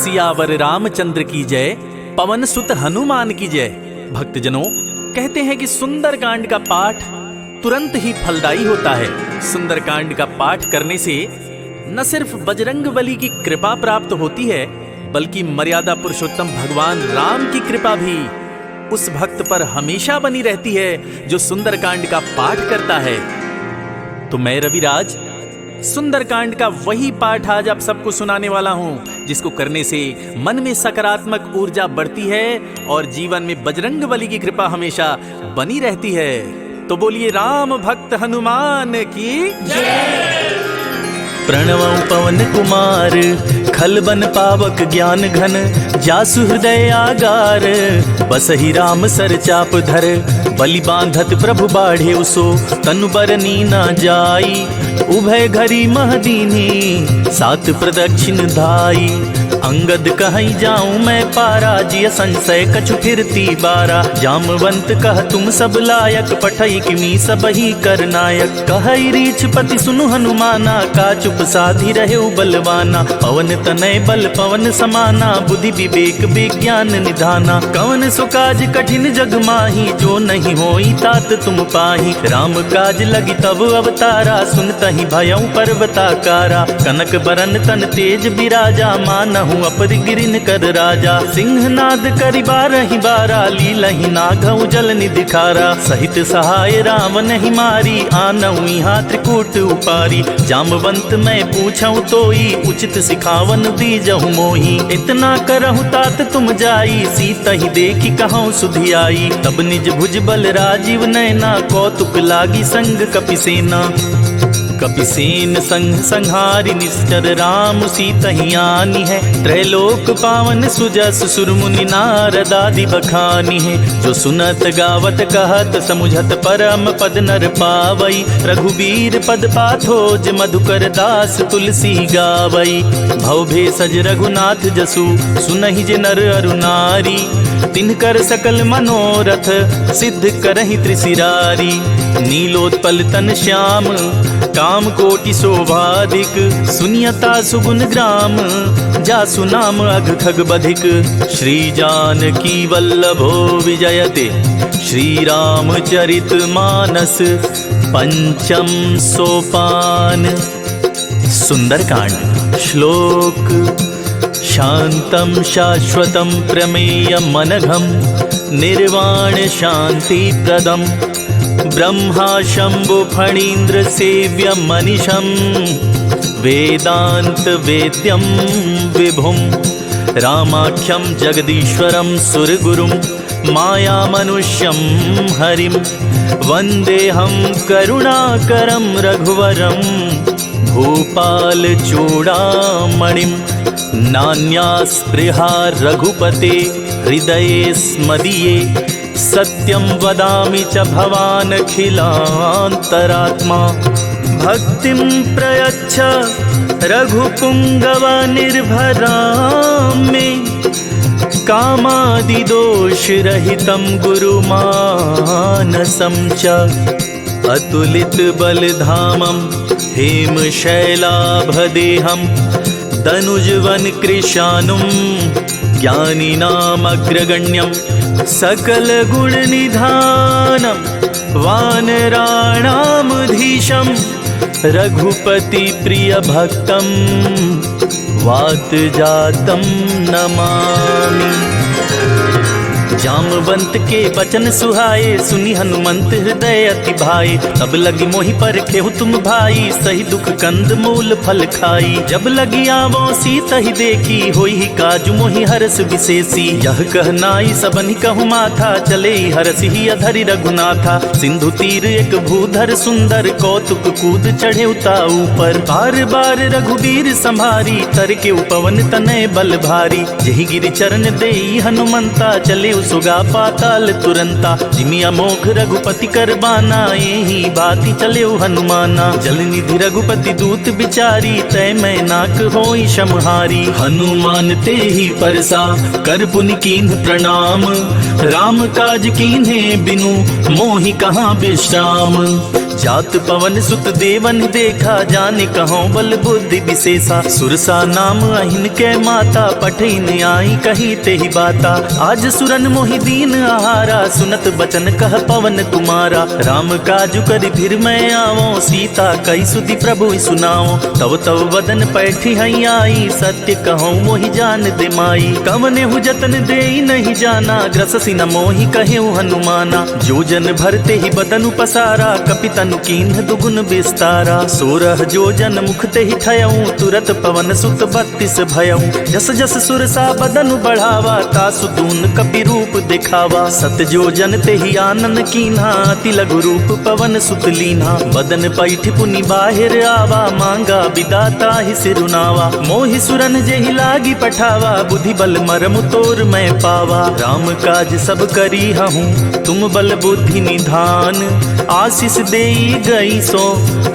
सियावर रामचंद्र की जय, पवन सुत हनुमान की जय। भक्तजनों, कहते हैं कि सुंदरकांड का पाठ तुरंत ही फलदायी होता है। सुंदरकांड का पाठ करने से न सिर्फ बजरंगबली की कृपा प्राप्त होती है, बल्कि मर्यादा पुरुषोत्तम भगवान राम की कृपा भी उस भक्त पर हमेशा बनी रहती है जो सुंदरकांड का पाठ करता है। तो मैं रविराज सुंदरकांड का वही पाठ आज आप सबको सुनाने वाला हूं, जिसको करने से मन में सकारात्मक ऊर्जा बढ़ती है और जीवन में बजरंगबली की कृपा हमेशा बनी रहती है। तो बोलिए राम भक्त हनुमान की जय। प्रणवं पवन कुमार, खलबन पावक ज्ञान घन, जासु हृदय आगार, बसहि राम सर चाप धर, बलि बांधत प्रभु बाढ़े उसो, तनु बरनी न जाई, उभय घरी महदीनी, सात प्रदक्षिण धाई, अंगद कहीं जाऊं मैं पारा, जिय संशय कछु फिरती बारा, जामवंत कह तुम सब लायक, पठई किमी सब ही कर नायक, कहई रीछ पति सुनु हनुमाना, का चुप साधी रहे बलवाना, पवन तनय बल पवन समाना, बुद्धि विवेक विज्ञान निधाना, कवन सुकाज कठिन जग माही, जो नहीं होई तात तुम पाही, राम काज लगी तब अवतारा, सुनतहि भयउ पर्वताकारा, कनक बरन तन तेज बिराजा, मानहु अपरि गिरिन कर राजा, सिंहनाद करि बारहि बारा, लीलहि नागउ जल निधिखारा, सहित सहाय राम नहीं मारी, आनऊ यहाँ त्रिकूट उपारी, जामवंत मैं पूछऊं तोई, उचित सिखावन दीजहु मोही, इतना करहु तात तुम जाई, सीतहि देखी कहूँ सुधियाई, तब निज भुज बल राजीव नैना, कौतुक लागी संग कपिसेना, कपिसेन संग संहारि निश्चर, राम सीतहि आनी है, त्रैलोक पावन सुजस सुर मुनि नारद आदि बखानी है, जो सुनत गावत कहत समुझत परम पद नर पावई, रघुबीर पद पाथोज मधुकर दास तुलसी गावई, भव भेषज रघुनाथ जसु, सुनहि जे नर अरु नारी, तिनकर सकल मनोरथ सिद्ध करहि त्रिशिरारी, नीलोत्पल तन श्याम काम कोटि शोभाधिक, सुनियता सुगुन ग्राम, जासु नाम अघ खग बधिक, श्री जानकी वल्लभो विजयते, श्री रामचरित मानस पंचम सोपान। सुंदरकांड श्लोक। शांतं शाश्वतं प्रमेयम् अनघं, निर्वाण शांति प्रदम्, ब्रह्मा शंभु फणीन्द्र सेव्यं मनीषं, वेदांत वेद्यं विभुं, रामाख्यं जगदीश्वरं सुरगुरुं, माया मनुष्यं हरिं, वन्देऽहं करुणाकरं रघुवरं, भूपाल चूड़ामणिं, नान्या स्पृहा रघुपते हृदये स्मदीये, सत्यं वदामि च भवान् अखिलान्तरात्मा, भक्तिं प्रयच्छ रघुपुङ्गव निर्भरां मे, कामादिदोषरहितं गुरुमानसं च, अतुलित बलधामं हेमशैलाभदेहं, दनुजवन कृशानुं ज्ञानिनामग्रगण्यं, सकल गुण निधानं, वानराणामधीशं, रघुपति प्रिय भक्तं, वात जातं नमामि। जामवंत के बचन सुहाए, सुनी हनुमंत हृदय अति भाए, तब लगी मोहि परखेहु तुम भाई, सही दुख कंद मूल फल खाई, जब लगी आवो सीतहि देखी, होई ही काजु मोहि हरस विशेषी, यह कहनाई सबनि कहु माथा, चले हरसि ही अधरि रघुनाथा, सिंधु तीर एक भूधर सुंदर, कौतुक कूद चढ़े उता ऊपर, बार बार रघुबीर संभारी, तर के उपवन तनय बल भारी, यही गिरि चरण देई हनुमंता, चले सुगा पाताल तुरंता, जिमि अमोघ रघुपति करबाना, यही बाती चले हनुमाना, जल निधि रघुपति दूत बिचारी, तय मैं नाक होई समहारी, हनुमान ते ही परसा कर पुनि कीन्ह प्रणाम, राम काज कीन्हे बिनु मोहि कहाँ विश्राम, जात पवन सुत देवन देखा, जाने कहों बल बुद्धि विशेषा। सुरसा नाम अहिन के माता, पठिन आई कही ते ही बाता। आज सुरन मोहि दीन आहारा, सुनत बचन कह पवन कुमारा। राम काजु करि फिर मैं आवो, सीता कई सुधि प्रभु सुनाओ। तव तव वदन पैठी हई आई, सत्य कहूँ मोहि जान दे माई। कवने हु जतन दे नहीं जाना, ग्रससि न मोहि कहेउ हनुमाना। जो जन भरते ही बदनु पसारा, कपितनु कीन्ह दुगुन विस्तारा। 16 जो जन मुख ते ही ठयऊँ, तुरत पवन सुत 32 भयऊँ। जस जस सुरसा बदनु बढ़ावा, तासु दून कपि रूप दिखावा। सत जो जन ते ही आनन कीन्हा, अति लघु रूप पवन सुत लीन्हा। बदन पैठ पुनि बाहिर आवा, मांगा विदाता ही सिरुनावा। मोहि सुरन जेहि लागी पठावा, बुद्धि बल मरम तोर मैं पावा। राम काज सब करी हूँ, तुम बल बुद्धि निधान। आशीष देई गई सो,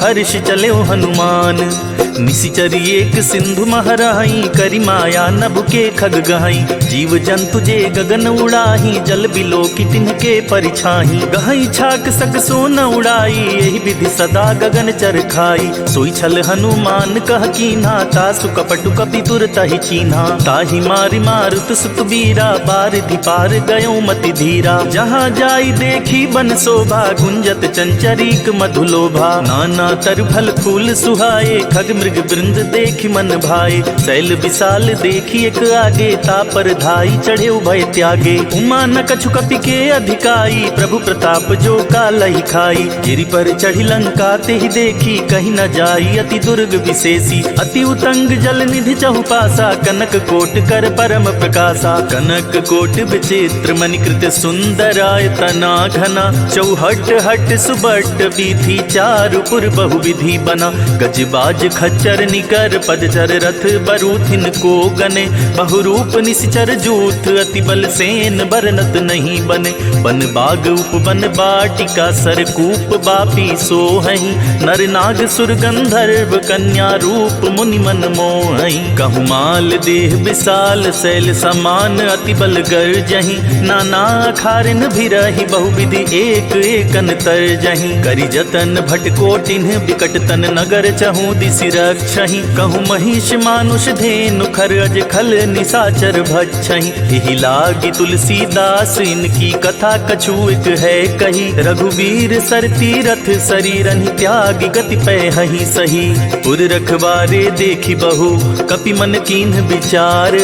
हर्ष चले हनुमान। निशिचर एक सिंधु महराही, करी माया नभ के खग गहाई। जीव जंतु जे गगन उड़ाही, जल बिलो की तिनके परिछाही। गहाई छाक सक सो न उड़ाई, यही विधि सदा गगन चर खाई। सोई छल हनुमान कह कीन्हा, तासु कपटु कपि तुरत ही चीन्हा। ताहि मारि मारुत सुत बीरा, बारिधि पार गयो मति धीरा। जहाँ जाई देखी बन शोभा, गुंजत चंचरीक मधुलोभा। नाना तर फल फूल सुहाए, खग मृग वृंद देखी मन भाए। शैल विशाल देखी एक आगे, तापर धाई चढ़े भय त्यागे। उमा न कछु कपि के अधिकाई, प्रभु प्रताप जो कालहि खाई। गिरि पर चढ़ी लंका ते ही देखी, कहीं न जाई अति दुर्ग विशेषी। अति उतंग जल निधि चहुपासा, कनक कोट कर परम प्रकाशा। कनक कोट विचित्र मणिकृत सुंदराय तना घना। चौहट हट सुबट विधि, चारुपुर बहुविधि बना। गजबाज खच्चर निकर, पदचर रथ बरूथिन को गने। बहुरूप निश्चर जूथ, अति बल सेन बरनत नहीं बने। बन बाग उपवन बाटिका, सरकूप बापी सोहई। नर नाग सुर गंधर्व, कन्या रूप मुनि मन मोहई। कहु माल देह विशाल, शैल समान अति बल गर्जहि। नाना खारिन भिरहि, बहुविधि एक एकन तरजहि। करि जतन भटकोटिन्ह, विकट तन नगर चहु दिसि रक्षहि। कहु महिष मानुष धेनु, खर अज खल निशाचर भक्षहि। एहि लागी तुलसीदास, इनकी कथा कछु एक है कही। रघुवीर सर तीरथ, शरीरन त्यागी गति पैहि सही। पुर रखवारे देखी बहु, कपि मन कीन्ह विचार।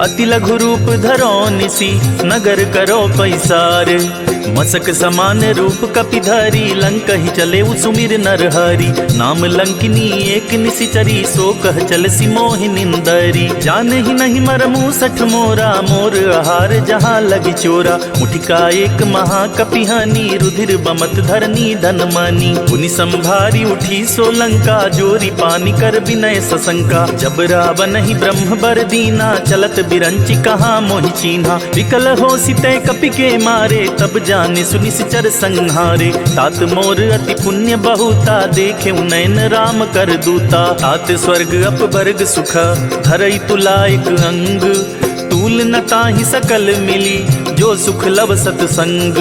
अति लघु रूप धरो निसी, नगर करो पैसार। मसक समान रूप कपिधरी, लंक ही चले सुमिर नर हरि। नाम लंकिनी एक निशिचरी, सो कह चल सी मोहि निंदरी। जान ही नहीं मरमु सठ मोरा, मोर आहार जहाँ लगी चोरा। मुठिका एक महाकपिहानी, रुधिर बमत धरनी धन मानी। पुनि संभारी उठी सो लंका, जोरी पानी कर विनय सशंका। जब रावण ही ब्रह्म बर दीना, चलत बिरंची कहाँ मोहि चीन्हा। विकल हो सिते कपि के मारे, तब जाने सुनिश्चर संहारे। तात मोर अति पुण्य बहुता, देखे नयन राम कर दूता। तात स्वर्ग अपवर्ग सुख, धरई तुलायक अंग। तूल न ताहि सकल मिली, जो सुख लव सतसंग।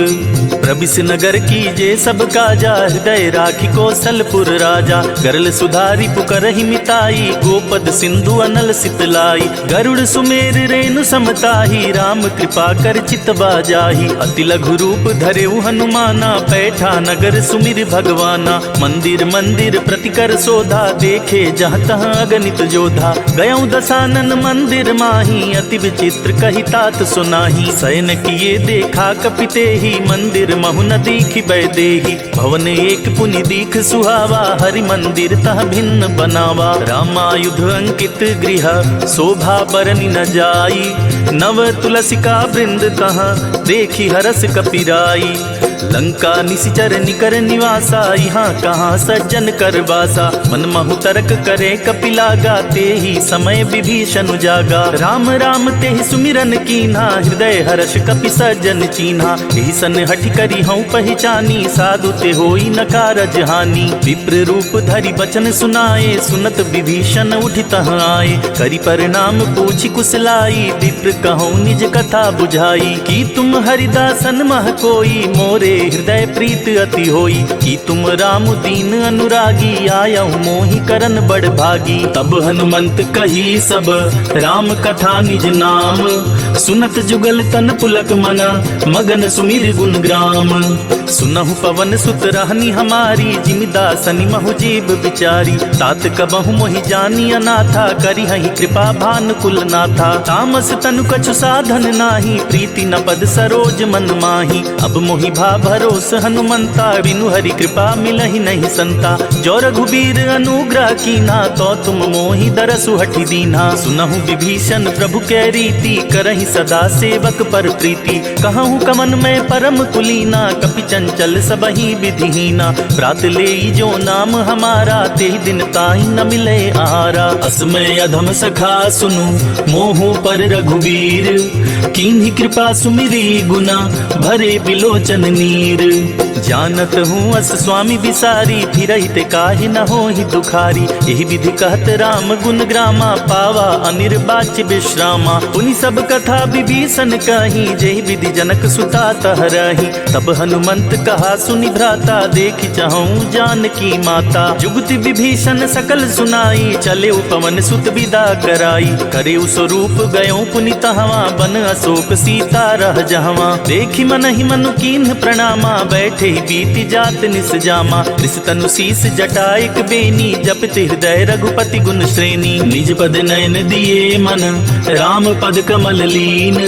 प्रबिस नगर कीजे सब काजा, हृदय राखी कौशलपुर राजा। गरल सुधारी पुकरहि मिताई, गोपद सिंधु अनल सितलाई। गरुड़ सुमेर रेणु समताही, राम कृपा कर चितवा जाही। अति लघु रूप धरेउ हनुमाना, पैठा नगर सुमिर भगवाना। मंदिर मंदिर प्रतिकर शोधा, देखे जहाँ तहाँ अगणित जोधा। गयौ दसानन मंदिर माही, अति विचित्र कही तात सुनाही। शयन किए देखा कपिते ही, मंदिर महु न दीखि बैदेही। भवन एक पुनि दीख सुहावा, हरि मंदिर तह भिन्न बनावा। रामायुध अंकित गृह, शोभा बरनि न जाई। नव तुलसिका वृंद तहाँ, देखी हरस कपिराई। लंका निशिचर निकर निवासा, यहाँ कहाँ सज्जन कर वासा। मन महु तर्क करे कपिलागा, ते ही समय विभीषण जागा। राम राम ते ही सुमिरन कीन्हा, हृदय हर्ष कपि सज्जन चीन्हा। एहि सन हठि करी हूँ पहचानी, साधु ते होई न कारज हानि। विप्र रूप धरि बचन सुनाए, सुनत विभीषण उठि तहाँ आए। करि परिणाम पूछि कुशलाई, विप्र कहूँ निज कथा बुझाई। कि तुम हरिदासन मह कोई, मोरे ये हृदय प्रीत अति होई, कि तुम राम दीन अनुरागी, आया मोहि करन बड़ भागी। तब हनुमंत कही सब राम कथा निज नाम, सुनत जुगल तन पुलक मना, मगन सुमिर गुण ग्राम। सुनहु पवन सुत रहनी हमारी, जिमिदासनि महु जीव बिचारी। तात कबहु मोहि जानी अनाथा, करी हहि कृपा भानुकुल नाथा। तामस तनु कछु साधन नाही, प्रीति न पद सरोज मन माही। अब मोहि भा भरोस हनुमंता, बिनु हरि कृपा मिलहि नहीं संता। जो रघुबीर अनुग्रह कीना, तो तुम मोहि दरसु हठि दीना। सुनहु विभीषण प्रभु कै रीति, करहि सदा सेवक पर प्रीति। कहूँ कमन में परम कुलीना, कपि चंचल सबहि विधिहीना। प्रात लेई जो नाम हमारा, तेहि दिन ताहि न मिले आहारा। असमय अधम सखा सुनु, मोहु पर रघुवीर। कीन्ही कृपा सुमिरी गुना, भरे बिलोचन नीर। जानत हूँ अस स्वामी बिसारी, फिरहित काहि न होहि दुखारी। यही विधि कहत राम गुण ग्रामा, पावा अनिर्वाच्य विश्रामा। पुनि सब कथा विभीषण कही, जेहि विधि जनक सुता तहरही। तब हनुमंत कहा सुनि भ्राता, देखि चाहूँ जानकी माता। जुगति विभीषण सकल सुनाई, चले पवन सुत विदा कराई। करे स्वरूप गयो पुनि तहवा, बन अशोक सीता रह जहवा। देखि मन ही मनु कीन्ह प्रणामा, बैठे बीति जात निस जामा। कृष तनु शीस जटाइक बेनी, जपति हृदय रघुपति गुण श्रेणी। निज पद नयन दिए मन, राम पद कमल लीन।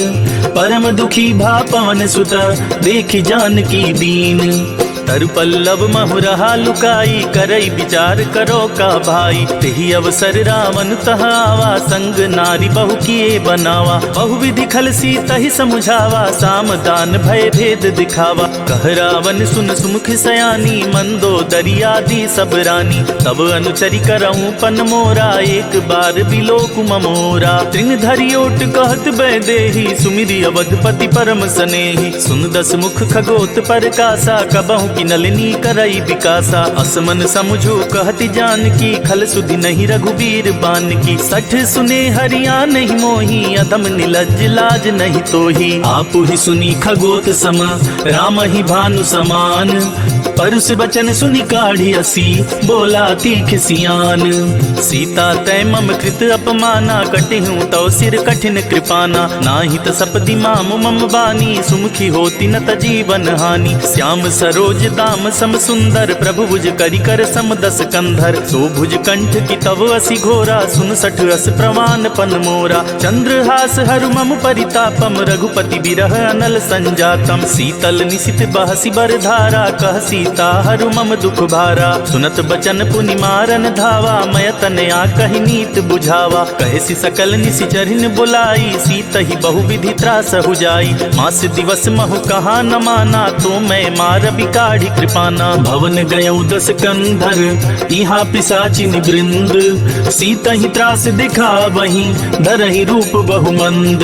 परम दुखी भा पवन सुत, देखि जानकी दीन। तरु पल्लव महु रहा लुकाई, करई विचार करो का भाई। तेहि अवसर रावण तह आवा, संग नारी बहु किए बनावा। बहु विधि खल सीतहि समुझावा, साम दान भय भेद दिखावा। कह रावण सुन सुमुख सयानी, मंदो दरियादी सब रानी। तब अनुचरि करऊँ पन मोरा, एक बार बिलोक ममोरा। तृण धरि ओट कहत बैदेही, सुमिरि अवधपति परम सनेही। सुन दस मुख खगोत परकासा, कबहु की नलिनी करई विकासा। असमन समुझो कहति जानकी, खल सुधि नहीं रघुबीर बान की। सठ सुने हरिया नहीं मोही, अधम निलज्ज लाज नहीं तोही। आपु ही सुनी खगोत सम, राम ही भानु समान। परुष बचन सुनि काढ़ी असी, बोला तीख सियान। सीता तै मम कृत अपमाना, कटिहूँ तव सिर कठिन कृपाना। नाही त सपदि माम मम बानी, सुमुखी होती न त जीवन हानि। श्याम सरोज दाम सम सुंदर, प्रभु भुज करि कर सम दस कंधर। सो भुज कंठ की तव असी घोरा, सुन सठ अस प्रमाण पन मोरा। चंद्रहास हरु मम परितापम, रघुपति बिरह अनल संजातम। शीतल निशित बहसी बर धारा, कह सीता हरु मम दुख भारा। सुनत बचन पुनि मारन धावा, मय तनया कहि नीत बुझावा। कहसी सकल निशिचरिन बुलाई, सीत ही बहु विधि त्रास हो जाई। मास दिवस महु कहा न माना, तो मैं मार बिकाढ़ी कृपाना। भवन गयौ दस कंधर, इहा पिशाचिन वृंद। सीत ही त्रास दिखा वही, धरहि रूप बहुमंद।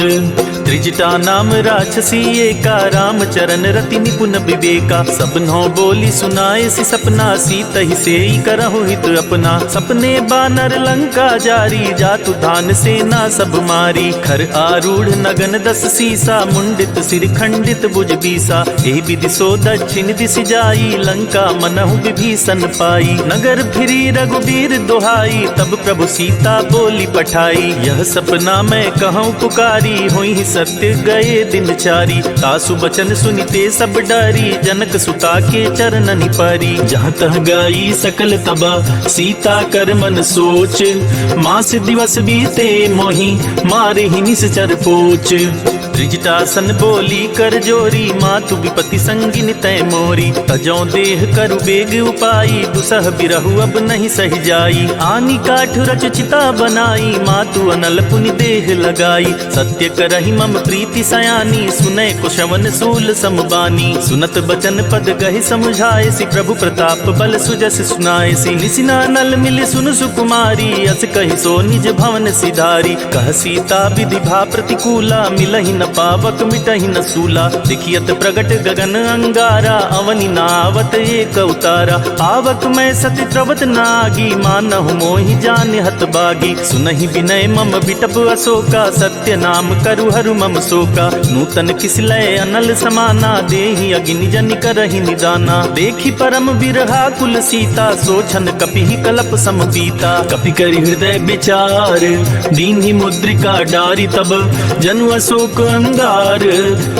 त्रिजटा नाम राक्षसी एका, राम चरण रति निपुण विवेका। सबनों बोली सुनाए सि सपना, सीत ही सेई करहु हित अपना। सपने बानर लंका जारी, जातु धान सेना सब मारी। खर आरूढ़ नगन दस सीसा, मुंडित सिर खंडित भुज बीसा। एहि विधि सो दक्षिण दिश जाई, लंका मनहु विभीषण पाई। नगर फिरी रघुबीर दुहाई, तब प्रभु सीता बोली पठाई। यह सपना मैं कहूँ पुकारी, हुई सत्य गए दिन चारी। तासु बचन सुनिते सब डरी, जनक सुता के चरणनि परी। जहाँ तह गई सकल तबा, सीता कर मन सोच। मास दिवस बीते मोहि, मारे ही निश्चर पोच। त्रिजटासन बोली कर जोरी, मातु विपति संगिन तय मोरी। तजौ देह करु बेग उपाई, दुसह बिरहु अब नहीं सही जाई। आनी काठ रच चिता बनाई, मातु अनल पुनि देह लगाई। सत्य करहि मम प्रीति सयानी, सुनै कुशवन सूल समबानी। सुनत बचन पद गहि समुझाए सि, प्रभु प्रताप बल सुजस सुनाए सि। निसिना नल मिल सुन सुकुमारी, अस कहि सो निज भवन सिधारी। कह सीता विधि भा प्रतिकूला, मिलहि न पावक मिटहि न सूला। देखियत प्रगट गगन अंगारा, अवनि नावत एक उतारा। पावक मैं सति त्रवत नागी, मानहु मोहि जान हत बागी। सुनहि विनय मम बिटप अशोका, सत्य नाम करु हरु करहु मम शोका। नूतन किसलय अनल समाना, देहि अग्नि जनि करहि निदाना। देखि परम बिरहा कुल सीता, सोचन कपि कलप सम पीता। कपि करि हृदय विचार, दीन्हि मुद्रिका डारी। तब जनु अशोक अंगार,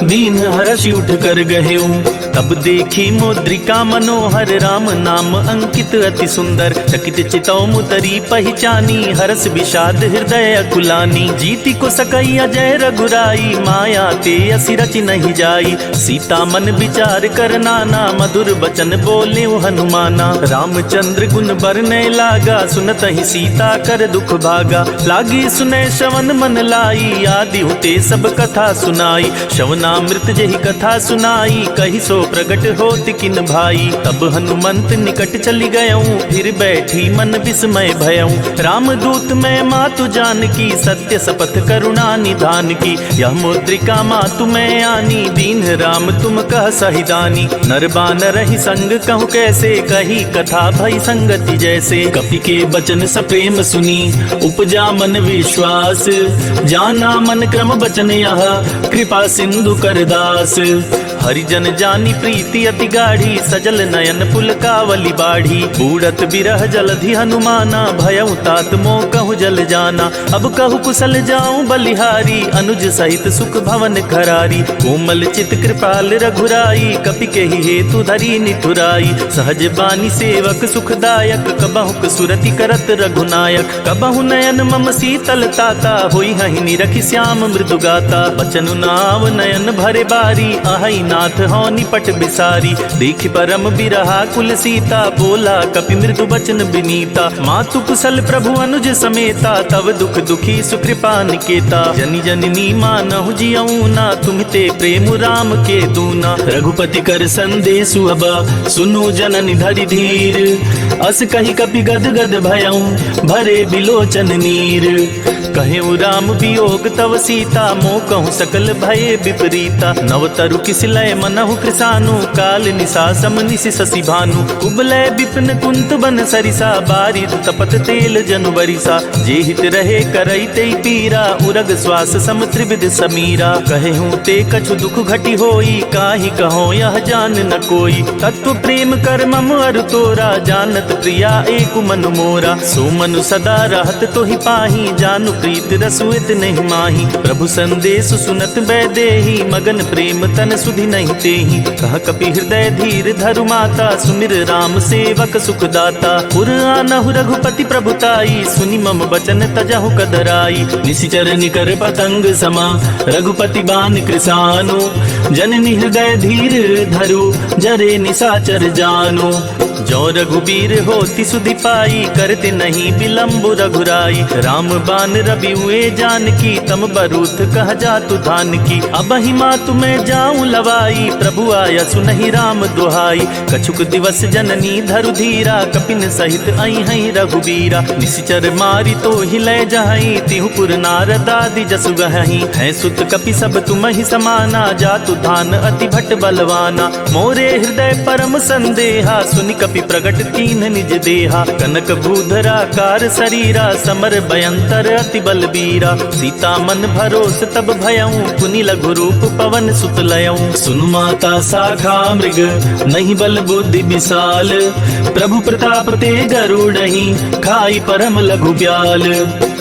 दीन हर्षि उठ कर गहेऊ। तब देखी मुद्रिका मनोहर, राम नाम अंकित अति सुंदर। चकित चितौ मुतरी पहचानी, हरस विषाद हृदय अकुलानी। जीति को सकई अजय रघुराई, माया ते असि रचि नहीं जाई। सीता मन विचार कर नाना, मधुर बचन बोले हनुमाना। रामचंद्र गुण बरने लागा, सुनत ही सीता कर दुख भागा। लागी सुने श्रवण मन लाई, आदि होते सब कथा सुनाई। श्रवणामृत जही कथा सुनाई, कही सो प्रगट होति किन भाई। तब हनुमंत निकट चली गयऊं, फिर बैठी मन विस्मय भयऊं। रामदूत मैं मातु जानकी, सत्य शपथ करुणा निधान की। यह मुद्रिका मातु मैं आनी, दीन राम तुम कह सहिदानी। नर बानर ही संग कहूँ कैसे, कही कथा भई संगति जैसे। कपि के बचन सप्रेम सुनी, उपजा मन विश्वास। जाना मन क्रम बचन यह, कृपा सिंधु कर दास। हरिजन जानी प्रीति अति गाढ़ी, सजल नयन पुलकावली बाढ़ी। बूढ़त बिरह जलधि हनुमाना, भयउ तात मोह कहु जल जाना। अब कहु कुशल जाऊं बलिहारी, अनुज सहित सुख भवन खरारी। कोमल चित कृपाल रघुराई, कपि के ही हेतु धरी निठुराई। सहज बानी सेवक सुखदायक, कबहुक सुरति करत रघुनायक। कबहु नयन मम शीतल ताता, होई हहि निरखि श्याम मृदु गाता। बचनु नाव नयन भरे बारी, आहई नाथ हो निपट बिसारी। देखि परम बिरहा कुल सीता, बोला कपि मृदु बचन बिनीता। मातु कुशल प्रभु अनुज समेता, तब दुख दुखी सुकृपा निकेता। जनि जननी मानहु जियऊ ना, तुमते प्रेम राम के दूना। रघुपति कर संदेशु अब, सुनु जननि धरि धीर। अस कहि कपि गद गद भयऊ, भरे बिलोचन नीर। कहेउ राम वियोग तव सीता, मोह कहूँ सकल भये विपरीता। नव तरु किसलय मनहु कृसानु, काल निशा सम निशि शशि भानु। कुबलय विपिन कुंत बन सरिसा, बारिद तपत तेल जनु बरिसा। जे हित रहे करई ते पीरा, उरग श्वास सम त्रिविध समीरा। कहेहूँ ते कछु दुख घटी होई, काहि कहो यह जान न कोई। तत्व प्रेम कर मम अरु तोरा, जानत प्रिया एक मन मोरा। सो मनु सदा रहत तो ही पाही, जानु प्रीत रसुइत नहीं माही। प्रभु संदेश सुनत बैदेही, मगन प्रेम तन सुधि नहीं तेही। कह कपि हृदय धीर धरु माता, सुमिर राम सेवक सुखदाता। पुर आनहु रघुपति प्रभुताई, सुनि मम बचन तजहु कदराई। निशिचर निकर पतंग समा, रघुपति बान कृसानु। जननी हृदय धीर धरु, जरे निशाचर जानु। जो रघुबीर होति सुधि पाई, करते नहीं विलम्ब रघुराई। राम बान रवि हुए जानकी, तम बरूथ कह जातु धान की। अब ही मातु मैं जाऊं लवाई, प्रभु आया सुनहि राम दुहाई। कछुक दिवस जननी धरु धीरा, कपिन सहित आई हई रघुबीरा। निशिचर मारी तो हिलय जहई, तिहुपुर नारद आदि जसु गहई। है सुत कपि सब तुम ही समाना, जातु धान अति भट बलवाना। मोरे हृदय परम संदेहा, सुनि कपि प्रगट कीन निज देहा। कनक भूधरा कार शरीरा, समर भयंतर अति बलबीरा। सीता मन भरोस तब भयऊं, पुनि लघु रूप पवन सुत लयऊं। सुनु माता शाखा मृग, नहीं बल बुद्धि विशाल। प्रभु प्रताप ते गरुड़हि, खाई परम लघु ब्याल।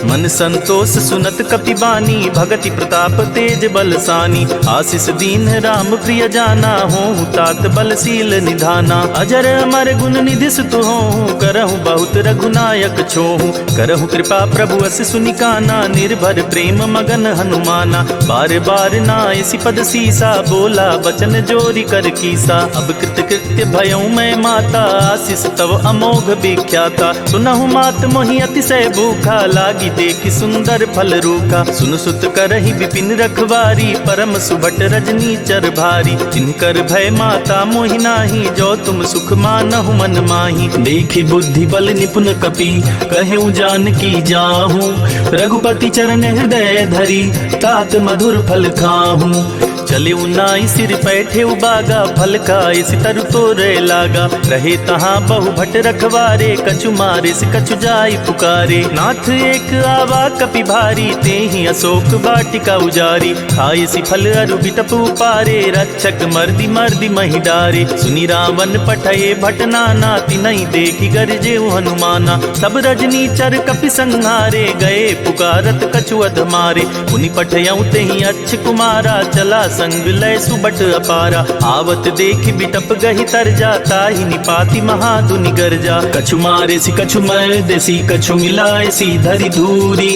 मन संतोष सुनत कपि बानी, भगति प्रताप तेज बलसानी। आशीष दीन राम प्रिय जाना, हों तात बलशील निधाना। अजर अमर गुण निधि सुत हों, करहु बहुत रघुनायक छोहु। करहु कृपा प्रभु अस सुनिकाना, निर्भर प्रेम मगन हनुमाना। बार बार नायसि पद सीसा, बोला बचन जोरी कर कीसा। अब कृत कृत्य भयऊं मैं माता, आशीष तव अमोघ विख्याता। सुनहु मात मोहि अतिशय भूखा, लागी देखि सुंदर फल रूखा। सुन सुत करहि विपिन रखवारी, परम सुभट रजनी चर भारी। जिनकर भय माता मोहि नाही, जो तुम सुख मानहु मन माही। देखि बुद्धि बल निपुण कपि, कहेउ जानकी जाहूं। रघुपति चरण हृदय धरी, तात मधुर फल खाहूं। चले उनाई सिर पैठे उबागा, फल खाए सितरु तोरे लागा। रहे तहाँ बहु भट रखवारे, कछु मारे से कछु जाई पुकारे। नाथ एक आवा कपि भारी, ते ही अशोक वाटिका उजारी। खाए सी फल अरु बिटप उपारे, रक्षक मर्दी मर्दी मही डारे। सुनी रावण पठये भट नाना, तिनहि देखी गरजे हनुमाना। सब रजनी चर कपि संहारे, गए पुकारत कछु अध मारे। पुनि पठयऊ तेहि अच्छ कुमारा, चला संग लय सुबट अपारा। आवत देखि बिटप गहि तरजा, ताहि निपाति महाधुनि गरजा। कछु मारे सी कछु मर देसी, कछु मिलाए सी धरि धूरी।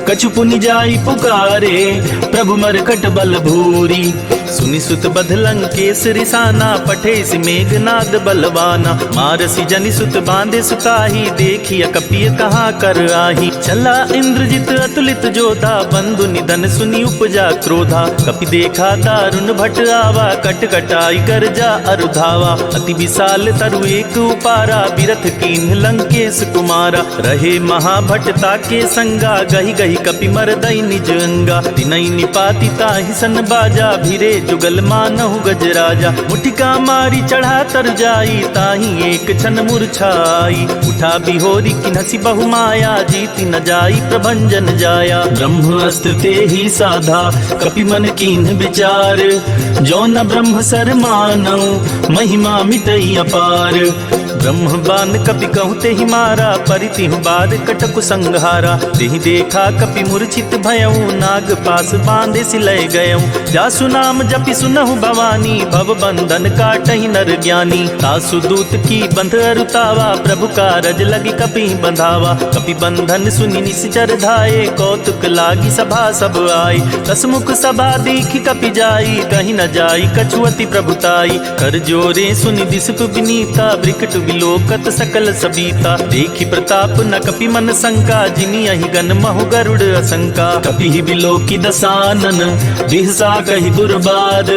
कछु पुनि जाई पुकारे, प्रभु मरकट बल भूरी। सुनि सुत बध लंकेश रिसाना, पठे सि मेघनाद बलवाना। मारसी जनि सुत बांधे सुताही, देखिय कपिय कहाँ कर आही। चला इंद्रजित अतुलित जोधा, बंधु निधन सुनि उपजा क्रोधा। कपि देखा दारुण भट आवा, कट कटाई गरजा अरुधावा। अति विशाल तरु एक उपारा, बिरथ कीन्ह लंकेश कुमारा। रहे महाभटता के संगा, गही गही कपि मरदई निज अंगा। तिनहि निपाति ताहि सन बाजा, भिरे जुगल मानहु गजराजा। मुठिका मारी चढ़ा तर जाई, ताहि एक क्षण मूर्छाई। उठा बिहोरी किन्हसी बहु माया, जीति न जाई प्रभंजन जाया। ब्रह्मास्त्र ते ही साधा, कपि मन कीन्ह विचार। जो न ब्रह्म सर मानऊ, महिमा मिटई अपार। ब्रह्म बान कपि कहु तेहि मारा, परितिहु बाद कटकु संहारा। तेहि देखा कपि मूर्छित भयऊ, नाग पास बांधे सिलय गयऊ। जासु नाम जपि सुनहु भवानी, भव बंधन काटहि नर ज्ञानी। तासु दूत की बंध अरुतावा, प्रभु कारज लगी कपि बंधावा। कपि बंधन सुनि निश्चर धाये, कौतुक लागी सभा सब आए। दसमुख सभा देखि कपि जाई, कहीं न जाई कछु अति प्रभुताई। कर जोरे सुनि दिसपु विनीता, ब्रिकट विलोकत सकल सबीता। देखि प्रताप न कपि मन शंका, जिनि अहि गन महु गरुड़ असंका। कपि ही विलोकी दसानन, बिहसा कहि दुर्बाद।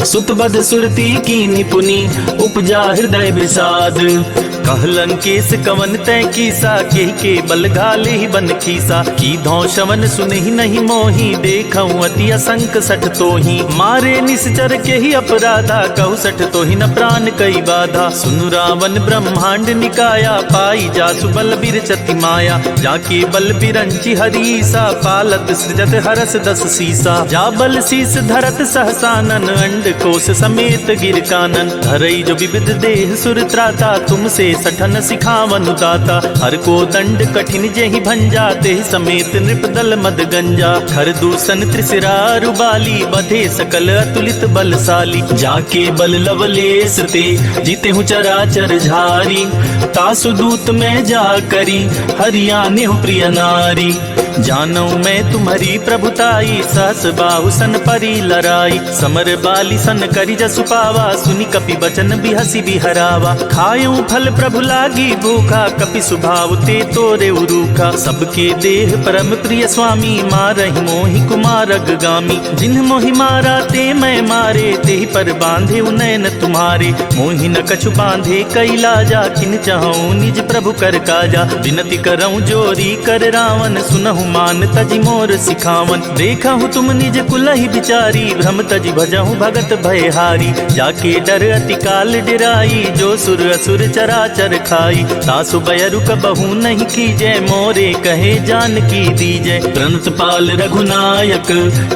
सुत बध सुरती की निपुनि, उपजा हृदय विषाद। कहलन केस कवन तय कीसा, केहि के बल घाले ही बन खीसा। की धौ शवन सुनहि नहीं मोही, देखऊं अति असंक सठ तोही। मारे निश्चर के ही अपराधा, कहु सठ तोहि न प्राण कई बाधा। सुनु रावण ब्रह्मांड निकाया, पाई जासु बल बिरचति माया। जाके बल बिरंचि हरीसा, पालत सृजत हरस दस सीसा। जा बल शीस धरत सहसानन, अंड कोश समेत गिर कानन। धरई जो विविध देह सुर त्राता, तुमसे सठन सिखावन दाता। हर को दंड कठिन जेहि भंजा, तेहि समेत नृप दल मद गंजा। खर दूषण त्रिशिरारु बाली, बधे सकल अतुलित बलशाली। जाके बल लवलेस ते, जीते हूँ चराचर झारी। तासु दूत में जा करी, हरियाने हूँ प्रिय नारी। जानू मैं तुम्हारी प्रभुताई, सहस बाहु सन परी लराई। समर बाली सन करी जसु पावा, सुनि कपि बचन बिहसी बिहरावा। खायूं फल प्रभु लागी भूखा, कपि सुभाव ते तोरे उरूखा। सबके देह परम प्रिय स्वामी, मारहि मोहि कुमार अग्गामी। जिन्ह मोहि मारा ते मैं मारे, तेहि पर बांधे नयन तुम्हारे। मोहि न कछु बांधे कैलाजा, किन चाहूं निज प्रभु कर काजा। विनती करऊं जोरी कर रावण, सुनहु मान तजि मोर सिखावन। देखहु तुम निज कुलहि बिचारी, भ्रम तजि भजहु भगत भयहारी। जाके डर अति काल डिराई, जो सुर असुर चराचर खाई। तासु बयरु कबहु नहीं कीजय, मोरे कहे जानकी दीजय। प्रणत पाल रघुनायक,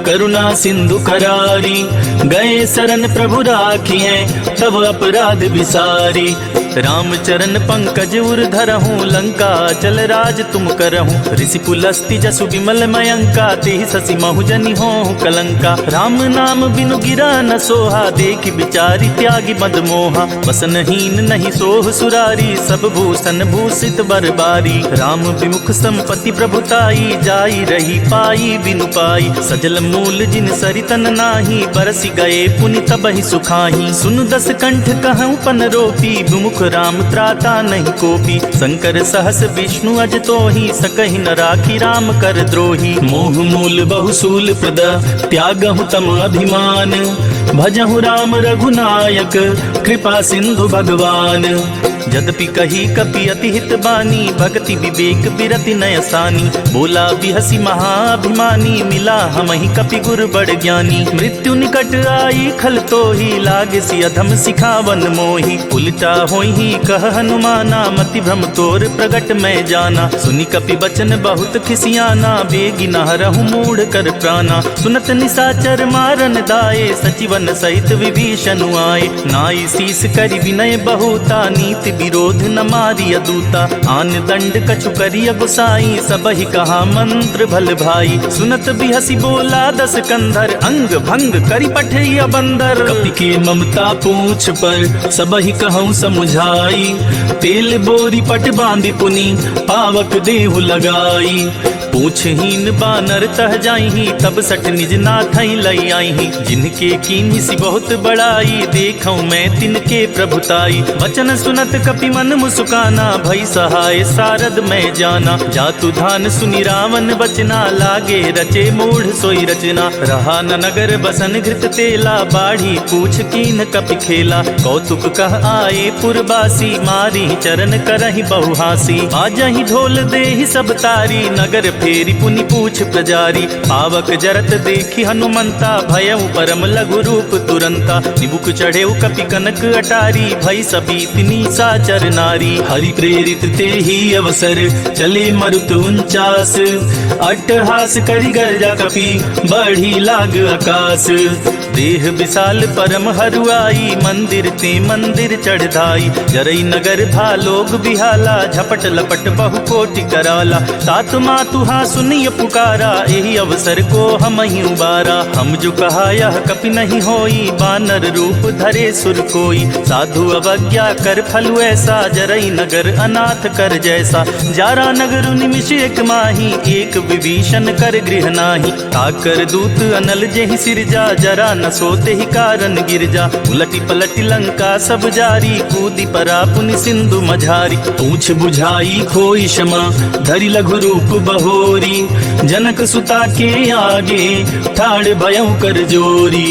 करुणा सिंधु करारी। गए शरण प्रभु राखिए, तब अपराध विसारी। राम चरण पंकज उर धरहूँ, लंका चल राज तुम करहूँ। ऋषि पुलस्ति जसु विमल मयंका, तेहि शशि महु जनि होहु कलंका। राम नाम बिनु गिरा न सोहा, देखि बिचारी त्यागी मद मोहा। वसनहीन नहीं सोह सुरारी, सब भूषण भूषित बरबारी। राम विमुख संपत्ति प्रभुताई, जाई रही पाई बिनु पाई। सजल मूल जिन सरितन नाही, बरसि गए पुनि तबहि सुखाही। सुनु दस कंठ कहूँ पन रोपी, विमुख राम त्राता नहीं कोपी। शंकर सहस विष्णु अज तोहि, सकहि न राखी राम कर द्रोही। मोह मूल बहुसूल प्रद, त्यागहु तम अभिमान। भजहु राम रघुनायक, कृपा सिंधु भगवान। यद्यपि कही कपि अति हित बानी, भक्ति विवेक बिरति नयसानी। बोला बिहसी महाअभिमानी, मिला हमहि कपि गुर बड़ ज्ञानी। मृत्यु निकट आई खल तो ही, लागे सि अधम सिखावन मोही। उल्टा होई कह हनुमाना, मति भ्रम तोर प्रगट मैं जाना। सुनि कपि बचन बहुत खिसियाना, बेगी न हरहु मूढ़ कर प्राणा। सुनत निशाचर मारन दाए, सचिवन सहित विभीषण आए। नाई शीस करि विनय बहुता, नीति विरोध न मारिय दूता। आन दंड कछु करिय गुसाई, सबहि कहा मंत्र भल भाई। सुनत बिहसी बोला दस कंधर, अंग भंग करि पठिय बंदर। कपि के ममता पूछ पर, सबहि कहूँ समुझाई। तेल बोरी पट बांधि पुनि, पावक देहु लगाई। पूछहीन बानर तह जाई, तब सठ निज नाथई लई आई। जिनके कीन्ही सि बहुत बड़ाई, देखऊं मैं तिनके प्रभुताई। वचन सुनत कपि मन मुस्काना, भई सहाय सारद मैं जाना। जातु धान सुनि रावण बचना, लागे रचे मूढ़ सोई रचना। रहा न नगर बसन घृत तेला, बाढ़ी पूछ कीन कपि खेला। कौतुक कह आए पुरबासी, मारी चरण करहि बहुहासी। बाजहि ढोल देहि सब तारी, नगर फेरी पुनि पूछ प्रजारी। पावक जरत देखि हनुमंता, भयउ परम लघु रूप तुरंता। निबुक चढ़ेउ कपि कनक अटारी, भई सबीत निशाचर नारी। हरि प्रेरित तेहि अवसर, चले मरुत 49। अट्टहास करि गर्जा कपि, बढ़ी लाग आकाश। देह विशाल परम हरुआई, मंदिर ते मंदिर चढ़ धाई। जरई नगर भालोग बिहाला, झपट लपट बहु कोटि कराला। तात मातु हाँ सुनिय पुकारा, यही अवसर को हम ही उबारा। हम जो कहा यह कपि नहीं होई, बानर रूप धरे सुर कोई। साधु अवज्ञा कर फलु ऐसा, जरई नगर अनाथ कर जैसा। जारा नगर निमिष एक माही, एक विभीषण कर गृह नाही। ताकर दूत अनल जेहि सिरजा, जरा न सोते ही कारण गिरजा। उलटी पलटी लंका सब जारी, कूदी परा पुनि सिंधु मझारी। पूछ बुझाई खोई क्षमा, धरि लघु रूप बहोरी। जनक सुता के आगे, ठाड़ भयउ कर जोरी।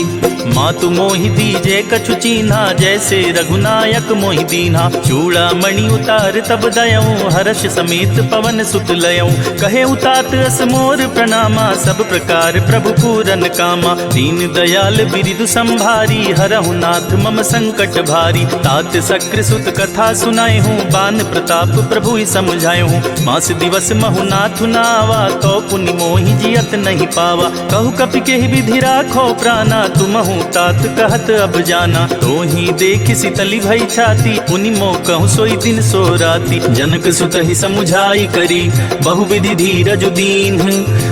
मातु मोहि दीजे कछु चीन्हा, जैसे रघुनायक मोहि दीन्हा। चूड़ा मणि उतार तब दयऊं, हर्ष समेत पवन सुत लयऊं। कहे उतात अस मोर प्रणामा, सब प्रकार प्रभु पूरन कामा। दीन दयाल बिरिदु संभारी, हरहु नाथ मम संकट भारी। तात सक्र सुत कथा सुनाए हूँ, बान प्रताप प्रभु ही समझाए हूँ। मास दिवस महु नाथ नावा, तो पुनि मोहि जियत नहीं पावा। कहु कपि केहि विधि राखो प्राणा, तुमहु तात कहत अब जाना। तो ही देखि शीतली भई छाती, पुनि मो कहूँ सोई दिन सो राती। जनक सुत ही समुझाई करी, बहुविधि धीरज दीन।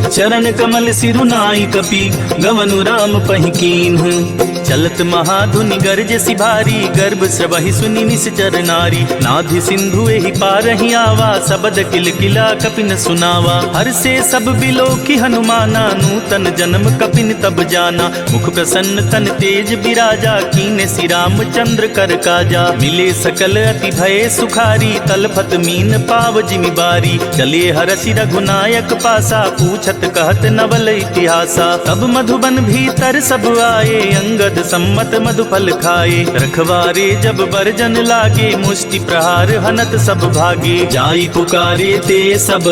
चरण कमल सिरुनाई कपि, गवनु राम पहि कीन्ह। चलत महाधुनि गर्ज सि भारी, गर्भ स्रवहि सुनि निश्चर नारी। नाधि सिंधु एहि पारहि आवा, सबद किल किला कपिन सुनावा। हर से सब बिलोकि हनुमाना, नूतन जन्म कपिन तब जाना। मुख प्रसन्न तन तेज बिराजा, कीने सि रामचंद्र कर काजा। मिले सकल अति भय सुखारी, तलफत मीन पाव जिमि बारी। चले हरषि रघुनायक पासा, पूछत कहत नवल इतिहासा। तब मधुबन भीतर सब आए, अंगद सम्मत मधुफल खाए। रखवारे जब बरजन लागे, मुष्टि प्रहार हनत सब भागे। जाई पुकारे ते सब,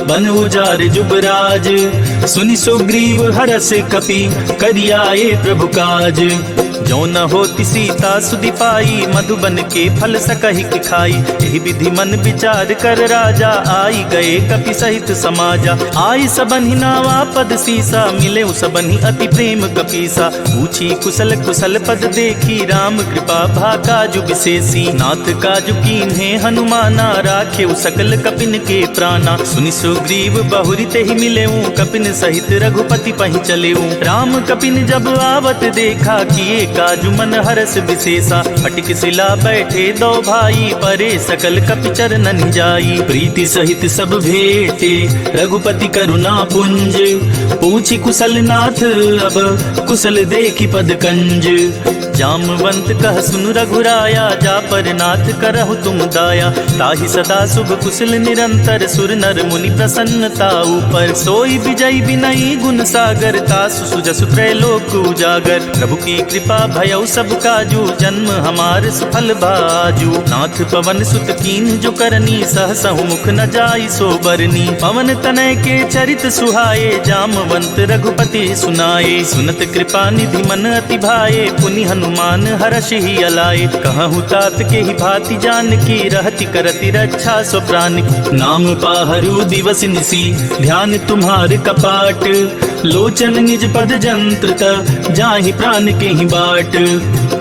बन उजार जुबराज। सुनि सुग्रीव हरष कपि, करियाए प्रभु काज। जो न होती सीता सुधि पाई, मधुबन के फल सकहि कि खाई। यही विधि मन विचार कर राजा, आई गए कपि सहित समाजा। आई सबन्हि नावा पद सीसा, मिले सबन्हि अति प्रेम कपीसा। पूछी कुशल कुशल पद देखी, राम कृपा भा काजु विशेषी। नाथ काजु कीन्हे हनुमाना, राखे सकल कपिन के प्राणा। सुनि सुग्रीव बहुरि तेहि मिलेऊ, कपिन सहित रघुपति पहि चलेऊ। राम कपिन जब आवत देखा, किए काजु मन हरस विशेषा। फटिक शिला बैठे दो भाई, परे सकल कपि चरणन जाई। प्रीति सहित सब भेटे, रघुपति करुणा पुंज। पूछी कुशल नाथ अब, कुशल देखि पद कंज। जामवंत कह सुन रघुराया, जा पर नाथ करहु तुम दाया। ताहि सदा शुभ कुशल निरंतर, सुर नर मुनि प्रसन्नता ऊपर। सोई विजय विनयी गुण सागर, तासु सुजसु त्रैलोक उजागर। प्रभु की कृपा भयउ सब काजू, जन्म हमार सफल बाजू। नाथ पवन सुत कीन जो करनी, सहसहु मुख न जाई सो बरनी। पवन तनय के चरित सुहाए, जामवंत रघुपति सुनाए। सुनत कृपा निधि मन अति भाए, पुनि हनुमान हर्ष ही अलाए। कहूँ तात के ही भांति जान की, रहति करति रक्षा सो प्राण की। नाम पाहरु दिवस निसी, ध्यान तुम्हार कपाट। लोचन निज पद जंत्रत, जाहि प्राण के ही बाट।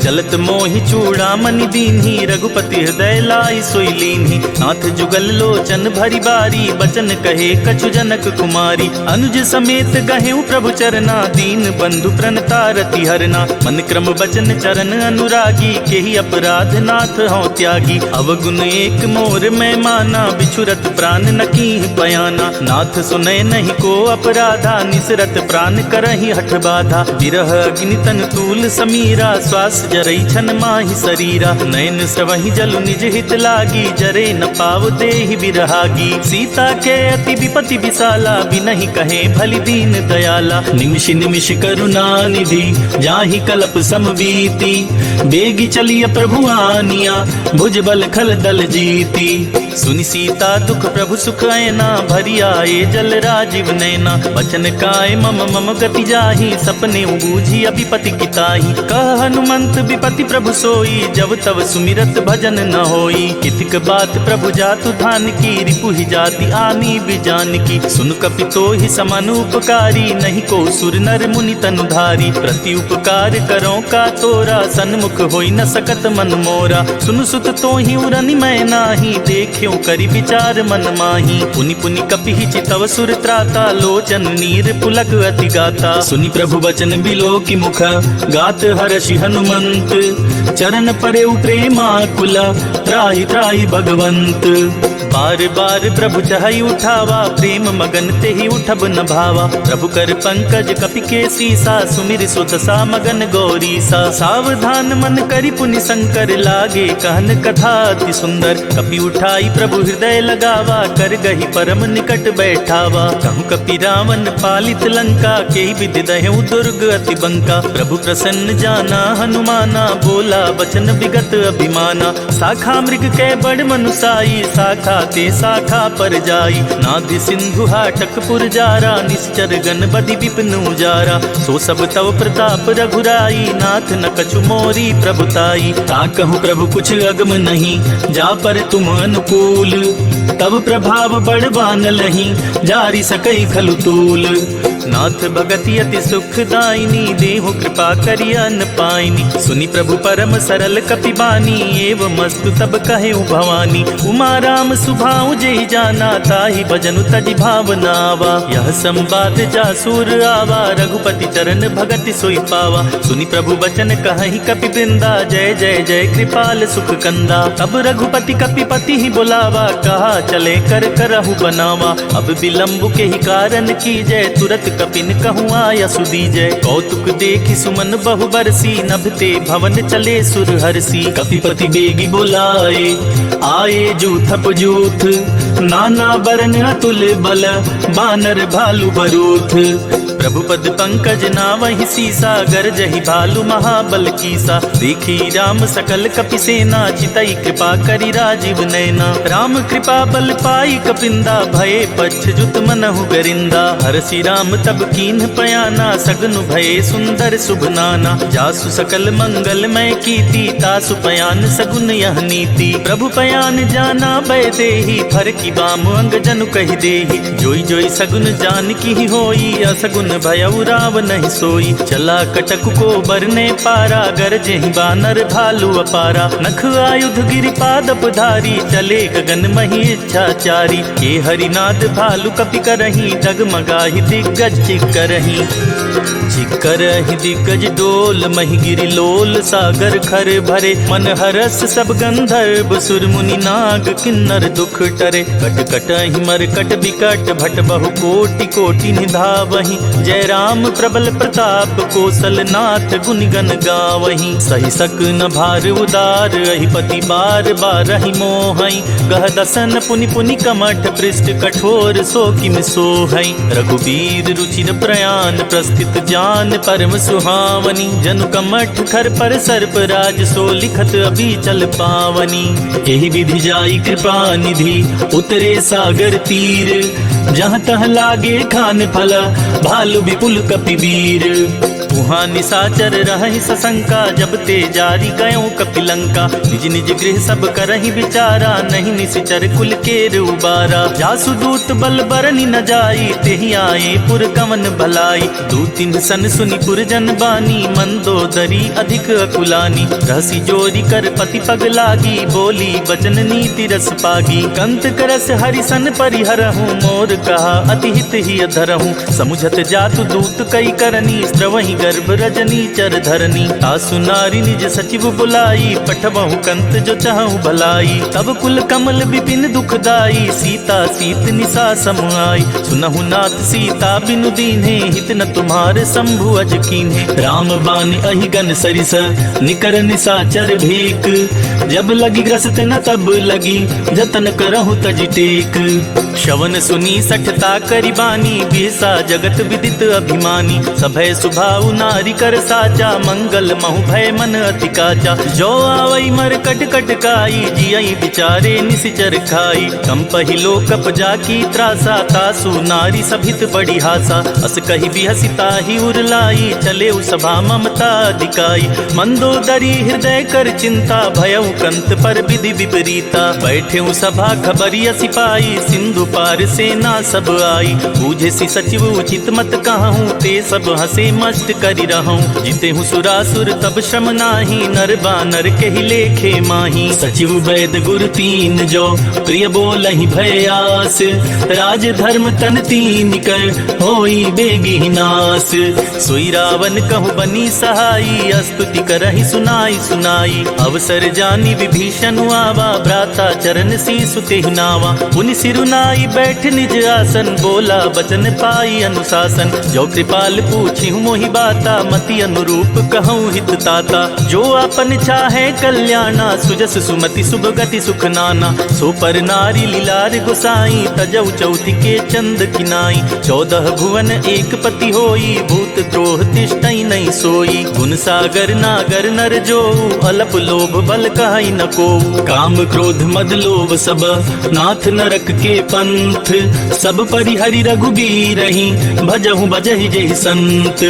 चलत मोहि चूड़ामणि दीन्ही, रघुपति हृदय लाई सोई लीन्ही। नाथ जुगल लोचन भरी बारी, बचन कहे कछु जनक कुमारी। अनुज समेत गहेउ प्रभु चरना, दीन बंधु प्रणतारति हरना। मन क्रम बचन चरण अनुरागी, केहि अपराध नाथ हौ त्यागी। अवगुण एक मोर मैं माना, बिछुरत प्राण न कीहि बयाना। नाथ सुनय नहीं को अपराधा, निसरत प्राण करहि हठ बाधा। विरह अग्नि तन तूल समीरा, श्वास जरई छन माहि शरीरा। नयन स्रवहि जलु निज हित लागी, जरे न पाव देहि बिरहागी। सीता के अति विपति विशाला, बिनहि कहे भलि दीन दयाला। निमिष निमिष करुणा निधि, जाहि कल्प समवीति। बेगी चलिय प्रभु आनिया, भुज बल खल दल जीती। सुनि सीता दुख प्रभु सुख ऐना, भरी आए जल राजीव नैना। बचन काय मम मम गति जाहि, सपने बूझी अभिपति किताहि। कह हनुमंत विपति प्रभु सोई, जब तब सुमिरत भजन न होई। कितिक बात प्रभु जातु धान की, रिपु ही जाति आनी बिजान की। सुन कपि तोहि समान उपकारी, नहीं को सुर नर मुनि तनुधारी। प्रति उपकार करो का तोरा, सन्मुख होई न सकत मन मोरा। सुन सुत तोहि उरनि मैं नाही, देख्यो करि विचार मन माही। पुनि पुनि कपि चितव सुर त्राता, लोचन नीर पुलक अति गाता। सुनि प्रभु वचन बिलो की मुख, गात हर्षि हनुमंत। चरण परे प्रेमाकुला, त्राहि त्राहि भगवंत। बार बार प्रभु चहई उठावा, प्रेम मगन ते ही उठब न भावा। प्रभु कर पंकज कपि के सीसा, सुमिर सुत सा मगन गौरी सा। सावधान मन करि पुनि शंकर, लागे कहन कथा अति सुंदर। कपि उठाई प्रभु हृदय लगावा, कर गही परम निकट बैठावा। कहूँ कपि रावण पालित लंका, केहि विधि दहेउ दुर्ग अति बंका। प्रभु प्रसन्न जाना हनुमाना, बोला बचन विगत अभिमाना। शाखा मृग के बड़ मनुसाई, शाखा ते शाखा पर जाई। नाभि सिंधु हाटक पुरजारा, निश्चर गण बदि विपिन उजारा। सो सब तव प्रताप रघुराई, नाथ न कछु मोरी प्रभुताई। ताकहु प्रभु कुछ अगम नहीं, जा पर तुम अनुकूल। तब प्रभाव बड़वान लही, जारी सकई खलु तूल। नाथ भगति अति सुखदायिनी, देहु कृपा करि अन पाइनी। सुनि प्रभु परम सरल कपि बानी, एवं मस्तु तब कहेउ भवानी। उमा राम सुभाउ जेहि जाना, ताहि भजनु तजि भावनावा। यह संवाद जासुर आवा, रघुपति चरण भगति सोई पावा। सुनि प्रभु बचन कहहि कपि वृंदा, जय जय जय कृपाल सुख कंदा। तब रघुपति कपिपति ही बुलावा, कहा चले कर करहु बनावा। अब विलंब के ही कारण की जय, तुरत कपिन कहूँ आया सुदीजय। कौतुक देखि सुमन बहु बरसी, नभते भवन चले सुर हरसी। कपिपति बेगी बुलाए, आए जूथप जूथ। नाना बरन अतुल बल, बानर भालु बरूथ। प्रभु पद पंकज नावहि सीसा, गरजहि भालु महाबल कीसा। देखी राम सकल कपि सेना, चितई कृपा करि राजीव नैना। राम कृपा बल पाई कपिंदा, भये पच्छजुत मनहु गरिंदा। हरसि राम तब कीन्ह पयाना, सगनु भये सुंदर शुभ नाना। जासु सकल मंगलमय कीर्ति, तासु पयान सगुन यह नीति। प्रभु पयान जाना भय देहि, फर की बाम अंग जनु कहि देहि। जोई जोई सगुन जान की होई, असगुन भयउ राव नहीं सोई। चला कटक को बरने पारा, गरजेहि बानर भालु अपारा। नख आयुध गिरिपादप धारी, चले गगन मही इच्छाचारी। के हरिनाद भालु कपि करही, डगमगाहि दिग्गज चिक्करही। चिक्करहि दिग्गज डोल, महि गिरि लोल सागर खर भरे। मन हरस सब गंधर्व, सुर मुनि नाग किन्नर दुख टरे। कट कटहि मरकट बिकट, भट बहु कोटि कोटि निधावहि। जय राम प्रबल प्रताप कौशल नाथ गुण गण गावहीं। सही सक न भार उदार अहिपति बार बारहि मोहई। गह दसन पुनि पुनि कमठ पृष्ठ कठोर सो किम सोहई। रघुबीर रुचिर प्रयाण प्रस्थित जान परम सुहावनी। जनु कमठ खर पर सर्प राज सो लिखत अबीचल पावनी। एहि विधि जाई कृपा निधि उतरे सागर तीर। जहाँ तह लागे खान फल भालु विपुल कपिवीर। वहाँ निशाचर रहहि सशंका जब ते जारी गयो कपिलंका। निज निज गृह सब करहि विचारा नहीं निश्चर कुल केर उबारा। जासु दूत बल बरनि न जाई तेहि आए पुर कवन भलाई। दूतिन सन सुनि पुर जन बानी मंदोदरी अधिक अकुलानी। रहसी जोरी कर पति पग लागी बोली बचन नीति रस पागी। कंत करस हरिसन परिहरहूँ मोर कहा अति हित ही अधरहूँ। समुझत जातु दूत कई करनी स्त्रवहि गर्भ रजनी चर धरनी। तासु नारी निज सचिव बुलाई पठबहु कंत जो चाहूं भलाई। तब कुल कमल विपिन दुखदाई सीता सीत निसा समुआई। सुनहु नाथ सीता बिनु दीन्हे हित न तुम्हारे शंभु अज कीन्हे। राम बान अहिगन सरिस निकर निसाचर भेक। जब लगी ग्रस्त न तब लगी जतन करहु तज टेक। श्रवण सुनी सठता करिबानी बिहसा जगत विदित अभिमानी। सभय सुभाउ नारी कर साचा मंगल महु भय मन अति काचा। जो आवई मर कट कट काई जियई बिचारे निसिचर खाई। कम पहिलो कप जाकी त्रासा तासु नारी सभित बड़ी हासा। अस कही बिहसिता ही उरलाई चले सभा ममता दिकाई। मंदोदरी हृदय कर चिंता भयउ कंत पर विधि विपरीता। बैठे सभा खबरिया सिपाही सिंधु पार सेना सब आई। बूझे सी सचिव उचित मत कहूँ ते सब हंसे मस्त करि रहूं। जिते हूँ सुरासुर तब श्रम नाही नर बानर के ही लेखे माही। सचिव वैद गुर तीन जो प्रिय बोलहि भयास। राज धर्म तन तीन कर होई बेगी नास। सोई रावण कहु बनी सहाई स्तुति करहि सुनाई सुनाई। अवसर जानी विभीषण आवा भ्राता चरण शीसु तेहि नावा। पुनि सिरुनाई बैठ निज आसन बोला बचन पाई अनुशासन। जो कृपाल पूछी मोहि बाता मति अनुरूप कहूँ हित ताता। जो अपन चाहे कल्याणा सुजस सुमति शुभ गति सुख नाना। सो पर नारी लीलार गोसाई तजौ चौथि के चंद किनाई। 14 भुवन एक पति होई भूत द्रोह तिष्ठई नहीं सोई। गुण सागर नागर नर जो अलप लोभ बल कहई न को। काम क्रोध मद लोभ सब नाथ नरक के पंथ। सब परिहरि रघुबीरहि भजहु बजहि जेहि संत।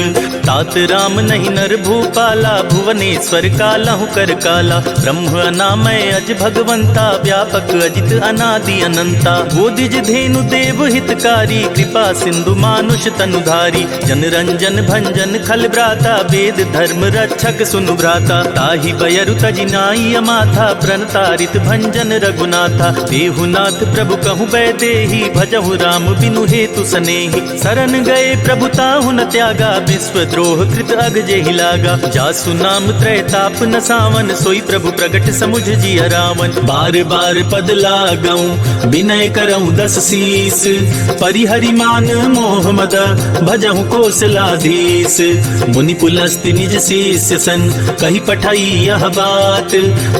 तात राम नहीं नर भूपाला भुवनेश्वर कालहु कर काला। ब्रह्म अनामय अज भगवंता व्यापक अजित अनादि अनंता। बोधिज धेनु देव हितकारी कृपा सिंधु मानुष तनुधारी। जन रंजन भंजन खल भ्राता वेद धर्म रक्षक सुनु भ्राता। ताहि बयरु तजिनाई अमाथा प्रणतारित भंजन रघुनाथा। देहुनाथ प्रभु कहु बैदेहि भजहु राम बिनु हेतु सनेहि। शरण गए प्रभु ताहु न त्यागा विश्व द्रोह कृत अग जेहि लागा। जासु नाम त्रैताप न सावन सोई प्रभु प्रगट समुझ जिय रावण। बार बार पद लागऊं विनय करऊं 10 शीस। परिहरि मान मोह मद भजहु कौशलाधीश। मुनि पुलस्त्य निज शिष्य सन कही पठाई यह बात।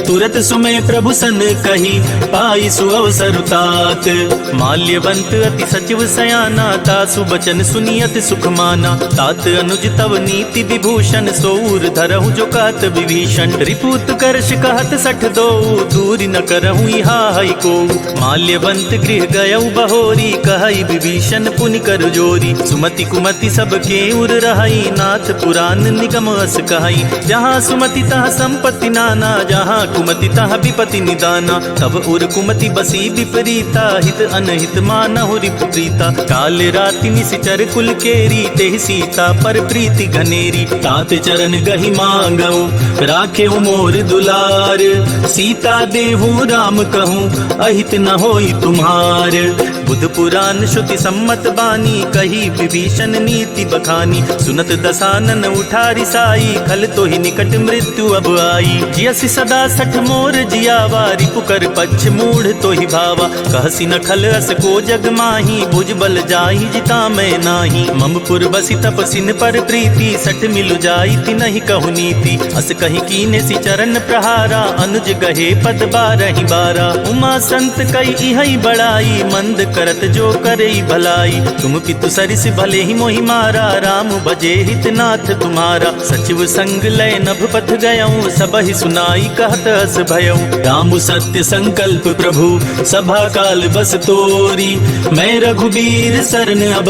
तुरत सुमय प्रभु सन कही पाई सुअवसर तात। माल्यवंत अति सचिव सयाना तासु बचन सुनियत सुख माना। तात अनुज तव नीति विभूषण सोऊर धरहु जो कात विभीषण। रिपुत करश कहत 62 दूरी न करहु इहा हई को। माल्यवंत गृह गयउ बहोरी कहई विभीषण पुनि कर जोरी। सुमति कुमति सब के उर रहई नाथ पुराण निगम अस कहई। जहाँ सुमति तहाँ संपत्ति नाना जहाँ कुमति तहाँ विपति निदाना। तब उर कुमति बसी विपरीता हित अनहित मानहु रिपु प्रीता। काल राति निशिचर कुल केरी तेहि सीता पर प्रीति घनेरी। तात चरण गहि मांगऊ राखे मोर दुलार। सीता देहु राम कहूँ अहित न होई तुम्हार। बुध पुराण श्रुति सम्मत बानी, कही विभीषण नीति बखानी। सुनत दसानन उठारी साई, खल तो ही निकट मृत्यु अब आई। जियसि सदा सठ मोर जियावा, रिपुकर पक्ष मूढ़ तो ही भावा। कहसी न खल अस को जग माही, भुज बल जाहि जिता मैं नाही। ममपुर बसी तपसिन पर प्रीति, सठ मिलु जाई तिनहि कहु नीति। अस कहीं कीने सि चरण प्रहारा, अनुज गहे पद बारहि बारा। उमा संत कई इहै बड़ाई, मंद करत जो करई भलाई। तुम पितु सरिस भले ही मोहि मारा, राम बजे हितनाथ तुम्हारा। सचिव संग लय नभ पथ गयऊँ, सबहि सुनाई कहत अस भयऊँ। राम सत्य संकल्प प्रभु, सभा काल बस तोरी। मैं रघुबीर सरन अब,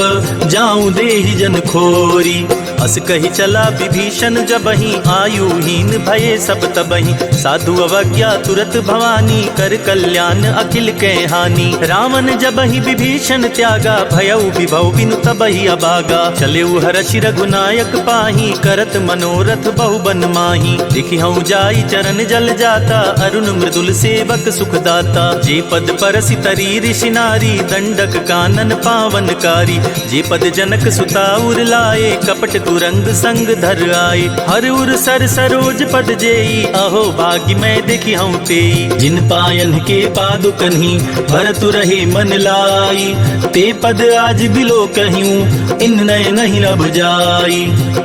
जाऊं देहि जन खोरी। अस कही चला विभीषण जबहि, आयुहीन भये सब तबहि। साधु अवज्ञा तुरत भवानी, कर कल्याण अखिल के हानि। रावण जबहि विभीषण त्यागा, भयउ विभव बिनु तबहि अभागा। चले हर्षि रघुनायक पाही, करत मनोरथ बहुबन माही। देखि हऊँ जाई चरण जल जाता, अरुण मृदुल सेवक सुखदाता। जे पद परसि तरी ऋषि नारी, दंडक कानन पावनकारी। जे पद जनक सुता उर लाए, कपट कुरंग संग धर आए। हर उर सर सरोज पद जेई, अहो भाग्य मैं देखी हूँ तेई। जिन पायन के पादुकन्ही, भरत रहे मन लाई। ते पद आज बिलो कहियूं, इन नय नहीं लब जाई।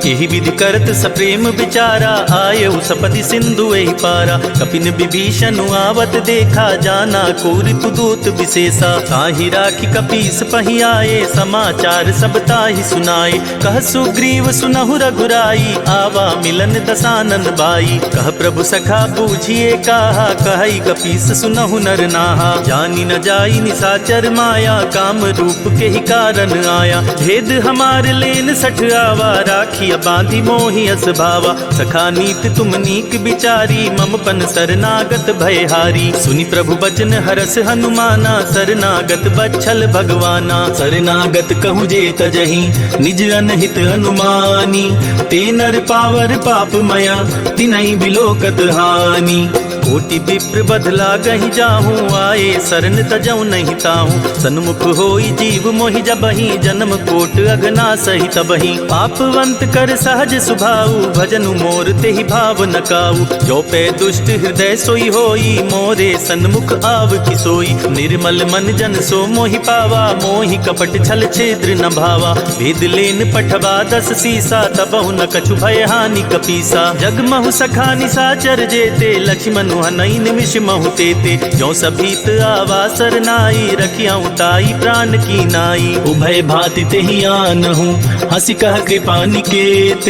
यही विधि करत सप्रेम विचारा, आये सपति सिंधु एहि पारा। कपिन विभीषण आवत देखा, जाना को ऋतु दूत विशेषा। ताहि राखी कपीस पहि आए, समाचार सब ताहि सुनाए। कह सुग्रीव सुनहु रघुराई, आवा मिलन दसानन भाई। कह प्रभु सखा बूझिए काहा, कहई कपीस सुनहु नर नाहा। जानी न जाई निसाचर माया, काम रूप के ही कारण आया। भेद हमार लेन सठ आवा, राखिया बांधी मोहि अस भावा। सखा नीत तुम नीक विचारी, मम पन शरणागत भयहारी। सुनि प्रभु बचन हरस हनुमाना, शरणागत बच्छल भगवाना। शरणागत कहूँ जे तजहि, निज अनहित अनुमानी। ते नर पावर पाप मया, तिनहि बिलोकत हानि। कोटि विप्र बदला गहि जाहूँ, आए शरण तजऊ नहीं ताहूँ। सन्मुख होई जीव मोहि जबहि, जन्म कोट अगना सही तबहि। पापवंत कर सहज सुभाऊ, भजनु मोर तेहि भाव न काऊ। जो पे दुष्ट हृदय सोई होई, मोरे सन्मुख आव की सोई। निर्मल मन जन सो मोहि पावा, मोहि कपट छल छेद्र न भावा। भेद लेन पठवा दस सीसा, तबहु न कछु भय हानि कपीसा। जगमहु सखा निसाचर जेते, लक्ष्मण हनई निमिष महु तेते। जो सभीत आवासर नाई, रखियाऊं ताई प्राण की नाई। उभय भाति तेहि आनहु, हंसी कह कृपा निकेत।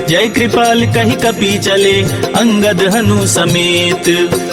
जय कृपाल कहि कपि चले, अंगद हनु समेत।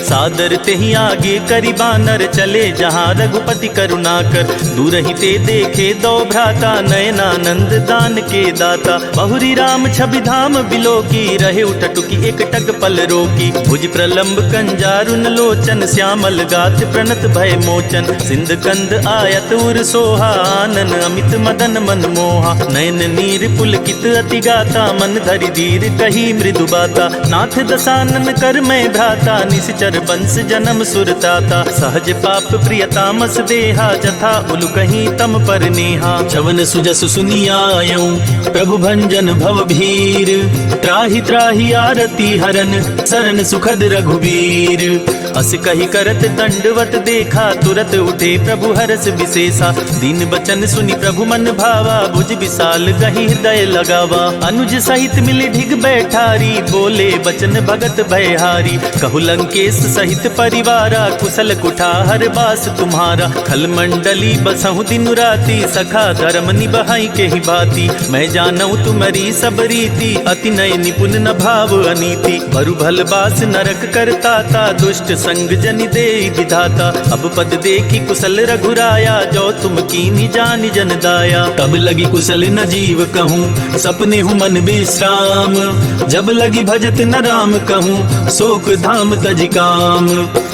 सादर तेहि आगे करि बानर, चले जहाँ रघुपति करुणाकर। दूर ही ते देखे दो भ्राता, नयनानंद दान के दाता। बहुरी राम छवि धाम बिलोकी, रहे उठटुकी एक टक पल रोकी। भुज प्रलंब कंजारुन लोचन, श्यामल गात प्रणत भय मोचन। सिंध कंद आयत उर सोहा, आनन अमित मदन मन मोहा। नयन नीर पुलकित अति गाता, मन धरि धीर कही मृदु बाता। नाथ दसानन कर मैं भ्राता, निश्चर बंस जन्म सुरताता। सहज पाप प्रियतामस देहा, जथा उलु कहीं तम पर नेहा। चवन सुजस सुनियायऊं, प्रभु भंजन भव भीर। त्राहि त्राहि आरती हरन, सरन सुखद रघुबीर। अस कही करत दंडवत देखा, तुरत उठे प्रभु हरस विशेषा। दीन बचन सुनि प्रभु मन भावा, भुज विशाल गहि हृदय लगावा। अनुज सहित मिली ढिग बैठारी, बोले बचन भगत भयहारी। कहु लंकेश सहित परिवारा, कुशल कुठार बास तुम्हारा। खल मंडली बसहु दिन राति, सखा धर्म निबहाई के ही भांति। मैं जानऊ तुम्हारी सब रीति, अति नय निपुण न भाव अनीति। भरु भल बास नरक करताता, दुष्ट संग जनि दे विधाता। अब पद देखी कुशल रघुराया, जो तुम कीनी जानि जन दाया। तब लगी कुशल न जीव कहूँ, सपने हूँ मन विश्राम। जब लगी भजत न राम कहूँ, शोक धाम तज काम। राम।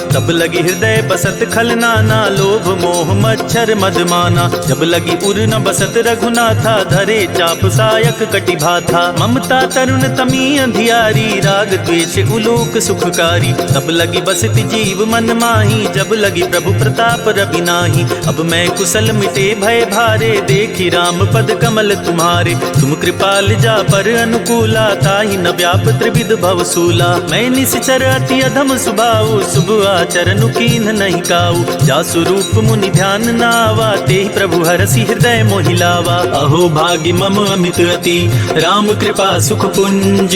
तब लगी हृदय बसत खल नाना, लोभ मोह मच्छर मदमाना। जब लगी उर न बसत रघुनाथा, धरे चाप सायक कटिभा था। ममता तरुण तमी अंधियारी, राग द्वेष उलोक सुखकारी। तब लगी बसति जीव मन माही, जब लगी प्रभु प्रताप रवि नाही। अब मैं कुशल मिटे भय भारे, देखी राम पद कमल तुम्हारे। तुम कृपाल जा पर अनुकूला, ताहि न व्याप त्रिविध भवसूला। मैं निश्चर अति अधम सुभाऊ, शुभ आचरण कीन्ह नहीं काऊ। जासु रूप मुनि ध्यान नावा, तेहि प्रभु हरसि हृदय मोहिलावा। अहो भाग्य मम अमित अति, राम कृपा सुख पुंज।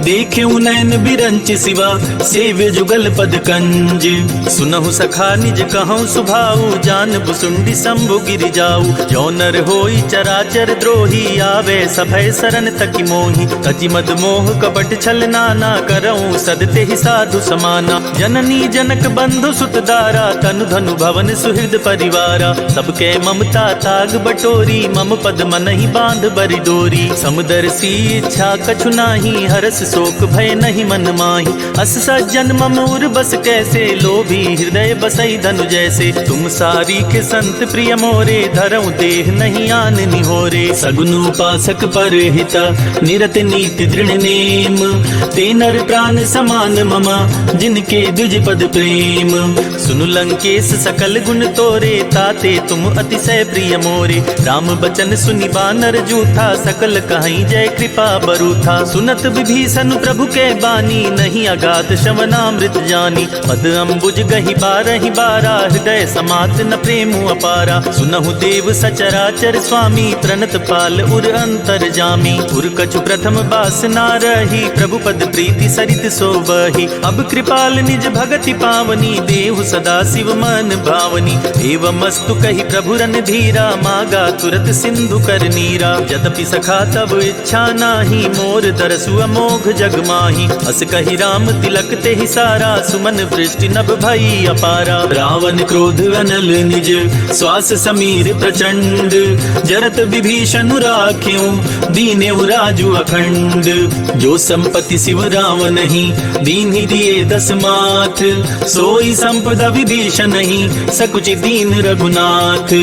देखेउ नैन बिरंच सिवा, सेव्य जुगल पद कंज। सुनहु सखा निज कहूँ सुभाऊ, जान बुसुंडी शंभु गिरि जाऊ। जो नर होई चराचर द्रोही, आवे सभय शरण तकि मोहि। तजि मद मोह कपट छल नाना, करऊँ सदते ही साधु समाना। जननी जनक बंधु सुत दारा, तनु धनु भवन सुहृद परिवारा। सबके ममता ताग बटोरी, मम पद मनहि बांध बरि डोरी। समदर्शी इच्छा कछु नाही, हरस शोक भय नहीं मन माही। अस सज्जन मम उर बस कैसे, लोभी हृदय बसई धनु जैसे। तुम सारी के संत प्रिय मोरे, धरऊँ देह नहीं आन निहोरे। सगुन उपासक पर हिता, निरत नीति दृढ़ नेम। ते नर प्राण समान ममा, जिनके द्विज पद प्रेम। सुनु लंकेश सकल गुण तोरे, ताते तुम अतिशय प्रिय मोरे। राम बचन सुनि बानर जूथा, सकल कहीं जय कृपा बरूथा। सुनत विभीषण प्रभु के बानी, नहीं अगाध श्रवणामृत जानी। पद अम्बुज गहि बारहि बारा, हृदय समात न प्रेम अपारा। सुनहु देव सचराचर स्वामी, प्रणत पाल उर अंतर जामी। उर कछु प्रथम बास ना रही, प्रभु पद प्रीति सरित सोबही। अब कृपाल निज भगति पावनी, देहु सदा शिव मन भावनी। एवं मस्तु कही प्रभु रन धीरा, मागा तुरत सिंधु कर नीरा। यद्यपि सखा तब इच्छा नाही, मोर दरसु अमोघ जग माही। अस कही राम तिलक ते ही सारा, सुमन वृष्टि नभ भई अपारा। रावण क्रोध अनल निज, श्वास समीर प्रचंड। जरत विभीषण राख्यों, दीनेउ राजु अखंड। जो संपत्ति शिव रावण ही, दीन्हि दिए दस माथ। सोई संपदा विभीषण ही, सकुचि दीन रघुनाथ।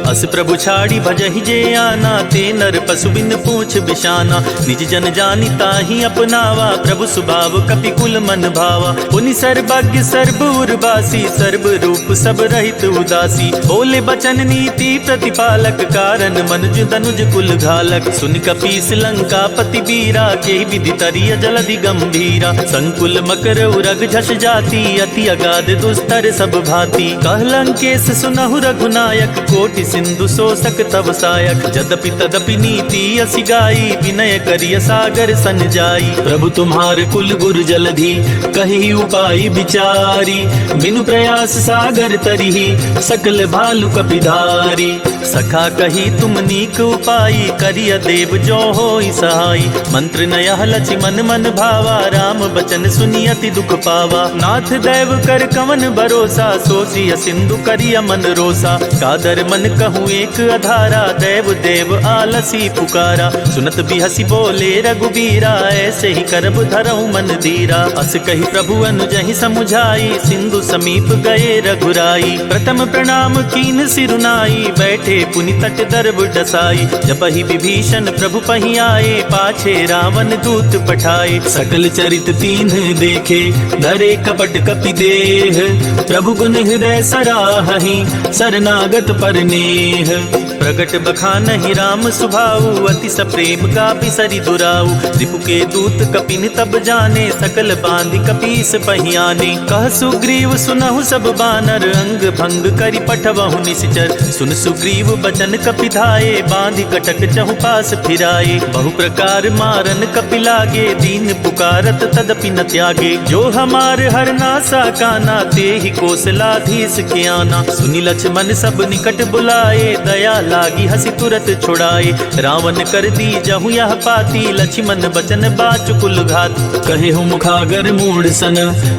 अस प्रभु छाड़ी भजहि जे आना, ते नर पशु बिन पूछ बिशाना। निज जन जानि ताहि अपनावा, प्रभु सुभाव कपि कुल मन भावा। पुनि सर्वज्ञ सर्व उर्वासी, सर्व रूप सब रहित उदासी। बोले बचन नीति प्रतिपालक, कारण मनुज तनुज कुल घालक। सुन कपीस लंका पति बीरा, के विधि तरिय जलधि गंभीरा। संकुल मकर उरग झस जाति, अति अगाध दुस्तर सब भांति। कह लंकेश सुनहु रघुनायक, कोटि सिंधु शोषक तव सायक। यद्यपि तदपि नीति असि गाई, विनय करिय सागर सन जाई। प्रभु तुम्हार कुल गुर जलधि, कही उपाय विचारी। बिनु प्रयास सागर तरिहि, सकल भालु कपिधारी। सखा कही तुम नीक उपाय, करिय देव जो होई सहाई। मंत्र नयह लछि मन मन भावा, राम बचन सुनि अति दुख पावा। नाथ दैव कर कवन भरोसा, सोचिय सिंधु करिय मन रोसा। कादर मन कहूँ एक अधारा, दैव देव आलसी पुकारा। सुनत बिहसी बोले रघुबीरा, ऐसे ही करब धरऊँ मन धीरा। अस कही प्रभु अनुजहि समुझाई, सिंधु समीप गए रघुराई। प्रथम प्रणाम कीन सिरुनाई, बैठे पुनि तट दर्भ डसाई। जबहि विभीषण प्रभु पहि आए, पाछे रावण दूत पठाए। सकल चरित तीन्ह देखे, धरे कपट कपि देह। प्रभु गुण हृदय सराहहि, शरणागत पर नेह। प्रगट बखानहि राम सुभाऊ, अति सप्रेम गापि सरि दुराऊ। रिपु के दूत कपिन तब जाने, सकल बांधि कपीस पहियाने। कह सुग्रीव सुनहु सब बानर, अंग भंग करि पठवहु निश्चर। सुन सुग्रीव बचन कपि धाये, बांधि कटक चहु पास फिराए। बहु प्रकार मारन कपि लागे, दीन पुकारत तदपि न त्यागे। जो हमार हर नासा काना, ते ही कौशलाधीश के आना। सुनि लक्ष्मण सब निकट बुलाए, दया लागी हसी तुरत छुड़ाए। रावण कर दी जहु यह पाती, लक्ष्मण बचन बाचुकुल घात। कहे हूँ मुखागर मूढ़ सन,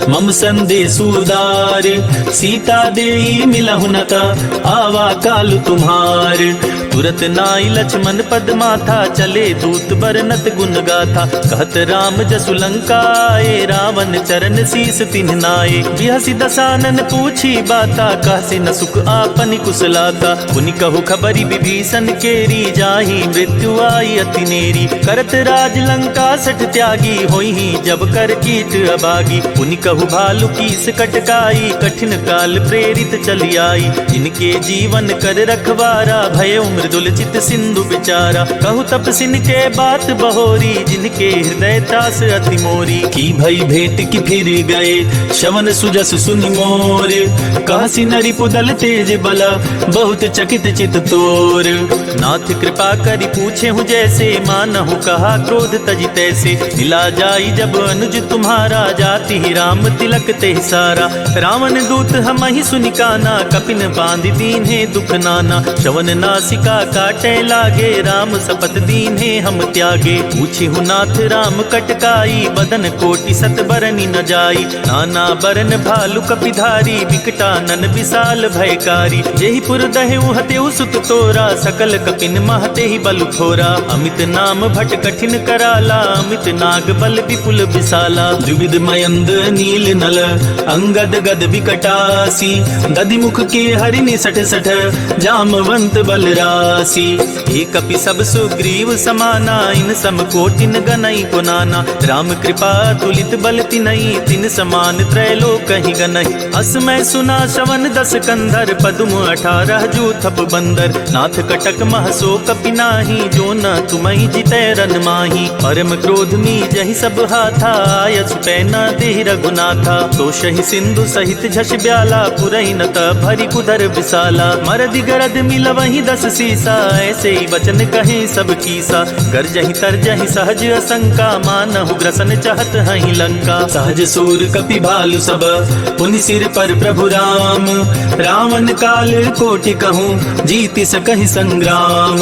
मम संदेश उदार। सीता देई मिलहु नता, आवा काल तुम्हार। तुरत नाई लक्ष्मण पद माथा, चले दूत बरनत गुण गाथा। कहत राम जसु लंका आए, रावण चरण शीस तिन्ह नाए। बिहसि दसानन पूछी बाता, कहसि न सुख आपनि कुशलाता। पुनि कहु खबरि विभीषण केरी, जाहि मृत्यु आई अति नेरी। करत राज लंका सठ त्यागी, होई जब कर कीट अभागी। पुनि कहु भालु कीस कटकाई, कठिन काल प्रेरित चली आई। जिनके जीवन कर रखवारा, भय मृदुल चित सिंधु विचारा। कहु तपसिन के बात बहोरी, जिनके हृदय त्रास अति मोरी। की भई भेंट की फिर गए, श्रवण सुजस सुनि मोर। कहसि नरि पुदल तेज बला, बहुत चकित चित तोर। नाथ कृपा करि पूछे हूँ जैसे, मानहु कहा क्रोध तजि तैसे। मिला जाई जब अनुज तुम्हारा, जाति ही राम तिलक ते सारा। रावण दूत हम ही सुनि काना, कपिन बांधि दीन्हे दुख नाना। श्रवण नासिका काटे लागे, राम शपथ दीन्हे हम त्यागे। पूछी हूँ नाथ राम कटकाई, बदन कोटि सत बरनि न जाई। नाना बरन भालु कपिधारी, विकटानन विशाल भयकारी। जेहि पुर दहेउ हतेउ सुत तोरा, सकल कपिन महते ही बल थोरा। अमित नाम भट कठिन कराला, अमित नाग बल विपुल विशाला। द्विविध मयंद नील नल, अंगद गद विकटासी। दधिमुख के हरिनि सठ सठ, जामवंत बलरासी। एक कपि सब सुग्रीव समाना, इन सम कोटिन गनई पुनाना। राम कृपा तुलित बल तिनई, तिन समान त्रैलोक ही गनई। असमय सुना श्रवण दस कंधर, पदुम 18 जूथप बंदर। नाथ कटक महसो कपि नाही, जो न तुमहि जितै रन माही। परम क्रोध में जहि सब हाथा, आयस पैना देहि रघुनाथा। तो शहि सिंधु सहित झस ब्याला, पुरहि न त भरि कुदर विशाला। मरदि गरद मिल वही 10 सीसा, ऐसे ही वचन कहे सब कीसा। गरजहि तरजहि सहज असंका, मानहु ग्रसन चाहत हहि लंका। सहज सूर कपि भालु सब, पुनि सिर पर प्रभु राम। रावण काल कोटि कहूँ, जीति सकहि संग्राम।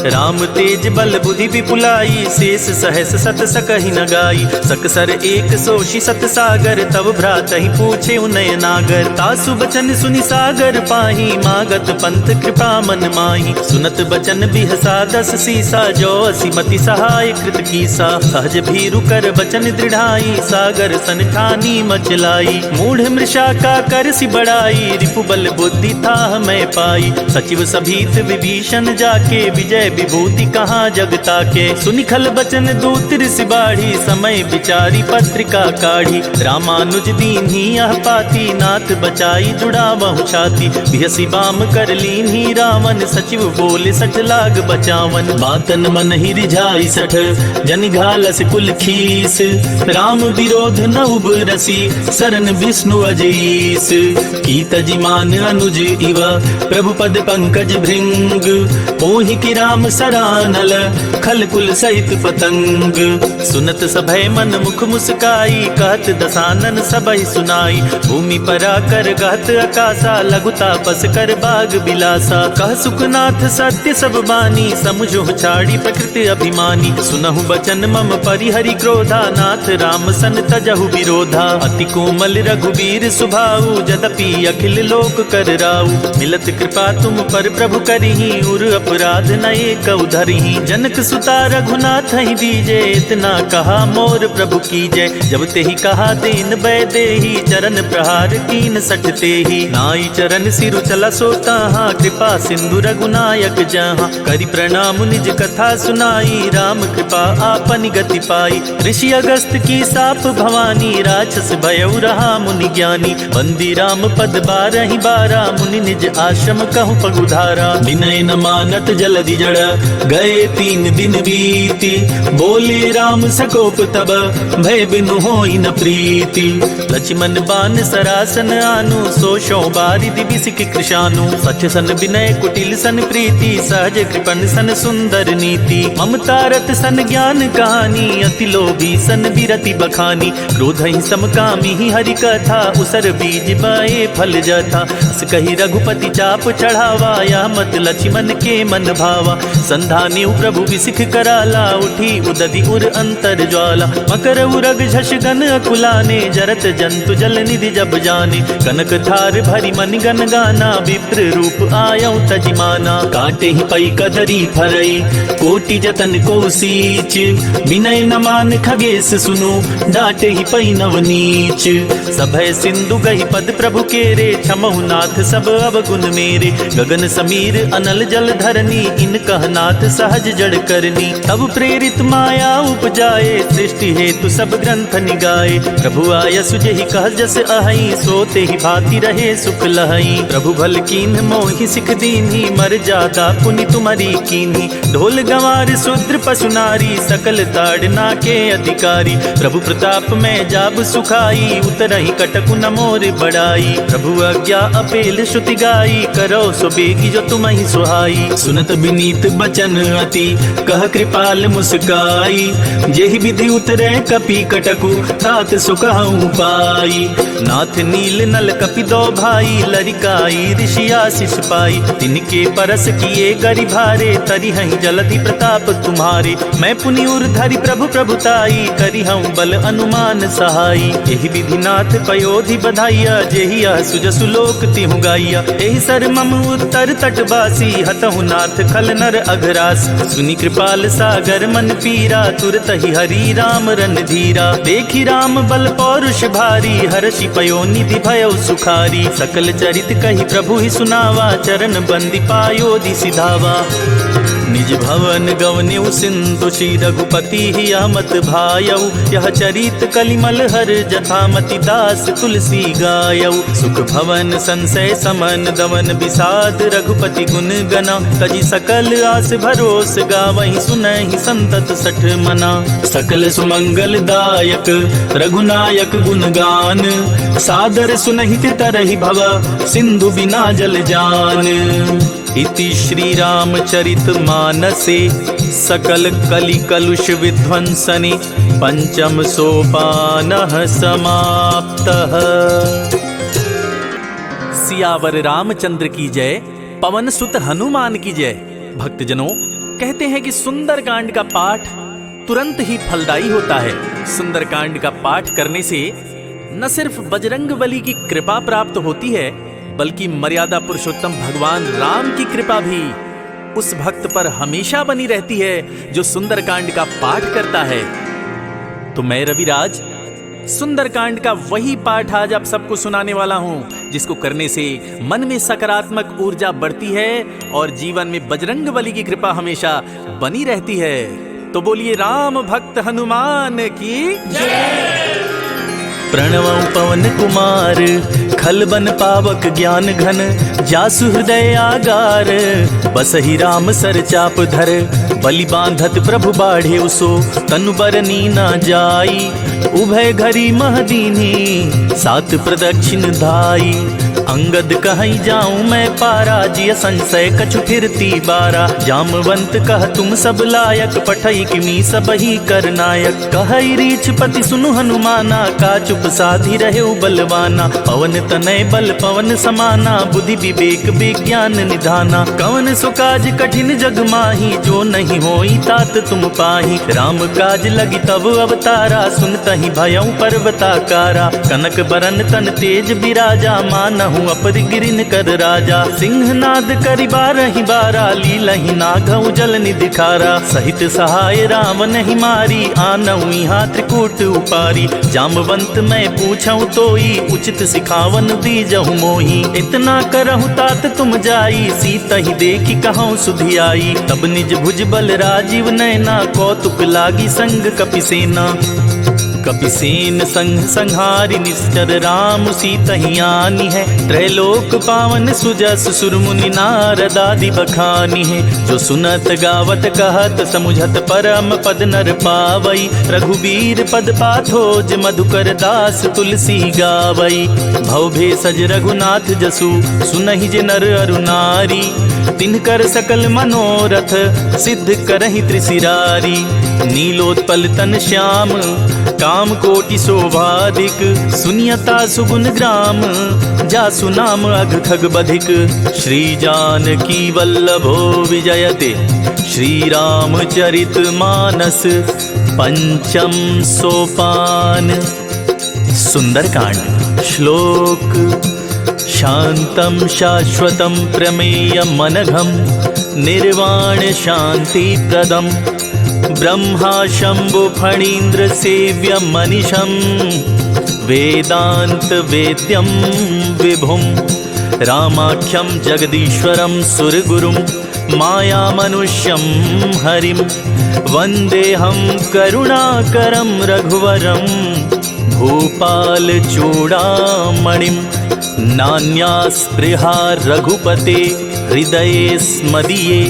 राम तेज बल बुद्धि विपुलाई, शेष सहस सत सकहि न गाई। सकसर 100 सत सागर, तब भ्रातहि पूछे उनय नागर। तासु बचन सुनि सागर पाही, मागत पंथ कृपा मन माही। सुनत बचन बिहसा 10 सीसा, जो असिमति सहाय कृत कीसा। सहज भीरु कर बचन दृढ़ाई, सागर सन ठानी मचलाई। मूढ़ मृषा का कर सि बढ़ाई, रिपु बल बुद्धि था मैं पाई। सचिव सभीत विभीषण जाके, विजय विभूति कहाँ जगता के। सुनि खल बचन दूत ऋषि बाढ़ी, समय विचारी पत्रिका काढ़ी। रामानुज दीन्ही यह पाती, नाथ बचाई जुड़ावहु छाती। बिहसि बाम कर लीन्ही रावण, सचिव बोले सठ लाग बचावन। बातन मन ही रिझाई सठ, जन घालस कुल खीस। राम विरोध न उबरसी, सरन विष्णु अजीस। की तजिमान अनुज इव, प्रभु पद पंकज भृंग। ओहि की राम सरानल, खल कुल सहित पतंग। सुनत सभय मन मुख मुस्काई, कहत दसानन सबहि सुनाई। भूमि परा कर गहत आकाशा, लघुता पस कर बाग बिलासा। कह सुखनाथ सत्य सब बानी, समुझो छाड़ी प्रकृति अभिमानी। सुनहु बचन मम परिहरि क्रोधा, नाथ राम सन तजहु विरोधा। अति कोमल रघुबीर सुभाऊ, जदपि अखिल लोक कर राऊ। मिलत कृपा तुम पर प्रभु करिहि, उर अपराध न एक उधरिहि। जनक सुता रघुनाथ ही दीजे, इतना कहा मोर प्रभु कीजय। जब ते ही कहा दीन बै देहि, चरण प्रहार कीन सठ तेहि। नाई चरण सिरु चला सोता, कृपा सिंधु रघुनायक जहाँ। करि प्रणाम निज कथा सुनाई, राम कृपा आपन गति पाई। ऋषि अगस्त की साप भवानी, राक्षस भयउ रहा मुनि ज्ञानी। बंदी राम पद 12 बारा, मुनि निज आश्रम कहु पगुधारा। विनय न मानत जलधि जड़, गए 3 दिन बीती। बोले राम सकोप तब, भय बिनु होई न प्रीति। लक्ष्मण बान सरासन आनु, सोशो बारिधि बिसिक कृशानु। सच सन विनय कुटिल सन प्रीति, सहज कृपन सन सुंदर नीति। ममता रत सन ज्ञान कहानी, अति लोभी सन विरति बखानी। क्रोध ही समकामी ही हरि कथा, उसर बीज बाए फल जथा। कही रघुपति चाप चढ़ावा, या मत लक्ष्मण के मन भावा। संधाने प्रभु विसिख कराला, उठी उदधि उर अंतर ज्वाला। मकर उरग झष गन अकुलाने, जरत जंतु जल निधि जब जाने। कनक थार भरी मन गन गाना, विप्र रूप आयौ तजिमाना। काटे ही पई कदरी फरई, कोटि जतन को सीच। विनय न मान खगेश सुनो, डाटे ही पई नवनीच। सभय सिंधु गही पद प्रभु केरे, क्षमहु नाथ सब अवगुण मेरे। गगन समीर अनल जल धरनी, इन कहनाथ सहज जड़ करनी। तब प्रेरित माया उपजाए, सृष्टि हेतु सब ग्रंथ निगाए। प्रभु आय सुजहि कह जस अहई, सोते ही भांति रहे सुख लहई। प्रभु भल कीन मोहि सिख दीन्ही, मर जादा पुनि तुम्हारी कीन्ही। ढोल गंवार शूद्र पशु नारी, सकल ताड़ना के अधिकारी। प्रभु प्रताप में जाब सुखाई, उतरहि कटकु न मोर बड़ाई। प्रभु आज्ञा अपेल श्रुति गाई, करो सो बेगी जो तुम्हि सुहाई। सुनत विनीत बचन अति, कह कृपाल मुस्काई। जेहि विधि उतरे कपि कटकु, तात सुखहु पाई। नाथ नील नल कपि दो भाई, लरिकाई ऋषि आशीष पाई। तिनके परस किए गरि भारे, तरिहहि जलधि प्रताप तुम्हारे। मैं पुनि उर धरि प्रभु प्रभुताई, करिहउँ बल अनुमान सहाई। एहि विधि नाथ पयोधि बधाइया, जेहि यह सुजसु लोक तिहु गाइया। एहि सर मम उत्तर तटवासी, हतहु नाथ खल नर अघरास। सुनि कृपाल सागर मन पीरा, तुरत ही हरि राम रन धीरा। देखि राम बल पौरुष भारी, हर्षि पयो निधि भयो सुखारी। सकल चरित कहि प्रभु ही सुनावा, चरण बंदी पायोधि सिधावा। निज भवन गवन्यु सिंधु, श्री रघुपति ही अहमत भायौ। यह चरित कलिमल हर, जथामति दास तुलसी गायौ। सुख भवन संशय समन, दमन विषाद रघुपति गुण गना। तजि सकल आस भरोस, गावहि सुनहि संतत सठ मना। सकल सुमंगल दायक रघुनायक गुणगान, सादर सुनहि तरहि भव, सिंधु बिना जल जान। इति श्री रामचरित मानसे, सकल कलि कलुष विध्वंसने। पंचम सोपानः समाप्तः। सियावर रामचंद्र की जय, पवन सुत हनुमान की जय। भक्तजनों, कहते हैं कि सुंदर कांड का पाठ तुरंत ही फलदायी होता है। सुंदर कांड का पाठ करने से न सिर्फ बजरंगबली की कृपा प्राप्त होती है, बल्कि मर्यादा पुरुषोत्तम भगवान राम की कृपा भी उस भक्त पर हमेशा बनी रहती है जो सुंदरकांड का पाठ करता है। तो मैं रविराज सुंदरकांड का वही पाठ आज आप सबको सुनाने वाला हूं, जिसको करने से मन में सकारात्मक ऊर्जा बढ़ती है और जीवन में बजरंगबली की कृपा हमेशा बनी रहती है। तो बोलिए राम भक्त हनुमान की जय। प्रणवं पवन कुमार, खल बन पावक ज्ञान घन। जासु हृदय आगार, बसहि राम सर चाप धर। बलि बांधत प्रभु बाढ़े उसो, तनु बरनी न जाई। उभय घरी महदीनी, सात प्रदक्षिण धाई। अंगद कहीं जाऊं मैं पारा, जिय संशय कछु फिरती बारा। जामवंत कह तुम सब लायक, पठई किमी सब ही कर नायक। कहई रीछ पति सुनु हनुमाना, का चुप साधी रहे बलवाना। पवन तनय बल पवन समाना, बुद्धि विवेक विज्ञान निधाना। कवन सो काज कठिन जग माही, जो नहीं होई तात तुम पाही। राम काज लगी तब अवतारा, सुनतहि भयउ पर्वताकारा। कनक बरन तन तेज बिराजा, मानहु अपरिगिरिन कर राजा। सिंहनाद करि बारहि बारा, लीलहि नागउ जल निधिखारा। सहित सहाय राम नहीं मारी, आनऊ यहाँ त्रिकूट उपारी। जामवंत मैं पूछऊं तोई, उचित सिखावन दीजहु मोही। इतना करहु तात तुम जाई, सीता ही देखी कहूँ सुधियाई। तब निज भुज बल राजीव नैना, कौतुक लागी संग कपिसेना। कपिसेन संग संहारि निश्चर, राम सीतहि आनी है। त्रैलोक पावन सुजस सुर मुनि नारद आदि बखानी है। जो सुनत गावत कहत समुझत परम पद नर पावई। रघुबीर पद पाथोज मधुकर दास तुलसी गावई। भव भेषज रघुनाथ जसु, सुनहि जे नर अरु नारी। तिनकर सकल मनोरथ, सिद्ध करहि त्रिशिरारी। नीलोत्पल तन श्याम, काम कोटि शोभाधिक। सुनियता सुगुण ग्राम, जासु नाम अघ खग बधिक। श्री जानकी वल्लभो विजयते, श्री रामचरित मानस पंचम सोपान। सुंदरकांड। श्लोक। शांतं शाश्वतं प्रमेयमनघं निर्वाण शांति प्रदं ब्रह्मा शंभु फणीन्द्र सेव्य मनीषं वेदांत वेद्यं विभुं रामाख्यं जगदीश्वरं सुरगुरुं माया मनुष्यं हरिं वन्देऽहं करुणाकरं रघुवरं भूपाल चूड़ामणिं। नान्या स्पृहा रघुपते हृदये स्मदीये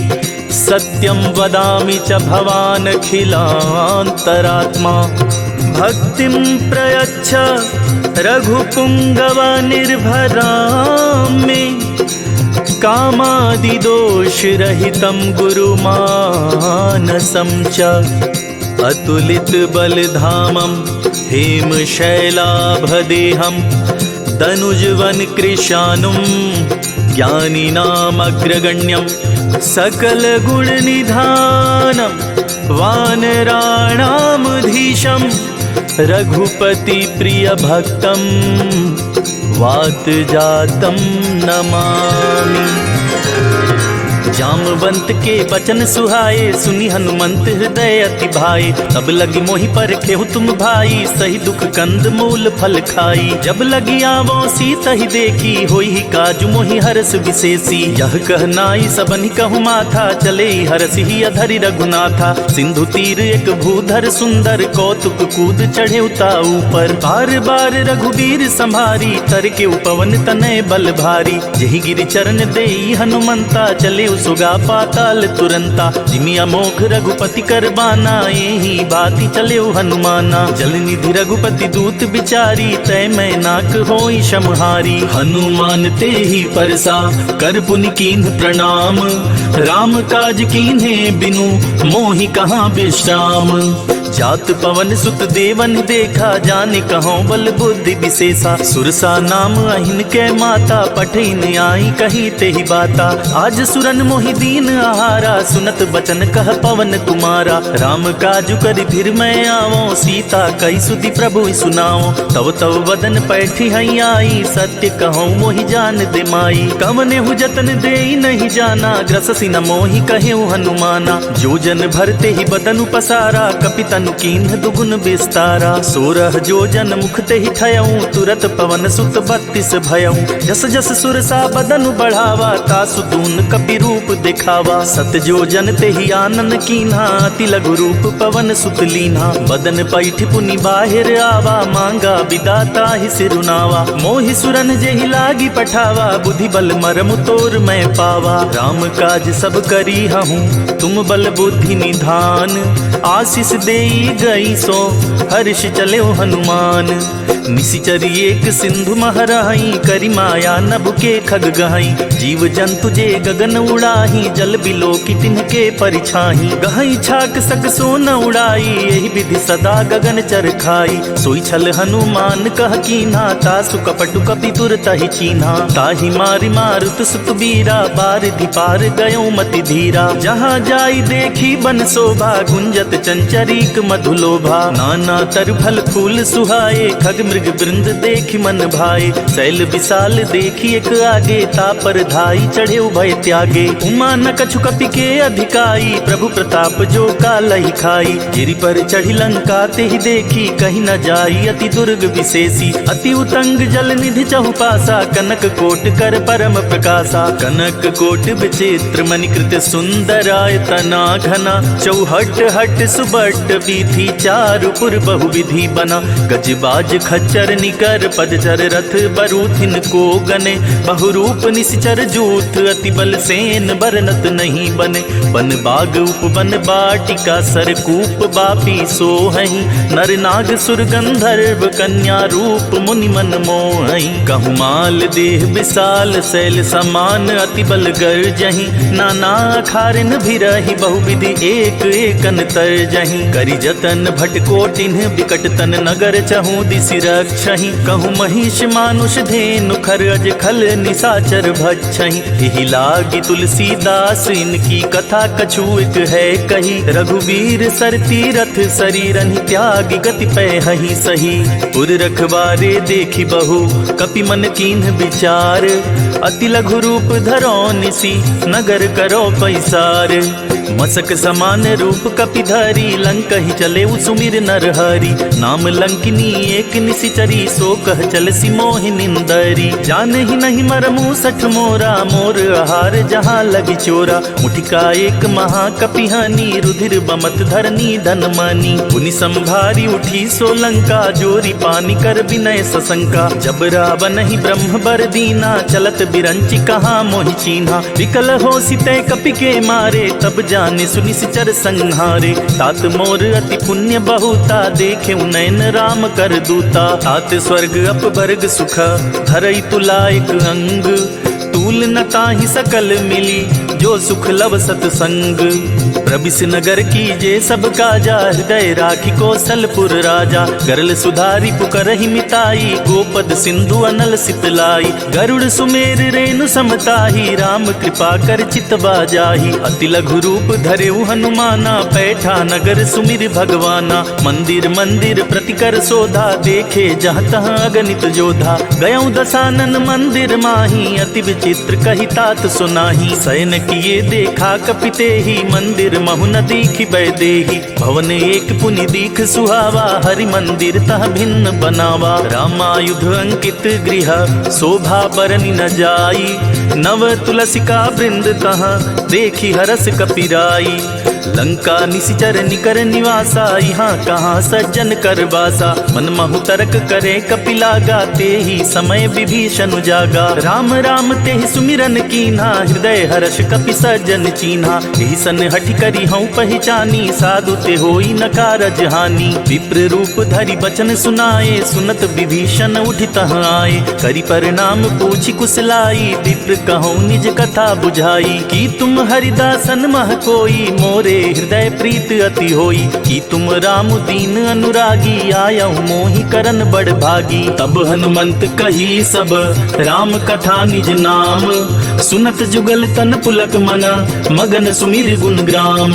सत्यं वदामि च भवानखिलान्तरात्मा। भक्तिं प्रयच्छ रघुपुङ्गवनिर्भरां मे कामादिदोषरहितं गुरुमानसं च अतुलितबलधामं हेमशैलाभदेहं तनुजवनकृशानुं ज्ञानिनामग्रगण्यं सकलगुणनिधानं वानराणामधीशं रघुपतिप्रियभक्तं वातजातं नमामि। जामवंत के बचन सुहाए सुनी हनुमंत हृदय अति भाए। तब लगी मोहि पर खेहु तुम भाई सही दुख कंद मूल फल खाई। जब लगी आवो सीता ही देखी होई ही काजु मोहि हरस विशेषी। यह कहनाई सबनि कहु माथा चले हरस ही अधरि रघुनाथा। सिंधु तीर एक भूधर सुंदर कौतुक कूद चढ़े उता ऊपर। बार बार रघुबीर संभारी तर के उपवन तनय बल भारी। जही गिरि चरण देई हनुमंता चले सुगा पाताल तुरंता। जिमि अमोघ रघुपति कर बाना यही बाती चले हनुमाना। जल निधि रघुपति दूत बिचारी तय मैं नाक होई समहारी। हनुमान ते ही परसा कर पुनि कीन्ह प्रणाम। राम काज कीन्हे बिनु मोहि कहाँ विश्राम। जात पवन सुत देवन देखा जाने कहो बल बुद्धि विशेषा। सुरसा नाम अहिन के माता पठिन आई कही ते ही बाता। आज सुरन मोहि दीन आहारा सुनत बचन कह पवन कुमारा। राम काजु करि फिर मैं आवो सीता कई सुधि प्रभु सुनाओ। तव तव वदन पैठी हई आई सत्य कहो मोहि जान दे माई। कवने हु जतन देई नहीं जाना ग्रससि न मोहि कहे हनुमाना। जो जन भरते ही बदनु पसारा कपितनु कीन्ह दुगुन विस्तारा। 16 जो जन मुखते ही ठयऊं तुरत पवन सुत 32 भयऊं। जस जस सुरसा बदनु बढ़ावा तासु दून कपि रूप दिखावा। सत जो जन ते ही आनन कीन्हा अति लघु रूप पवन सुत लीन्हा। बदन पैठि पुनि बाहिर आवा मांगा विदाता ही सिरुनावा। मोहि सुरन जेहि लागी पठावा बुद्धि बल मरम तोर मैं पावा। राम काज सब करी हूँ तुम बल बुद्धि निधान। आशीष देई गई सो हर्ष चले हनुमान। निशिचर एक सिंधु महराई करी माया नभ के खग गहाई। जीव जंतु जे गगन उड़ाही जल बिलो की तिनके परिछाही। गहाई छाक सक सो न उड़ाई यही विधि सदा गगन चर खाई। सोई छल हनुमान कह कीन्हा तासु कपटु कपि तुरतहि चीन्हा। ताहि मारि मारुत सुत बीरा बारिधि पार गयो मति धीरा। जहाँ जाई देखी बन शोभा गुंजत चंचरीक मधुलोभा। नाना तर फल फूल सुहाए खग मृग वृंद देखी मन भाए। शैल विशाल देखी एक आगे तापर धाई चढ़े उभय त्यागे। उमा न कछु कपि के अधिकाई प्रभु प्रताप जो कालहि खाई। गिरि पर चढ़ी लंका ते ही देखी कहीं न जाई अति दुर्ग विशेषी। अति उतंग जल निधि चहुपासा कनक कोट कर परम प्रकाशा। कनक कोट विचित्र मणिकृत सुंदरायतना घना। चौहट हट सुबट बीथी चारुपुर बहुविधि बना। गजबाज खच्चर निकर पदचर रथ बरूथिन को गने। बहुरूप निश्चर जूथ अति बल सेन बरनत नहीं बने। बन बाग उपवन बाटिका सरकूप बापी सोहहि। नर नाग सुर गंधर्व कन्या रूप मुनि मन मोहहि। कहु माल देह विशाल शैल समान अति बल गर्जहि। नाना खारिन भिरहि बहुविधि एक एकन तरजहि। करि करि जतन भट कोटिन बिकट तन नगर चहु दिसि रक्षहि कहूँ महिष मानुष धेनु खर अज खल निसाचर भक्षहि एहि लागी तुलसीदास इनकी कथा कछु एक है कही रघुवीर सर तीरथ शरीरन त्याग गति पै हहि सही उर रखबारे देखी बहु कपि मन कीन्ह विचार अति लघु रूप धरो निसी नगर करो पैसार मसक समान रूप कपि धरी लंक ही चले सुमिर नर हरि नाम लंकिनी एक निशिचरी सो कह चल सी मोहि निंदरी जान ही नहीं मरमु सठ मोरा मोर आहार जहाँ लगी चोरा मुठिका एक महाकपि हानि रुधिर बमत धरनी धन मानी पुनि संभारी उठी सो लंका जोरी पानी कर विनय सशंका जब रावण ही ब्रह्म बर दीना चलत बिरंची कहाँ मोहि चीन्हा विकल हो सिते कपि के मारे तब जाने सुनि सिचर संहारे तात मोर अति पुण्य बहुता देखे नयन राम कर दूता तात स्वर्ग अपवर्ग सुख धरई तुला एक अंग तूल न ताहि सकल मिली जो सुख लव सतसंग प्रबिस नगर की जे सब काजा हृदय राखी कौशलपुर राजा गरल सुधारी पुकरहि मिताई गोपद सिंधु अनल सितलाई गरुड़ सुमेर रेणु समताही राम कृपा कर चितवा जाही अति लघु रूप धरेउ हनुमाना पैठा नगर सुमिर भगवाना मंदिर मंदिर प्रतिकर शोधा देखे जहाँ तहाँ अगणित जोधा गयौ दसानन मंदिर माही अति विचित्र कही तात सुनाही शयन किए देखा कपिते ही मंदिर महु न दीखि बैदेही भवन एक पुनि दीख सुहावा हरि मंदिर तह भिन्न बनावा रामायुध अंकित गृह शोभा बरनि न जाई नव तुलसिका वृंद तह देखी हरस कपिराई लंका निशिचर निकर निवासा यहाँ कहाँ सज्जन कर बासा मन महु तर्क करे कपिला गाते ही समय विभीषण जागा राम राम ते ही सुमिरन कीन्हा हृदय हर्ष कपि सज्जन चीन्हा यही सन हठि करी हूँ पहचानी साधु ते होई न कारज हानि विप्र रूप धरि बचन सुनाए सुनत विभीषण उठि तह आए करि परिणाम पूछि कुशलाई विप्र कहूँ निज कथा बुझाई कि तुम हरिदासन मह कोई मोरे हृदय प्रीत अति होई कि तुम राम दीन अनुरागी आयहु मोहि करन बड़ भागी तब हनुमंत कही सब राम कथा निज नाम सुनत जुगल तन पुलक मना मगन सुमिर गुण ग्राम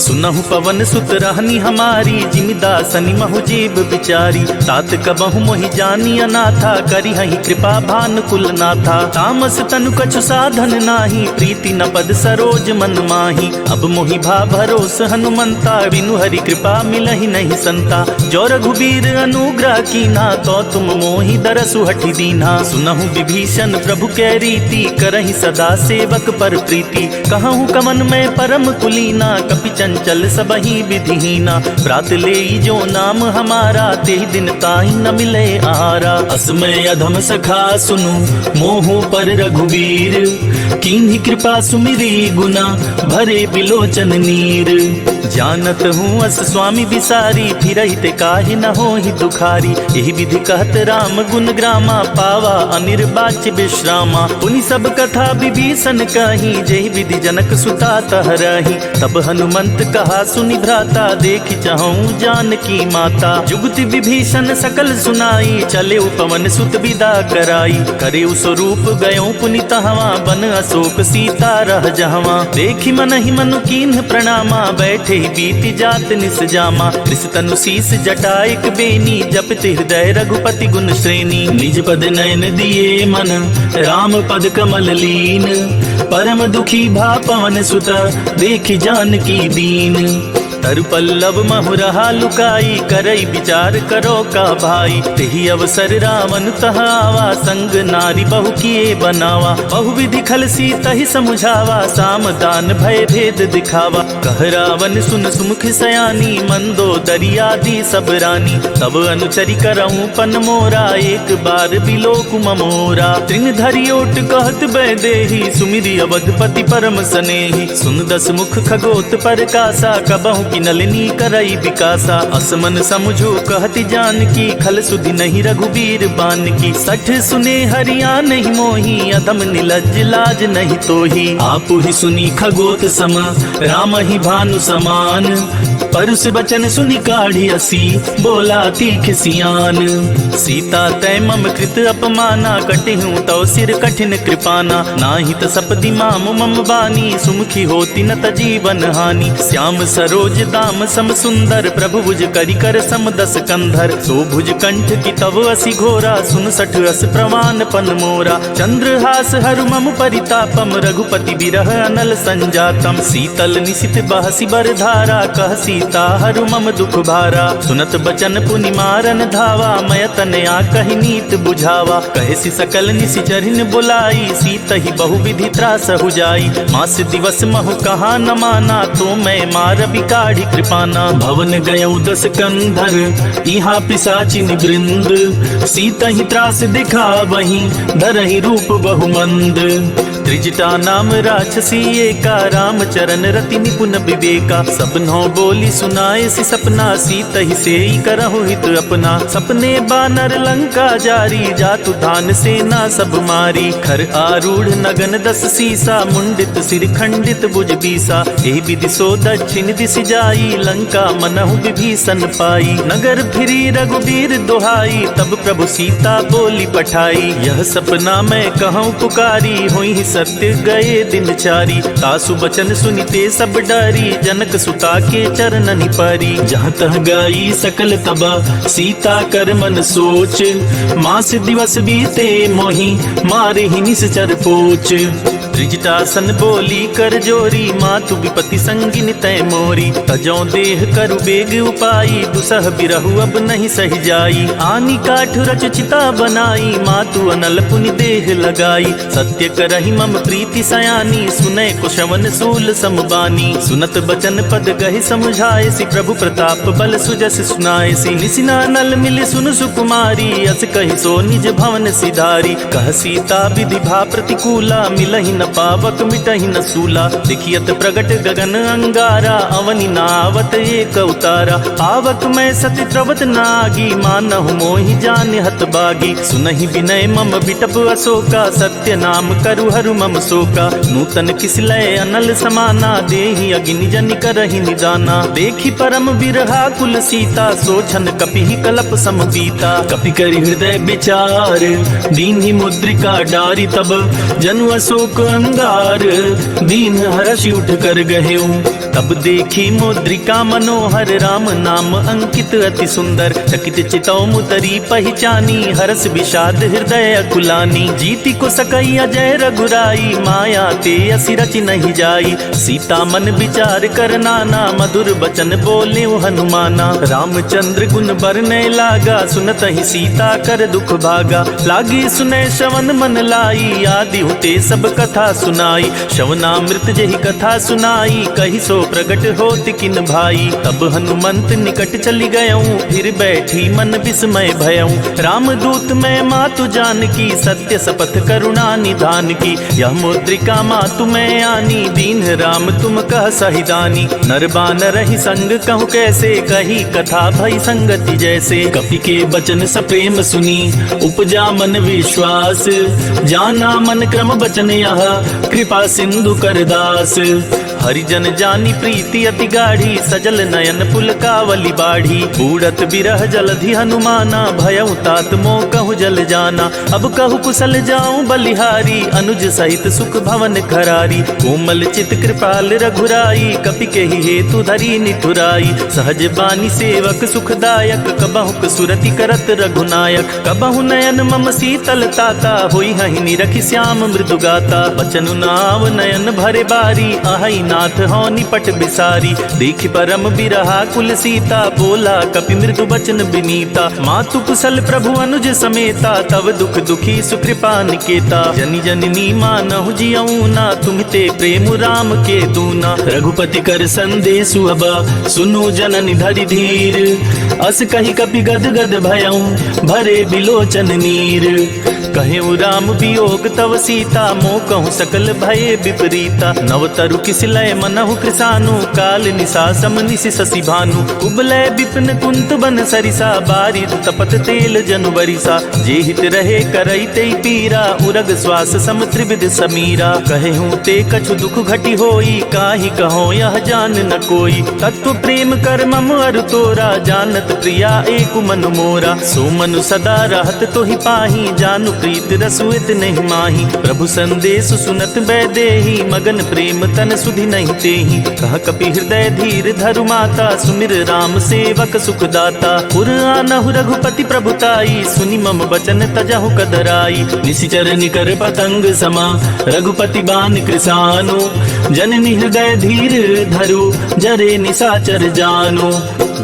सुनहु पवन सुत रहनी हमारी जिमिदासनि महु जीव बिचारी तात कबहु मोहि जानी अनाथा करी हहि कृपा भान कुल नाथा तामस तनु कछु साधन नाही प्रीति न पद सरोज मन माही अब मोहि भा भरोस हनुमंता बिनु हरि कृपा मिलहि नहीं संता जो रघुबीर अनुग्रह कीन्हा तो तुम मोहि दरसु हठि दीन्हा सुनहु विभीषण प्रभु कै रीति करहि सदा सेवक पर प्रीति कहूँ कमन में परम कुलीना कपि चंचल सबहि विधिहीना प्रात ले जो नाम हमारा ते दिन ताहि न मिले आहारा असमय अधम सखा सुनु मोहु पर रघुवीर कीन्ही कृपा सुमिरी गुना भरे बिलोचन नीर जानत हूँ अस स्वामी विसारी फिरहि ते काहि न होहि दुखारी यही विधि कहत राम गुण ग्रामा पावा अनिर्वाच्य विश्रामा पुनि सब कथा विभीषण कही जेहि विधि जनक सुता तह रही तब हनुमंत कहा सुनि भ्राता देखि चाहूं जानकी माता जुगति विभीषण सकल सुनाई चले पवन सुत विदा कराई करे स्वरूप गयो पुनि तहवा बन अशोक सीता रह जहवा देखि मन ही मनु कीन्ह प्रणामा बैठे ही बीति जात निस जामा तनु शीस जटाइक बेनी जपति हृदय रघुपति गुण श्रेणी निज पद नयन दिए मन राम पद कमल लीन परम दुखी भा पवन सुत देखि जानकी दीन तरु पल्लव महु रहा लुकाई करई विचार करो का भाई तेहि अवसर रावण तह आवा संग नारी बहु किए बनावा बहु विधि खल सी तहि समुझावा साम दान भय भेद दिखावा कह रावण सुन सुमुख सयानी मंदो दरियादी सब रानी तब अनुचरी करऊं पन मोरा एक बार बिलोक ममोरा त्रिन धरि ओट कहत बैदेही सुमिरि अवधपति परम सनेही सुन दस मुख खगोत पर कासा कबहु की नलिनी करई विकासा। असमन समझो कहती जान की, खल सुधि नहीं रघुबीर बान की। सठ सुने हरिया नहीं मोही, अधम निलज लाज नहीं तोही। आप ही सुनी खगोत सम, राम ही भानु समान। परुष बचन सुनि काढ़ी असी, बोला तीख सियान। सीता तै मम कृत अपमाना, कटिहूँ तौ सिर कठिन कृपाना। नाही त सपदि माम मम बानी, सुमुखी होती न त जीवन हानि। श्याम सरोज दाम सम सुंदर, प्रभु भुज करि कर सम दस कंधर। सो भुज कंठ की तव असी घोरा, सुन सठ अस प्रवान पन मोरा। चंद्रहास हरु मम परितापम, रघुपति बिरह अनल संजातम। शीतल निशित बहसी बर धारा, कह सीता हरु मम दुख भारा। सुनत बचन पुनि मारन धावा, मय तनया कहि नीत बुझावा। कहसी सकल निशिचरिन बुलाई, सीत ही बहुविधि त्रास हो जाई। मास दिवस महु कहा न माना, तो मैं मार बिकाढ़ी कृपाना। भवन गयऊ दस कंधर, यहाँ पिशाचिन वृंद। सीत ही त्रास दिखा वही, धरहि रूप बहुमंद। त्रिजटा नाम राक्षसी एका, राम चरण रति निपुण विवेका। सबनों बोली सुनाए सी सपना, सीत ही से करहु हित अपना। सपने बानर लंका जारी, जातु धान सेना सब मारी। खर आरूढ़ नगन दस सीसा, मुंडित सिर खंडित भुज बीसा। एहि विधि सो दक्षिण दिशि जाई, लंका मनहु विभीषण पाई। नगर फिरी रघुबीर दुहाई, तब प्रभु सीता बोली पठाई। यह सपना मैं कहूँ पुकारी, हुई सत्य गए दिन चारी। तासु बचन सुनिते सब डरी, जनक सुता के चरणनि परी। जहाँ तह गई सकल तबा, सीता कर मन सोच। मास दिवस बीते मोहि, मारे ही निश्चर पोच। त्रिजटासन बोली कर जोरी, मातु विपति संगिन तय मोरी। तजौ देह करु बेग उपाई, दुसह बिरहु अब नहीं सही जाई। आनी काठ रच चिता बनाई, मातु अनल पुनि देह लगाई। सत्य करहि मम प्रीति सयानी, सुनै कुशवन सूल समबानी। सुनत बचन पद गहि समझाए सी, प्रभु प्रताप बल सुजस सुनाए सी। निसिना नल मिले सुन सुकुमारी, अस कहि सो निज भवन सिधारी। कह सीता विधि भा प्रतिकूला, मिलहि न पावक मिटहि न सूला। देखियत प्रगट गगन अंगारा, अवनि नावत एक अवतारा। आवक मैं सति त्रवत नागी, मानहु मोहि जान हत बागी। सुनहि विनय मम बिटप अशोका, सत्य नाम करु हरु मम शोका। नूतन किसलय अनल समाना, देहि अग्नि जन करहि निदाना। देखि परम बिरहा कुल सीता, सोचन कपिहि कलप सम बीता। कपि करि हृदय विचार, दीन्हि मुद्रिका डारी। तब जनु अशोक अंगार, दीन हर्षि उठ कर गहेऊ। तब देखी मुद्रिका मनोहर, राम नाम अंकित अति सुंदर। चकित चितौ मुदरी पहचानी, हरस विषाद हृदय अकुलानी। जीति को सकई अजय रघुराई, माया ते असि रचि नहीं जाई। सीता मन विचार कर नाना, मधुर बचन बोले हनुमाना। रामचंद्र गुण बरनय लागा, सुनत ही सीता कर दुख भागा। लागी सुनय श्रवण मन लाई, आदि होते सब कथा सुनाई। श्रवणामृत जहि कथा सुनाई, कहि सो प्रगट होत किन भाई। तब हनुमंत निकट चली गयऊं, फिर बैठी मन विस्मय भयऊं। रामदूत मैं मातु जानकी, सत्य शपथ करुणा निधान की। यह मुद्रिका मातु मैं आनी, दीन राम तुम कह सहिदानी। नर बानर ही संग कहूँ कैसे, कही कथा भई संगति जैसे। कपि के बचन सप्रेम सुनी, उपजा मन विश्वास। जाना मन क्रम बचन यह, कृपा सिंधु कर दास। हरिजन जानी प्रीति अति गाढ़ी, सजल नयन पुलकावली बाढ़ी। बूढ़त बिरह जलधि हनुमाना, भयउ तात मोह कहु जल जाना। अब कहु कुशल जाऊं बलिहारी, अनुज सहित सुख भवन घरारी। कोमल चित कृपाल रघुराई, कपि के ही हेतु धरी निठुराई। सहज बानी सेवक सुखदायक, कबहुक सुरति करत रघुनायक। कबहु नयन मम शीतल ताता, होई हहि निरखि श्याम मृदु गाता। बचनु नाव नयन भरे बारी, आहई नाथ हो निपट बिसारी। देखि परम बिरहा कुल सीता, बोला कपि मृदु बचन बिनीता। मातु कुशल प्रभु अनुज समेता, तव दुख दुखी सुकृपा निकेता। जनि जननी मानहु जियऊ ना, तुमते प्रेम राम के दूना। रघुपति कर संदेशु अब, सुनु जननि धरि धीर। अस कहि कपि गद गद भयऊ, भरे बिलोचन नीर। कहेउ राम वियोग तव सीता, मोह कहूँ सकल भये विपरीता। नव तरु किसलय समय मनहु कृसानु, काल निशा सम निशि शशि भानु। उबलय विपिन कुंत बन सरिसा, बारिद तपत तेल जनु बरिसा। जे हित रहे करई ते पीरा, उरग श्वास सम त्रिविध समीरा। कहे हूँ ते कछु दुख घटी होई, काहि कहो यह जान न कोई। तत्व प्रेम कर मम अरु तोरा, जानत प्रिया एक मन मोरा। सो मनु सदा रहत तो ही पाही, जानु प्रीत रसुइत नहीं माही। प्रभु संदेश सुनत बैदेही, मगन प्रेम तन सुधि नहीं तेही। कह कपि हृदय धीर धरु माता, सुमिर राम सेवक सुखदाता। पुर आनहु रघुपति प्रभुताई, सुनि मम बचन तजहु कदराई। निशिचर निकर पतंग समा, रघुपति बान कृसानु। जननी हृदय धीर धरु, जरे निशाचर जानु।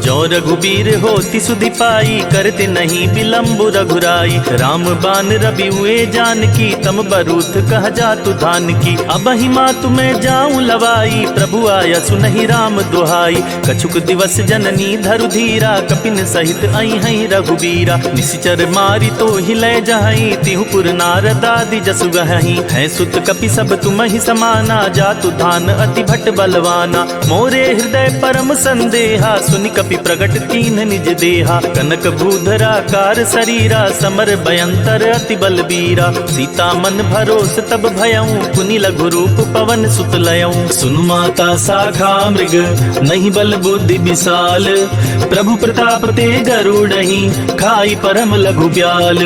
जो रघुबीर होति सुधि पाई, करते नहीं विलम्ब रघुराई। राम बान रवि हुए जानकी, तम बरूथ कह जातु धान की। अब ही मातु मैं जाऊं लवाई, प्रभु आया सुनहि राम दुहाई। कछुक दिवस जननी धरु धीरा, कपिन सहित आई हई रघुबीरा। निशिचर मारी तो हिले जहई, तिहु पुर नारद आदि जसु गहई। है सुत कपि सब तुम ही समाना, जातु धान अति भट बलवाना। मोरे हृदय परम संदेहा, सुनि कपि प्रगट कीन निज देहा। कनक भूधरा कार शरीरा, समर भयंतर अति बलबीरा। सीता मन भरोस तब भयऊं, पुनि लघु रूप पवन सुत लयऊं। सुनु माता शाखा मृग, नहीं बल बुद्धि विशाल। प्रभु प्रताप ते गरुड़हि, खाई परम लघु ब्याल।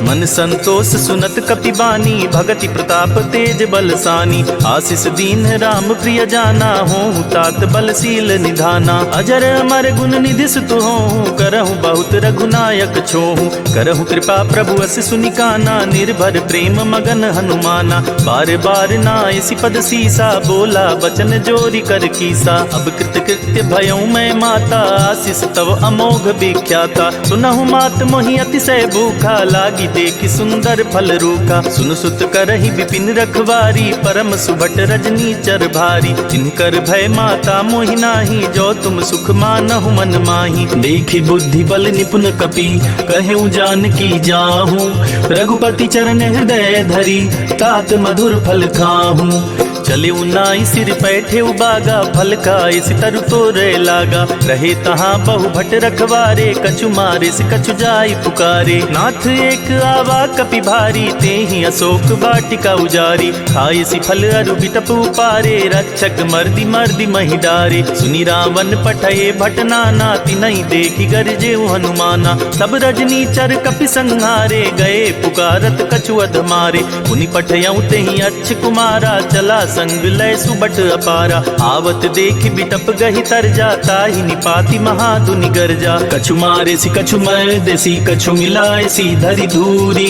मन संतोष सुनत कपि बानी, भगति प्रताप तेज बलसानी। आशीष दीन राम प्रिय जाना, हों तात बलशील निधाना। अजर अमर गुण निधि सुत हों, करहु बहुत रघुनायक छोहु। करहु कृपा प्रभु अस सुनिकाना, निर्भर प्रेम मगन हनुमाना। बार बार नायसि पद सीसा, बोला बचन जोरी कर कीसा। अब कृत कृत्य भयऊं मैं माता, आशीष तव अमोघ विख्याता। सुनहु मात मोहि अतिशय भूखा, लागी देखि सुंदर फल रूखा। सुन सुत करहि विपिन रखवारी, परम सुभट रजनी चर भारी। जिनकर भय माता मोहि नाही, जो तुम सुख मानहु मन माही। देखि बुद्धि बल निपुण कपि, कहूँ जानकी जाहूँ। रघुपति चरण हृदय धरी, तात मधुर फल खाहूँ। चले उनाई सिर पैठे उबागा, फल खाए सितर तोरे लागा। रहे तहाँ बहु भट रखवारे, कछु मारे से कछु जाई पुकारे। नाथ एक आवा कपि भारी, ते ही अशोक वाटिका उजारी। खाए सि फल अरु बिटप उपारे, रक्षक मर्दी मर्दी महि डारे। सुनि रावण पठये भट नाना, तिनहि देखि गरजे हनुमाना। सब रजनी चर कपि संहारे, गए पुकारत कछु अध मारे। पुनि पठयऊं तेहि अच्छ कुमारा, चला संग लय सुबट अपारा। आवत देखि बिटप गहि तरजा, ताहि निपाति महादुनि गरजा। कछु मारे सि कछु मर देसी, कछु मिलाए सी धरि धूरी।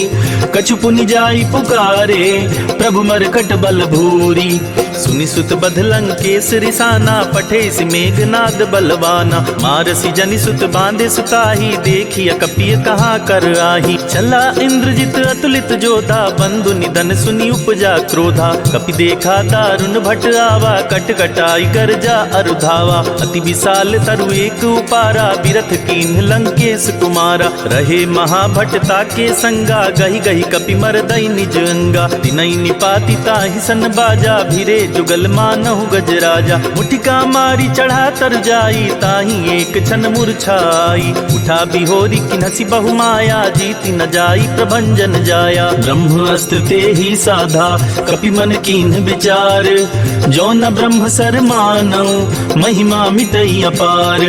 कछु पुनि जाई पुकारे, प्रभु मरकट बल भूरी। सुनि सुत बध लंकेश रिसाना, पठे सि मेघनाद बलवाना। मारसि जनि सुत बांधे सुताही, देखिय कपिय कहाँ कर आही। चला इंद्रजित अतुलित जोधा, बंधु निधन सुनि उपजा क्रोधा। कपि देखा दारुण भट आवा, कट कटाई गर्जा अरुधावा। अति विशाल तरु एक उपारा, बिरथ कीन्ह लंकेश कुमारा। रहे महाभटता के संगा, गहि गहि कपि मरदई निज अंगा। तिनहि निपाति ताहि सन बाजा, भिरे जुगल मानहु गजराजा। मुठिका मारी चढ़ा तर जाई, ताहि एक क्षण मूर्छाई। उठा बिहोरी किन्हसि बहु माया, जीति न जाई प्रभंजन जाया। ब्रह्म अस्त्र ते ही साधा, कपि मन कीन्ह विचार। जो न ब्रह्म सर मानौ, महिमा मिटई अपार।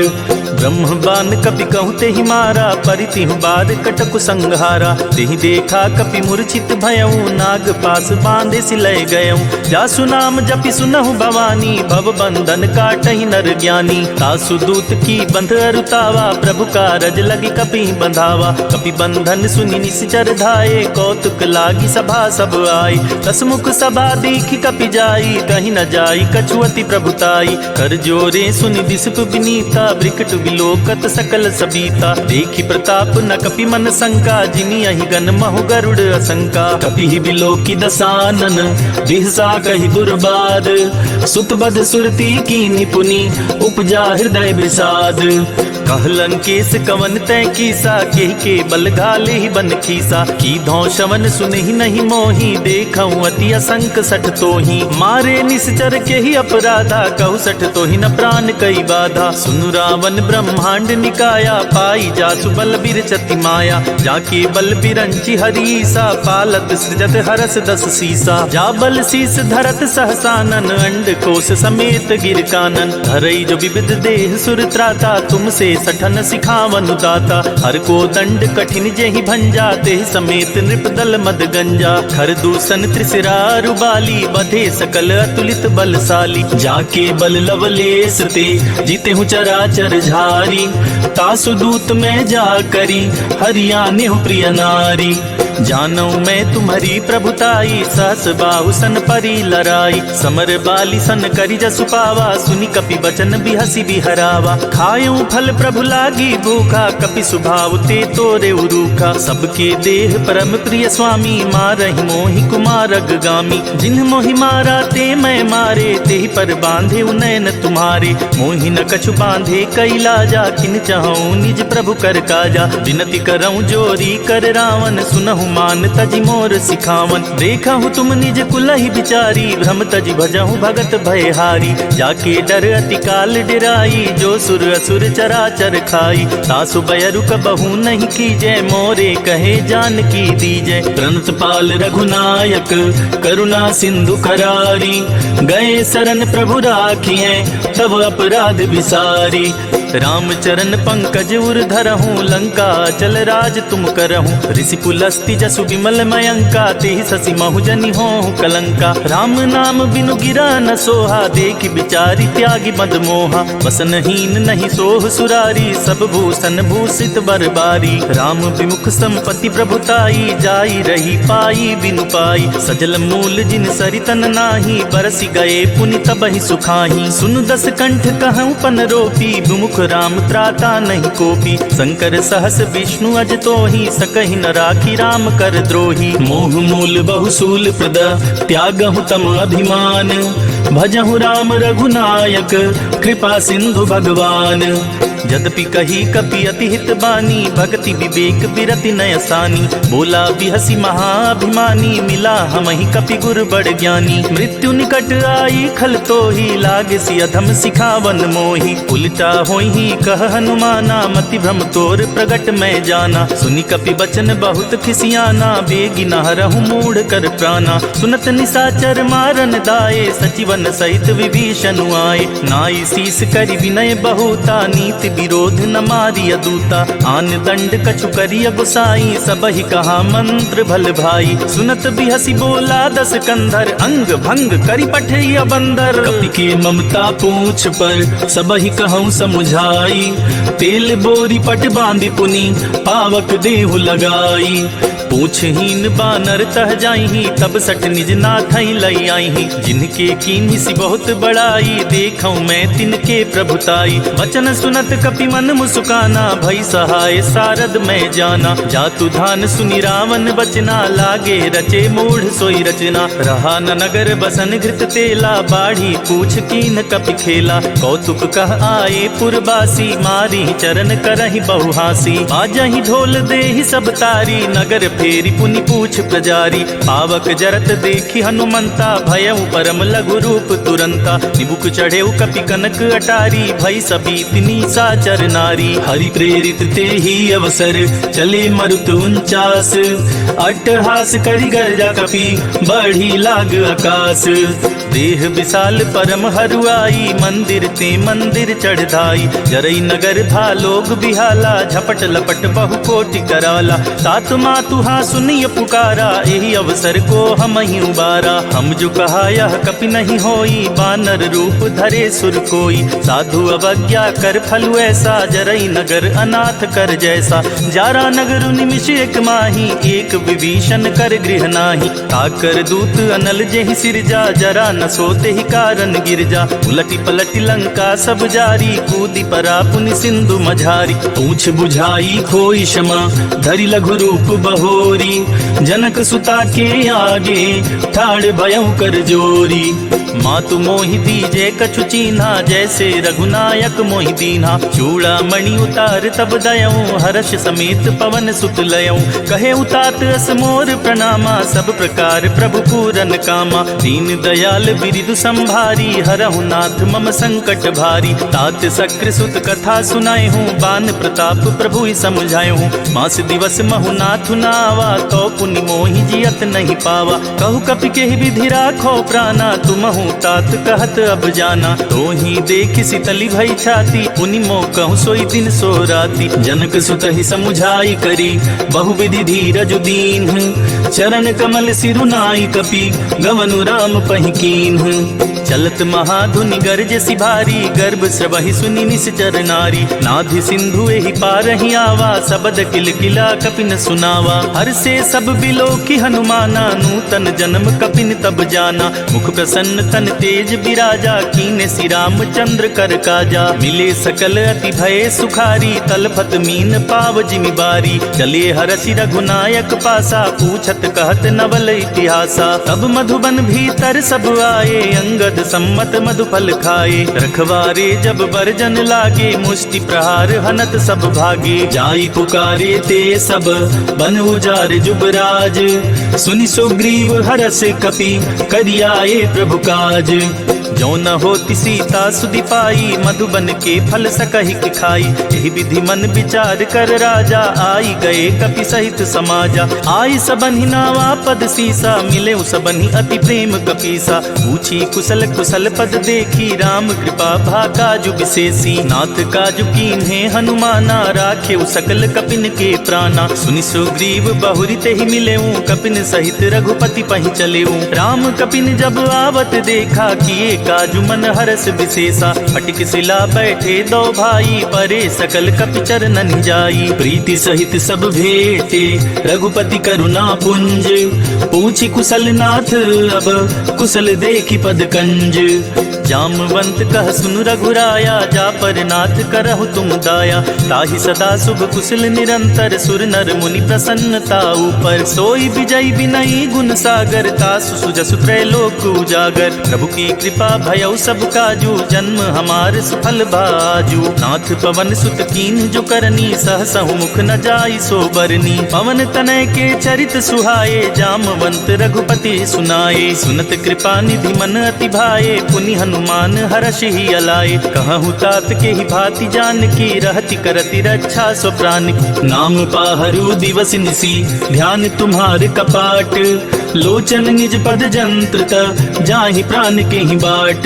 ब्रह्म बान कपि कहूँ तेहि मारा, परितिहु बार कटकु संहारा। तेहि देखा कपि मूर्छित भयऊं, नाग पास बांधे सिलय गयऊं। जासु नाम जपि सुनहु भवानी, भव बंधन काटहि नर ज्ञानी। तासु दूत की बंध अरुतावा, प्रभु कारज लगी कपि बंधावा। कपि बंधन सुनि निश्चर धाये, कौतुक लागी सभा सब आई। दसमुख सभा देखि कपि जाई, कहीं न जाई कछुअति प्रभुताई। कर जोरे सुनि दिसप विनीता, ब्रिकट विलोकत सकल सबीता। देखी प्रताप न कपि मन शंका, जिमि अहि गन महु गरुड़ असंका। कपि विलोकी दसानन, बिहसा कहि दुर्बाद। सुत बध सुरती कीनि पुनि, उपजा हृदय विषाद। कहलन केस कवन तय कीसा, केहि के बल घाले ही बन खीसा। की धौ शवन सुनहि नहीं मोही, देखऊं अति असंक सठ तोही। मारे निश्चर के ही अपराधा, कहु सठ तोहि न प्राण कई बाधा। सुनु रावण ब्रह्मांड निकाया, पाई जासु बल बिरचति माया। जाके बल बिरंचि हरीसा, पालत सृजत हरस दस सीसा। जा बल शीस धरत सहसानन, अंड कोश समेत गिर कानन। धरई जो विविध देह सुर त्राता, तुमसे सठन सिखावन दाता। हर को दंड कठिन जेहि भंजा, तेहि समेत नृप दल मद गंजा। खर दूषण त्रिशिरा रुबाली, बधे सकल अतुलित बलशाली। जाके बल लवलेस ते, जीते हूँ चराचर झारी। तासु दूत में जा करी, हरियाने हूँ प्रिय नारी। जानऊ मैं तुम्हारी प्रभुताई, सहस बाहु सन परी लराई। समर बाली सन करी जसु पावा, सुनि कपि बचन बिहसी बिहरावा। खायूं फल प्रभु लागी भूखा, कपि सुभाव ते तोरे उरूखा। सबके देह परम प्रिय स्वामी, मारहि मोहि कुमार अगगामी। जिन्ह मोहि मारा ते मैं मारे, तेहि पर बांधे उनैन तुम्हारे। मोहि न कछु बांधे कैलाजा, किन चाहूं निज प्रभु कर काजा। विनती करऊं जोरी कर रावण, सुनहु मान तजि मोर सिखावन। देखहु तुम निज कुलहि बिचारी, भ्रम तजि भजहु भगत भयहारी। जाके डर अति काल डिराई, जो सुर असुर चराचर खाई। तासु बयरु कबहु नहीं कीजय, मोरे कहे जानकी दीजय। प्रणत पाल रघुनायक, करुणा सिंधु करारी। गए शरण प्रभु राखिए, तब अपराध विसारी। राम चरण पंकज उर धरहूँ, लंका चल राज तुम करहूँ। ऋषि पुलस्ति जसु विमल मयंका, तेहि शशि महु जनि होहु कलंका। राम नाम बिनु गिरा न सोहा, देखि बिचारी त्यागी मद मोहा। वसनहीन नहीं सोह सुरारी, सब भूषण भूषित बरबारी। राम विमुख संपत्ति प्रभुताई, जाई रही पाई बिनु पाई। सजल मूल जिन सरितन नाही, बरसि गए पुनि तबहि सुखाही। सुनु दस कंठ कहूँ पन रोपी, विमुख राम त्राता नहीं कोपी। शंकर सहस विष्णु अज तोहि, सकहि न राखी राम कर द्रोही। मोह मूल बहुसूल प्रद, त्यागहु तम अभिमान। भजहु राम रघुनायक, कृपा सिंधु भगवान। यद्यपि कही कपि अति हित बानी, भक्ति विवेक बिरति नयसानी। बोला बिहसी महाभिमानी, मिला हमहि कपि गुर बड़ ज्ञानी। मृत्यु निकट आई खल तोहि, लागे सि अधम सिखावन मोहि। उल्टा होहि कह हनुमाना, मति भ्रम तोर प्रगट मैं जाना। सुनि कपि बचन बहुत खिसियाना, बेगी न हरहु मूढ़ कर प्राणा। सुनत निशाचर मारन दाए, सचिवन सहित विभीषण आए। नाई शीस करि विनय बहुता, नीति विरोध न मारिय दूता। आन दंड कछु करिय गोसाई, सबहि कहा मंत्र भल भाई। सुनत बिहसी बोला दस कंधर, अंग भंग करि पठिय बंदर। कपि के ममता पूछ पर, सबहि कहूँ समुझाई। तेल बोरी पट बांधि पुनि, पावक देहु लगाई। पूछहीन बानर तह जाइहि, तब सठ निज नाथै लई आइहि। जिनके कीन्हि सि बहुत बड़ाई, देखऊं मैं तिनके प्रभुताई। वचन सुनत कपि मन मुस्काना, भई सहाय सारद मैं जाना। जातु धान सुनि रावण बचना, लागे रचे मूढ़ सोई रचना। रहा न नगर बसन घृत तेला, बाढ़ी पूछ कीन कपि खेला। कौतुक कह आए पुरबासी, मारी चरण करहि बहुहासी। बाजहि ढोल देहि सब तारी, नगर फेरी पुनि पूछ प्रजारी। पावक जरत देखि हनुमंता, भयउ परम लघु रूप तुरंता। निबुक चढ़ेउ कपि कनक अटारी, भई सबीत निशाचर नारी। हरि प्रेरित ते ही अवसर, चले मरुत 49। अट्टहास करि गर्जा कपि, बढ़ी लाग आकाश। देह विशाल परम हरुआई, मंदिर ते मंदिर चढ़ाई। जरई नगर था लोग बिहाला, झपट लपट बहु कोटि कराला। तात मातु हाँ सुनिय पुकारा, यही अवसर को हम ही उबारा। हम जो कहा यह कपि नहीं होई, बानर रूप धरे सुर कोई। साधु अवज्ञा कर फल करहु ऐसा, जरई नगर अनाथ कर जैसा। जारा नगर निमिष एक माही, एक विभीषण कर गृह नाही। ताकर दूत अनल जेहि सिरजा, जरा न सोते ही कारण गिरजा। उलटी पलटी लंका सब जारी, कूदी परा पुनि सिंधु मझारी। पूछ बुझाई खोई क्षमा, धरि लघु रूप बहोरी। जनक सुता के आगे, ठाड़ भयउ कर जोरी। मातु मोहि दीजे कछु चीन्हा, जैसे रघुनायक मोहि दीन्हा। चूड़ा मणि उतार तब दयऊं, हर्ष समेत पवन सुत लयऊं। कहे उतात अस मोर प्रणामा, सब प्रकार प्रभु पूरन कामा। दीन दयाल बिरिदु संभारी, हरहु नाथ मम संकट भारी। तात सक्र सुत कथा सुनाए हूँ, बान प्रताप प्रभु ही समझाए हूँ। मास दिवस महु नाथ नावा, तो पुनि मोहि जियत नहीं पावा। कहु कपि केहि विधि राखो प्राणा, तुमहु तात कहत अब जाना। तो ही देख सितली भई छाती, पुनि मो कहूँ सोई दिन सो राती। जनक सुत ही समुझाई करी, बहुविधि धीरज दीन। चरण कमल सिरुनाई कपि, गवनु राम पहि कीन्ह। चलत महाधुनि गर्ज सिभारी, गर्भ स्रवहि सुनि निश्चर नारी। नाधि सिंधु एहि पारहि आवा, सबद किल किला कपिन सुनावा। हर से सब बिलो की हनुमाना, नूतन जन्म कपिन तब जाना। मुख प्रसन्न तन तेज बिराजा, कीने श्री राम चंद्र कर काजा। मिले सकल अति भय सुखारी, तलफत मीन पाव जिमि बारी। चले हरषि रघुनायक पासा, पूछत कहत नवल इतिहासा। तब मधुबन भीतर सब आए, अंगद सम्मत मधुफल खाए। रखवारे जब बरजन लागे, मुष्टि प्रहार हनत सब भागे। जाई पुकारे ते सब, बन उजार जुबराज। सुनि सुग्रीव हरष कपि, करियाए प्रभु काज। जो न होती सीता सुधि पाई, मधुबन के फल सकहि खाई। यही विधि मन विचार कर राजा, आई गए कपि सहित समाजा। आई सबन्हि नावा पद सीसा, मिले सबन्हि अति प्रेम कपीसा। पूछी कुशल कुशल पद देखी, राम कृपा भा काजु विशेषी। नाथ काजु कीन्हे हनुमाना, राखे सकल कपिन के प्राणा। सुनि सुग्रीव बहुरि तेहि मिलेऊ, कपिन सहित रघुपति पहि चलेऊ। राम कपिन जब आवत देखा, किए काजु मन हरस विशेषा। फटिक शिला बैठे दो भाई, परे सकल कपि चरणन जाई। प्रीति सहित सब भेटे, रघुपति करुणा पुंज। पूछी कुशल नाथ अब, कुशल देखी पद कंज। जामवंत कह सुन रघुराया, जा पर नाथ करहु तुम दाया। ताहि सदा शुभ कुशल निरंतर, सुर नर मुनि प्रसन्नता ऊपर। सोई विजय विनयी गुण सागर, तासु सुजसु त्रैलोक उजागर। प्रभु की कृपा भयउ सब काजू, जन्म हमार सुफल बाजू। नाथ पवन सुत कीन्ह जो करनी, सहसहु मुख न जाई सो बरनी। पवन तनय के चरित सुहाए, जामवंत रघुपति सुनाए। सुनत कृपा निधि मन अति भाए, पुनि हनुमान हर्षि ही अलाए। कहूँ तात के ही भांति जानकी, रहति करति रक्षा सो प्राण की। नाम पाहरु दिवस निसी, ध्यान तुम्हार कपाट। लोचन निज पद जंत्रत, जाहि प्राण के ही बाट।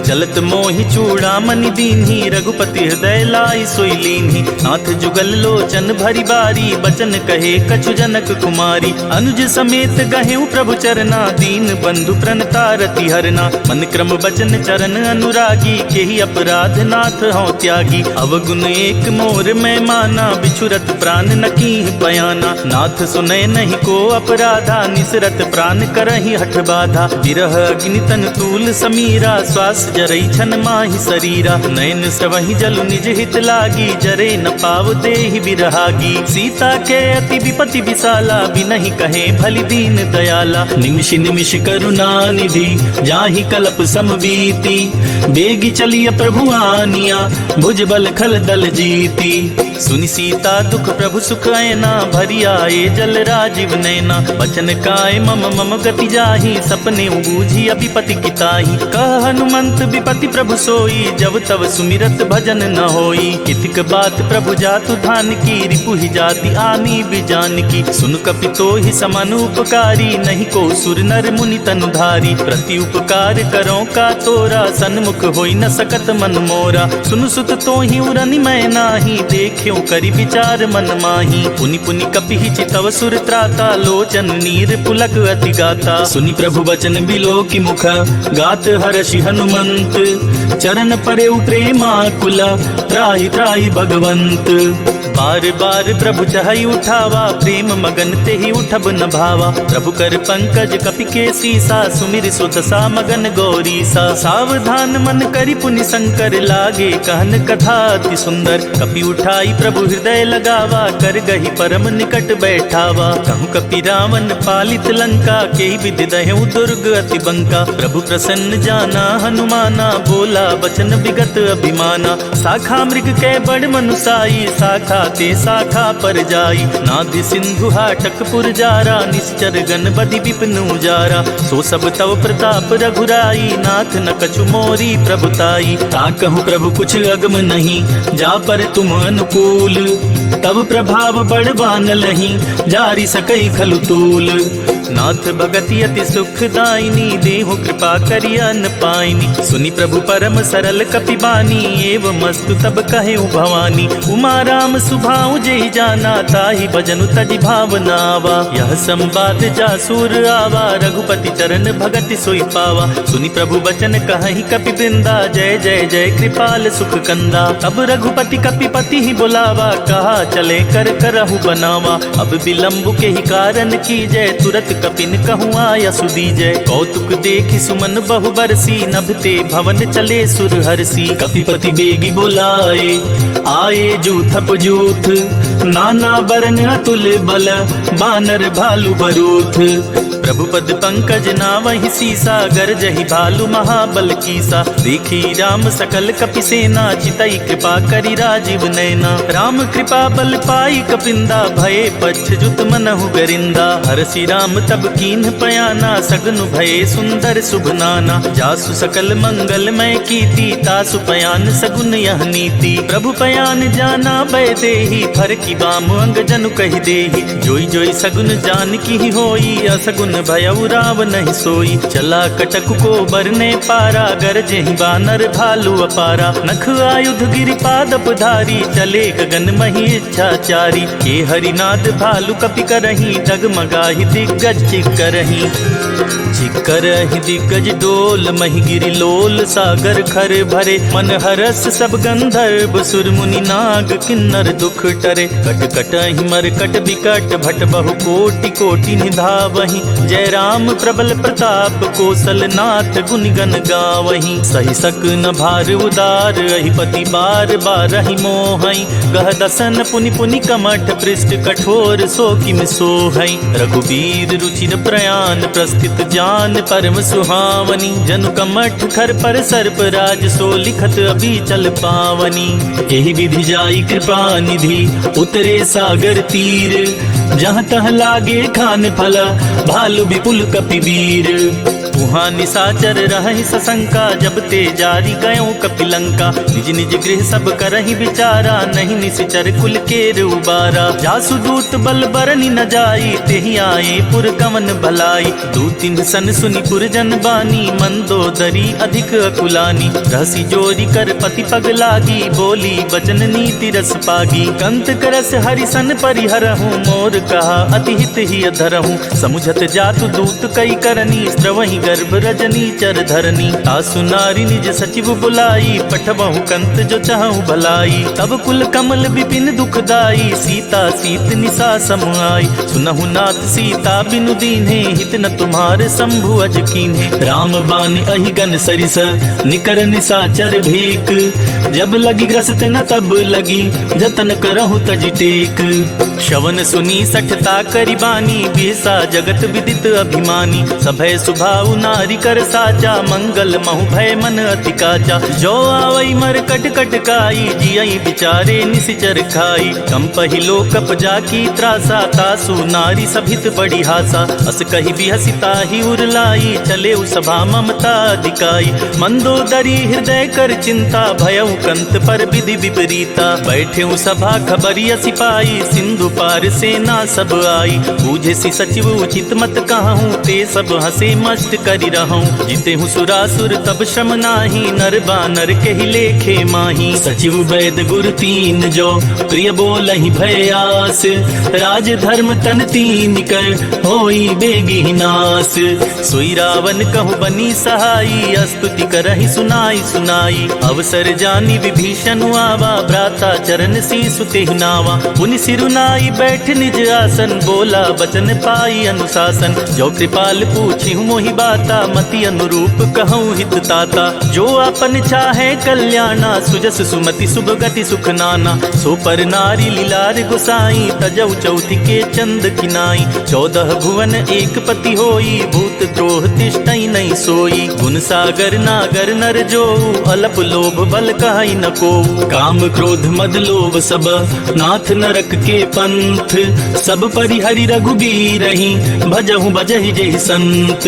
चलत मोहि चूड़ामणि दीन्ही, रघुपति हृदय लाई सोई लीन्ही। नाथ जुगल लोचन भरी बारी, बचन कहे कछु जनक कुमारी। अनुज समेत गहेउ प्रभु चरना, दीन बंधु प्रणतारति हरना। मन क्रम बचन चरण अनुरागी, केहि अपराध नाथ हौ त्यागी। अवगुण एक मोर मैं माना, बिछुरत प्राण न कीह बयाना। नाथ सुनय नहीं को अपराधा, निसरत प्राण करहि हठ बाधा। विरह अग्नि तन तूल समीरा, श्वास जरई छन माहि शरीरा। नयन स्रवहि जलु निज हित लागी, जरे न पाव देहि बिरहागी। सीता के अति विपति विशाला, बिनहि कहे भलि दीन दयाला। निमिष निमिष करुणा निधि, जाहि कल्प समबीति। बेगी चलिय प्रभु आनिया, भुज बल खल दल जीती। सुनि सीता दुख प्रभु सुख ऐना, भरी आए जल राजीव नैना। बचन काय मम मम गति जाहि, सपने बूझी अभिपति किताहि। कह हनुमंत विपति प्रभु सोई, जब तब सुमिरत भजन न होई। कितिक बात प्रभु जातु धान की, रिपु ही जाति आनी बिजान की। सुन कपि तो ही समान उपकारी, नहीं को सुर नर मुनि तनुधारी। प्रति उपकार करो का तोरा, सन्मुख होई न सकत मन मोरा। सुन सुत तो ही उरनि मैं नाही, देख्यो करि विचार मन माही। पुनि पुनि कपि ही चितव सुर त्राता, लोचन नीर पुलक अति गाता। सुनि प्रभु बचन बिलो की मुख, गात हर्षि हनुमंत, चरण परे प्रेमाकुला, त्राहि त्राहि भगवंत। बार बार प्रभु चहई उठावा, प्रेम मगन ते ही उठब न भावा। प्रभु कर पंकज कपि के सीसा, सुमिर सुत सा मगन गौरी सा। सावधान मन करि पुनि शंकर, लागे कहन कथा अति सुंदर। कपि उठाई प्रभु हृदय लगावा, कर गही परम निकट बैठावा। कहूँ कपि रावण पालित लंका, के विधि दहु दुर्ग अति बंका। प्रभु प्रसन्न जाना हनुमाना, बोला बचन विगत अभिमाना। शाखा मृग के बड़ मनुसाई, शाखा ते शाखा पर जाई। नादि सिंधु हाटक पुरजारा, निश्चर गण बदि विपिन उजारा। सो सब तव प्रताप रघुराई, नाथ न कछु मोरी प्रभुताई। ताकहु प्रभु कुछ अगम नहीं, जा पर तुम अनुकूल। तब प्रभाव बड़वान लही, जारी सकई खलु तूल। नाथ भगति अति सुखदायिनी, देहु कृपा करि अन पाइनी। सुनि प्रभु परम सरल कपि बानी, एवं मस्तु तब कहे भवानी। उमा राम सुभाऊ जेहि जाना, ताहि भजनु तजि भावनावा। यह संवाद जासुर आवा, रघुपति चरण भगति सोई पावा। सुनि प्रभु बचन कहहि कपि वृंदा, जय जय जय कृपाल सुख कंदा। अब रघुपति कपिपति ही बुलावा, कहा चले कर करहु बनावा। अब विलंब के ही कारण की जय, तुरत कपिन कहूँ आया सुदीजय। कौतुक देखि सुमन बहु बरसी, नभते भवन चले सुर हरसी। कपिपति बेगी बुलाए, आए जूथप जूथ। नाना बरन अतुल बल, बानर भालु बरूथ। प्रभु पद पंकज नावहि सीसा, गरजहि भालु महाबल कीसा। देखी राम सकल कपि सेना, चितई कृपा करि राजीव नैना। राम कृपा बल पाई कपिंदा, भये पच्छजुत मनहु गरिंदा। हरसि राम तब कीन्ह पयाना, सगनु भये सुंदर शुभ नाना। जासु सकल मंगलमय कीर्ति, तासु पयान सगुन यह नीति। प्रभु पयान जाना भय देहि, फर की बाम अंग जनु कहि देहि। जोई जोई सगुन जान की होई, असगुन भयउ राव नहीं सोई। चला कटक को बरने पारा, गरजेहि बानर भालु अपारा। नख आयुध गिरिपादप धारी, चले गगन मही इच्छाचारी। के हरिनाद भालु कपि करही, डगमगाहि दिग्गज चिक्करही। चिक्करहि दिग्गज डोल, मही गिरि लोल सागर खर भरे। मन हरस सब गंधर्व, सुर मुनि नाग किन्नर दुख टरे। कट कटहि मरकट बिकट, भट बहु कोटि कोटि निधावहि। जय राम प्रबल प्रताप, कौशल नाथ गुणगन गावहि। सहि सक न भार उदार, अहिपति बार बारहि मोहई। गह दसन पुनि पुनि कमठ, पृष्ठ कठोर सो किम सोहई। रघुबीर रुचिर प्रयाण, प्रस्थित जान परम सुहावनी। जनु कमठ खर पर सर्प राज, सो लिखत अभी चल पावनी। एहि विधि जाई कृपा निधि, उतरे सागर तीर। जहाँ तह लागे खान फल, भालु विपुल कपिवीर। वहाँ निशाचर रहहि सशंका, जब ते जारी गयों कपिलंका। निज निज गृह सब करहि विचारा, नहीं निश्चर कुल केर उबारा। जासु दूत बल बरनि न जाई, तेहि आए पुर कवन भलाई। दूतिन सन सुनि पुरजन बानी, मंदोदरी अधिक अकुलानी। रहसी जोरी कर पति पग लागी, बोली बचन नीति रस पागी। कंत करस हरिसन परिहरहूँ, मोर कहा अति हित ही अधरहूँ। समुझत जातु दूत कई करनी, स्त्रवहि गर्भ रजनी चर धरनी। तासु नारी निज सचिव बुलाई, पठबहु कंत जो चाहूं भलाई। तब कुल कमल विपिन दुखदाई, सीता सीत निशा समुआई। सुनहु नाथ सीता बिनु दीन्हे, हित न तुम्हारे शंभु अज कीन्हे। राम बान अहिगन सरिस, निकर निशाचर भेक। जब लगी ग्रस्त न तब लगी, जतन करहु तज टेक। श्रवण सुनी सठता करि बानी, बिहसा जगत विदित अभिमानी। सभय सुभाउ नारी कर साचा, मंगल महु भय मन अति काचा। जो आवई मर कट कटकाई, जियई बिचारे निसिचर खाई। कंपहि लोकप जाकी त्रासा, तासु नारी सभित बड़ी हासा। अस कहि बिहसी ताहि उरलाई, चले सभा ममता दिकाई। मंदोदरी हृदय कर चिंता, भयउ कंत पर विधि विपरीता। बैठे सभा खबरिया सिपाही, सिंधु पार सेना सब आई। बूझे सी सचिव उचित मत कहूँ, ते सब हंसे मस्त करि रहूं। जिते हूँ सुरासुर तब श्रम नाही, नर बानर के ही लेखे माही। सचिव वैद गुर तीन जो प्रिय बोलहि भय आस, राज धर्म तन तीन कर होई बेगी नास। सोई रावण कहु बनी सहाई, स्तुति करहि सुनाई सुनाई। अवसर जानी विभीषण आवा, भ्राता चरण शीस तेहि नावा। पुनि सिरुनाई बैठ निज आसन, बोला बचन पाई अनुशासन। जो कृपाल पूछी मोहि बाता, मति अनुरूप कहूँ हित ताता। जो अपन चाहे कल्याणा, सुजस सुमति शुभ गति सुख नाना। सो पर नारी लीलार गुसाई, तजौ चौथि के चंद किनाई। 14 भुवन एक पति होई, भूत द्रोह तिष्ठई नहीं सोई। गुण सागर नागर नर जो, अलप लोभ बल कहाई न को। काम क्रोध मद लोभ सब, नाथ नरक के पंथ। सब परिहरि रघुबीरहि, भजहु बजहि जेहि संत।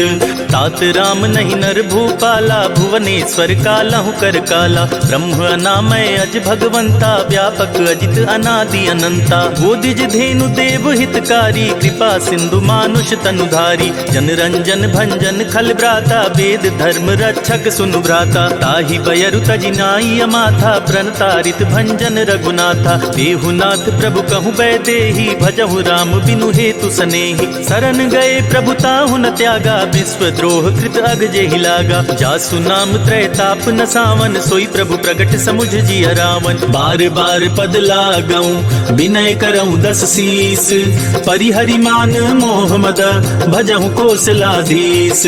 तात राम नहीं नर भूपाला, भुवनेश्वर कालहु कर काला। ब्रह्म अनामय अज भगवंता, व्यापक अजित अनादि अनंता। गोदिज धेनु देव हितकारी, कृपा सिंधु मानुष तनुधारी। जन रंजन भंजन खल भ्राता, वेद धर्म रक्षक सुनु भ्राता। ताहि बयरु तजिनाई अमाथा, प्रणतारित भंजन रघुनाथा। देहुनाथ प्रभु कहु बैदेही, भजहु राम बिनु हेतु सनेही। शरण गए प्रभु ताहु न त्यागा, विश्वद्रोह कृत अग जेहि लागा। जासु नाम त्रैताप न सावन, सोई प्रभु प्रगट समुझ जिय रावण। बार बार पद लागऊं, विनय करऊं 10 शीस। परिहरि मान मोह मद, भजहु कौशलाधीश।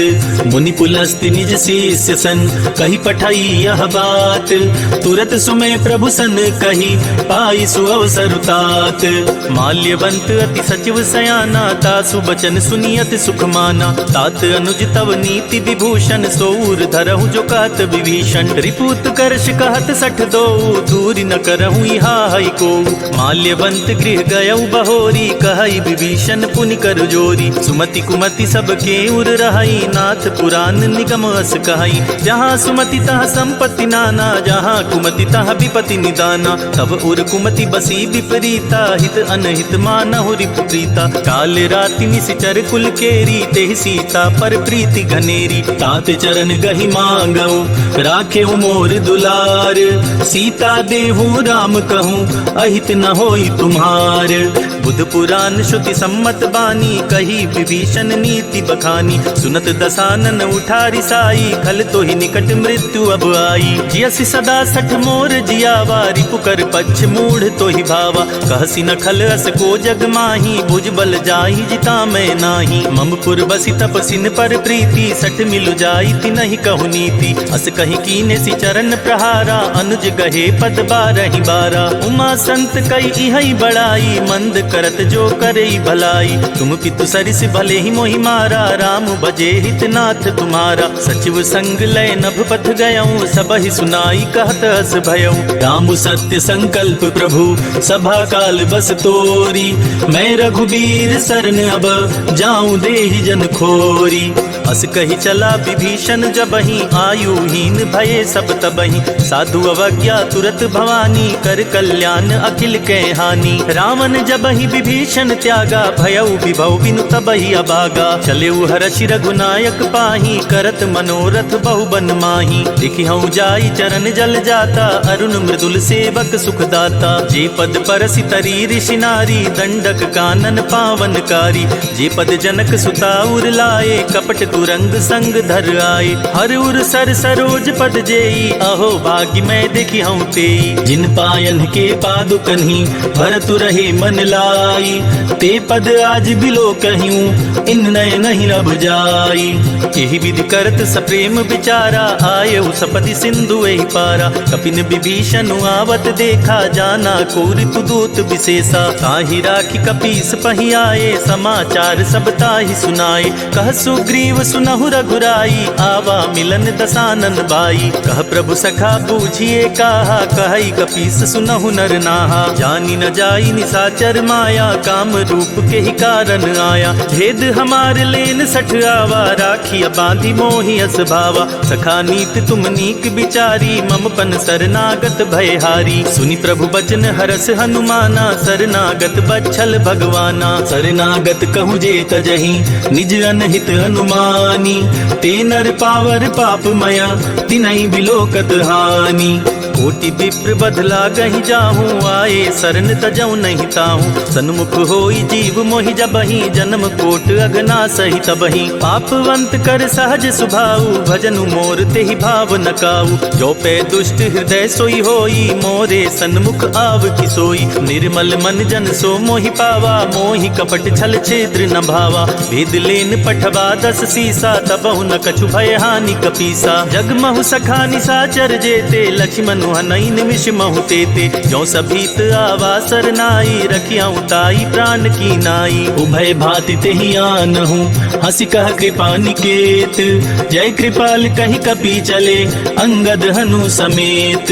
मुनि पुलस्त्य निज शिष्य सन, कही पठाई यह बात। तुरत सुमय प्रभु सन कही, पाई सुअवसर तात। माल्यवंत अति सचिव सयाना, तासु बचन सुनियत सुख माना। तात अनुज तव नीति विभूषण, सोऊर धरहु जो कहत विभीषण। रिपुत करश कहत 62, दूरी न करहु इहा हई को। माल्यवंत गृह गयउ बहोरी, कहई विभीषण पुनि कर जोरी। सुमति कुमति सबके उर रहई, नाथ पुराण निगम अस कहई। जहाँ सुमति तहाँ संपत्ति नाना, जहाँ कुमति तहाँ विपति निदाना। तब उर कुमति बसी विपरीता, हित अनहित मानहु रिपु प्रीता। काल राति निशिचर कुल केरी, तेहि सीता पर प्रीति घनेरी। तात चरण गहि मांगऊ, राखे मोर दुलार। सीता देहु राम कहूँ, अहित न होई तुम्हार। बुध पुराण श्रुति सम्मत बानी, कही विभीषण नीति बखानी। सुनत दसानन उठारी साई, खल तो ही निकट मृत्यु अब आई। जियसि सदा सठ मोर जियावा, रिपुकर पक्ष मूढ़ तो ही भावा। कहसी न खल अस को जग माही, भुज बल जाहि जिता मैं नाही। ममपुर बसी तपसिन पर प्रीति, सठ मिलु जाई ति नहीं कहु नीति। अस कहि कीने सि चरण प्रहारा, अनुज गहे पद 12 बारा। उमा संत कई इहई बड़ाई, मंद करत जो करई भलाई। तुम पितु सरिस भले ही मोहि मारा, राम भजे हितनाथ तुम्हारा। सचिव संग लय नभ पथ गयऊं, सबहि सुनाई कहत अस भयऊं। राम सत्य संकल्प प्रभु, सभा काल बस तोरी। मैं रघुबीर शरण अब, जाऊं देहि जन खोरी। अस कही चला विभीषण जबहि, आयुहीन भये सब तबहि। साधु अवज्ञा तुरत भवानी, कर कल्याण अखिल के हानि। रावण जबहि विभीषण त्यागा, भयउ विभव बिनु तबहि अभागा। चलेउ हरषि रघुनायक पाही, करत मनोरथ बहु बन माही। लिखिहउँ जाई चरण जल जाता, अरुण मृदुल सेवक सुखदाता। जे पद परसि तरी ऋषि नारी, दंडक कानन पावनकारी। जे पद जनक सुता उर लाए, कपट तुरंग संग धर आए। हर उर सर सरोज पद जेई, अहो भाग्य मैं देखी हूँ तेई। जिन पायन के पादुकन्ही, भरतु रहे मन लाई। ते पद आज बिलो कहियूं, इन नय नहीं अब जाई। एहि विधि करत सप्रेम विचारा, आयउ सपति सिंधु एहि पारा। कपिन विभीषण आवत देखा, जाना को ऋतु दूत विशेषा। ताहि राखी कपीस पहि आए, समाचार सब ताहि सुनाए। कह सुग्रीव सुनहु रघुराई, आवा मिलन दसानन बाई। कह प्रभु सखा बूझिए काहा, कहई कपीस सुनहु नर नाहा। जानी न जाई निशाचर माया, काम रूप के ही कारण आया। भेद हमार लेन सठ आवा, राखी बांधी मोहि अस भावा। सखा नीत तुम नीक विचारी, मम पन शरणागत भयहारी। सुनि प्रभु बचन हरस हनुमाना, शरणागत बच्छल भगवाना। शरणागत कहु जे तजहि, निज अनहित हनुमान। ज्ञानी, ते नर पावर पाप मया तिनहि बिलोकत हानि। कोटि विप्र बदला गहि जाहूँ, आए शरण तजऊ नहीं ताहूँ। सन्मुख होई जीव मोहि जबहि, जन्म कोट अगना सही तबहि। पापवंत कर सहज सुभाऊ, भजनु मोर तेहि भाव न काऊ। जो पे दुष्ट हृदय सोई होई, मोरे सन्मुख आव किसोई। निर्मल मन जन सो मोहि पावा, मोहि कपट छल छेद्र न भावा। भेद लेन पठवा 10 सीसा, तबहु न कछु भय हानि कपीसा। जगमहु सखा निसाचर जेते, लक्ष्मण हनई निमिष महु तेते। जो सभीत आवा सरनाई, रखियाऊं ताई प्राण की नाई। उभय भांति तेहि आनहु, हंसी कह कृपा निकेत। जय कृपाल कहि कपि चले, अंगद हनु समेत।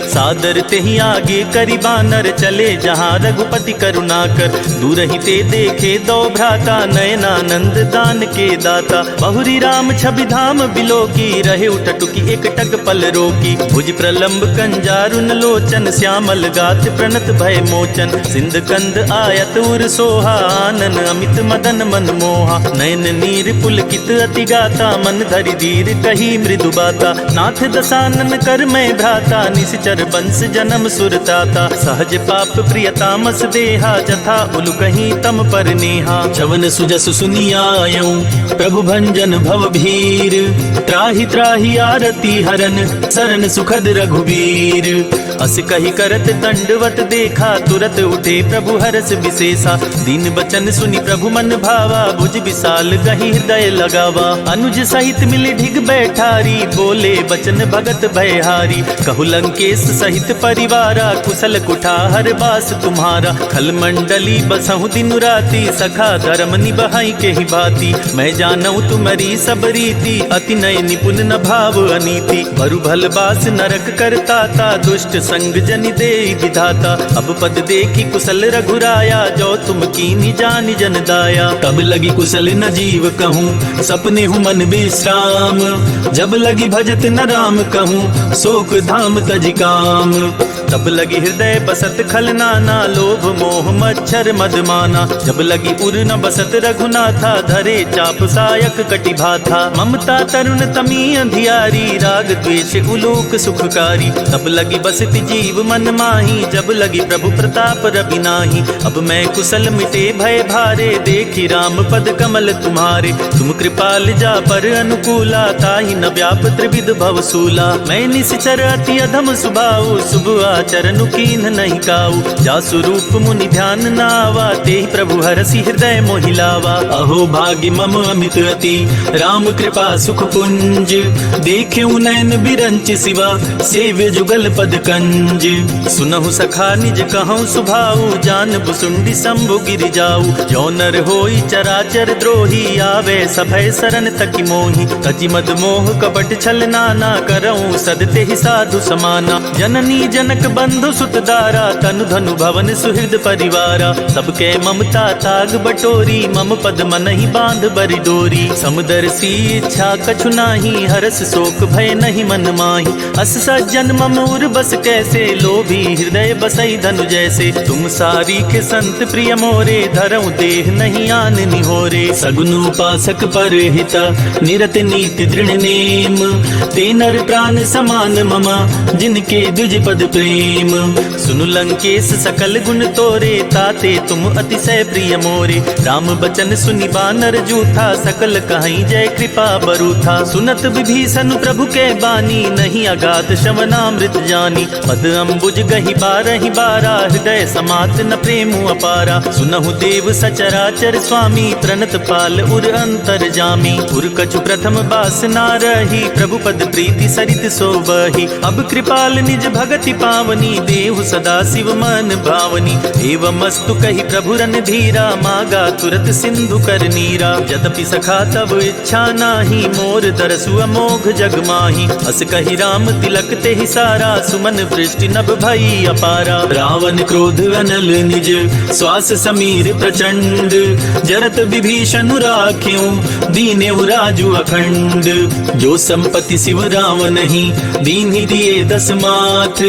सादर तेहि आगे करि बानर, चले जहाँ रघुपति करुणाकर। दूर ही ते देखे दो भ्राता, नयनानंद दान के दाता। बहुरी राम छवि धाम बिलोकी, रहे उठटुकी एक टक पल रोकी। भुज प्रलंब कंजारुन लोचन, श्यामल गात प्रणत भय मोचन। सिंध कंद आयत उर सोहा, आनन अमित मदन मन मोहा। नयन नीर पुलकित अति गाता, मन धरि धीर कही मृदु बाता। नाथ दसानन कर मैं भ्राता, निश्चर बंस जन्म सुरताता। सहज पाप प्रियतामस देहा, जथा उलु कहीं तम पर नेहा। चवन सुजस सुनियायऊं, प्रभु भंजन भव भीर। त्राहि त्राहि आरती हरन, सरन सुखद रघुवीर। अस कही करत दंडवत देखा, तुरत उठे प्रभु हरस विशेषा। दीन बचन सुनि प्रभु मन भावा, भुज विशाल गहि हृदय लगावा। अनुज सहित मिली ढिग बैठारी, बोले बचन भगत भयहारी। कहु लंकेश सहित परिवारा, कुशल कुठार बास तुम्हारा। खल मंडली बसहु दिन राति, सखा धर्म निबहाई के ही भांति। मैं जानऊ तुम्हारी सब रीति, अति नय निपुण न भाव अनीति। बरु भल बास नरक करताता, दुष्ट संग जनि दे विधाता। अब पद देखी कुशल रघुराया, जो तुम कीनी जानि जन दाया। तब लगी कुशल न जीव कहूँ, सपने हूँ मन विश्राम। जब लगी भजत न राम कहूँ, शोक धाम तज काम। तब लगी हृदय बसत खल नाना, लोभ मोह मच्छर मदमाना। जब लगी उर न बसत रघुनाथा, धरे चाप सायक कटि भाथा। ममता तरुण तमी अंधियारी, राग द्वेष उलोक सुखकारी। तब लगी बसति जीव मन माही, जब लगी प्रभु प्रताप रवि नाही। अब मैं कुशल मिटे भय भारे, देखी राम पद कमल तुम्हारे। तुम कृपाल जा पर अनुकूला, ताहि न व्याप त्रिविध भवसूला। मैं निश्चर अति अधम सुभाऊ, शुभ आचरण कीन नहीं काऊ। जासु रूप मुनि ध्यान नावा, तेहि प्रभु हरसि हृदय मोहिलावा। अहो भाग्य मम अमित अति, राम कृपा सुख पुंज। देखे नयन बिरंच सिवा, सेव्य जुगल पद कंज। सुनहु सखा निज कहूँ सुभाऊ, जान बुसुंडी शंभु गिरि जाऊ। जो नर होई चराचर द्रोही, आवे सभय शरण तकि मोहि। तजि मद मोह कपट छल नाना, करऊँ सदते ही साधु समाना। जननी जनक बंधु सुत दारा, तनु धनु भवन सुहृद परिवारा। सबके ममता ताग बटोरी, मम पद मन ही बांध बरि डोरी। समदर्शी इच्छा कछु नाही, हरस शोक भय नहीं मन माही। अस सज्जन मम उर बस कैसे, लोभी हृदय बसई धनु जैसे। तुम सारी के संत प्रिय मोरे, धरऊं देह नहीं आन निहोरे। सगुन उपासक पर हिता, निरत नीति दृढ़ नेम। ते नर प्राण समान ममा, जिनके द्विज पद प्रेम। सुनु लंकेश सकल गुण तोरे, ताते तुम अतिशय प्रिय मोरे। राम बचन सुनि बानर जूठा, सकल कहीं जय कृपा बरूथा। सुनत विभीषण प्रभु के बानी, नहीं अगाध श्रवणामृत जानी। पद अम्बुज गहि बारहि बारा, हृदय समात न प्रेम अपारा। सुनहु देव सचराचर स्वामी, प्रणत पाल उर अंतर जामी। उर कछु प्रथम बास ना रही, प्रभु पद प्रीति सरित सोबहि। अब कृपाल निज भगति पावनी, देहु सदा शिव मन भावनी। एवमस्तु कहि प्रभु रन धीरा, मागा तुरत सिंधु कर नीरा। यद्यपि सखा तब इच्छा नाही, मोर दरसु अमोघ जग माही। अस कहि राम तिलक तेहि सारा, सुमन वृष्टि नभ भई अपारा। रावण क्रोध अनल निज, श्वास समीर प्रचंड। जरत विभीषण राख्यों, दीनेउ राजु अखंड। जो संपत्ति शिव राम नहीं, दीन ही दिए 10 माथ।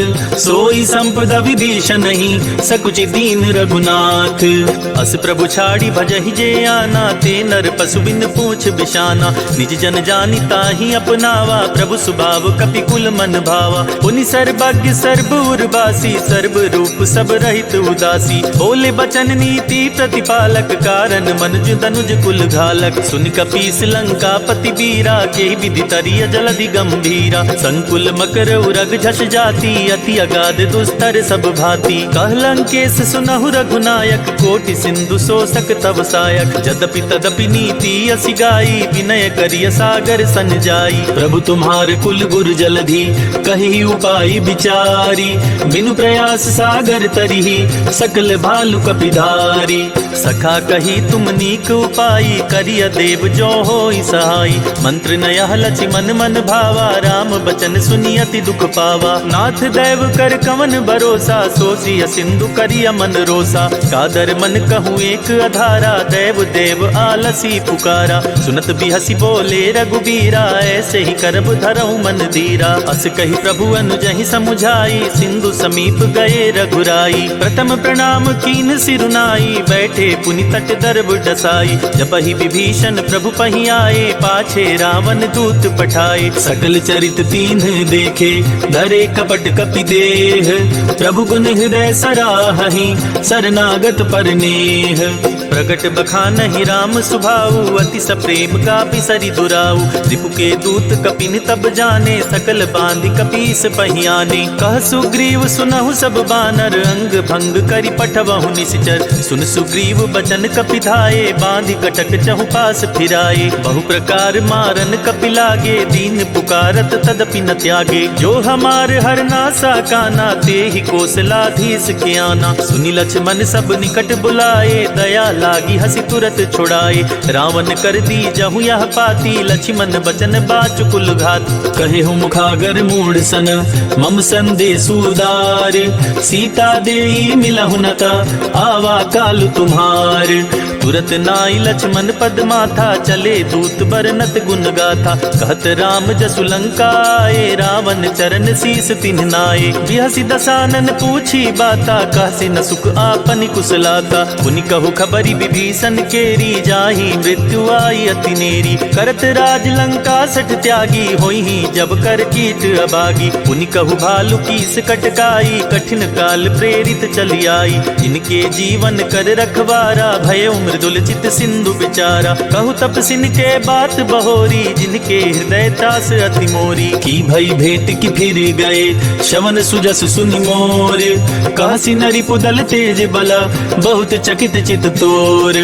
सोई संपदा विभीषण ही सकुचि दीन रघुनाथ। अस प्रभु छाड़ी भजहि जे आना, ते नर पशु बिन पूछ बिशाना। निज जन जानि ताहि अपनावा, प्रभु स्वभाव कपि कुल मन भावा। पुनि सर्वज्ञ सर्व उर्वासी, सर्व रूप सब रहित उदासी। बोले बचन नीति प्रतिपालक, कारण मनुज तनुज कुल घालक। सुनि कपीस लंका पति बीरा, के विधि तरिय जलधि गंभीरा। संकुल मकर उरग झष जाति, अति अगाध दुस्तर सब भांति। कह लंकेश सुनहु रघुनायक, कोटि सिंधु शोषक तव सायक। यद्यपि तदपि नीति असि गाई, विनय करिय सागर सन जाई। प्रभु तुम्हार कुल गुर जलधि, कहि उपाय विचारी। बिनु प्रयास सागर तरिहि, सकल भालु कपिधारी। सखा कही तुम नीक उपाय, करिय देव जो होई सहाय। मंत्र नयह लक्ष्मण मन भावा, राम बचन सुनि अति दुख पावा। नाथ दैव कर कवन भरोसा, सोचिय सिंधु करिय मन रोसा। कादर मन कहूँ एक अधारा, दैव देव आलसी पुकारा। सुनत बिहसी बोले रघुबीरा, ऐसे ही करब धरऊ मन धीरा। अस कही प्रभु अनुजहि समुझाई, सिंधु समीप गए रघुराई। प्रथम प्रणाम कीन सिरुनाई, बैठे पुनि तट दर्भ डसाई। जपहि विभीषण प्रभु पहि आए, पाछे रावण दूत पठाए। सकल चरित तीन्ह देखे, धरे कपट कपि देह। प्रभु गुण हृदय सराहहि, शरणागत पर नेह। प्रगट बखानहि राम सुभाऊ, अति सप्रेम कापि सरि दुराऊ। रिपु के दूत कपिन तब जाने, सकल बांधि कपीस पहियाने। कह सुग्रीव सुनहु सब बानर, अंग भंग करि पठवहु निश्चर। सुन सुग्रीव बचन कपिधाये, बांधि कटक चहु पास फिराए। बहु प्रकार मारन कपि लागे, दीन पुकारत तदपि न त्यागे। जो हमार हरनासा काना, तेहि कौशलाधीश के आना। सुनि लक्ष्मण सब निकट बुलाए, दया लागी हसी तुरत छुड़ाए। रावण कर दी जहु यह पाती, लक्ष्मण बचन बाचु कुल घात। कहे हूँ मुखागर मूढ़ सन, मम संदेश उदार। सीता देई मिलहु नता, आवा काल तुम्हार। तुरत नाई लक्ष्मण पद माथा, चले दूत बरनत गुण गाथा। कहत राम जसु लंका आए, रावण चरण शीस तिन्ह नाए। बिहसी दसानन पूछी बाता, कहसी न सुख आपनि कुशलाता। पुनि कहु खबरी विभीषण केरी, जाहि मृत्यु आई अति नेरी। करत राज लंका सठ त्यागी, होई जब कर कीट अबागी। पुनि कहु भालु कीस कटकाई, कठिन काल प्रेरित चली आई। इनके जीवन कर रखवारा, भय मृदुल चित सिंधु विचारा। कहु तपसिन के बात बहोरी, जिनके हृदय त्रास अति मोरी। की भई भेंट की फिर गए, शवन सुजस सुनि मोर। कहसी नरि पुदल तेज बला, बहुत चकित चित तोर।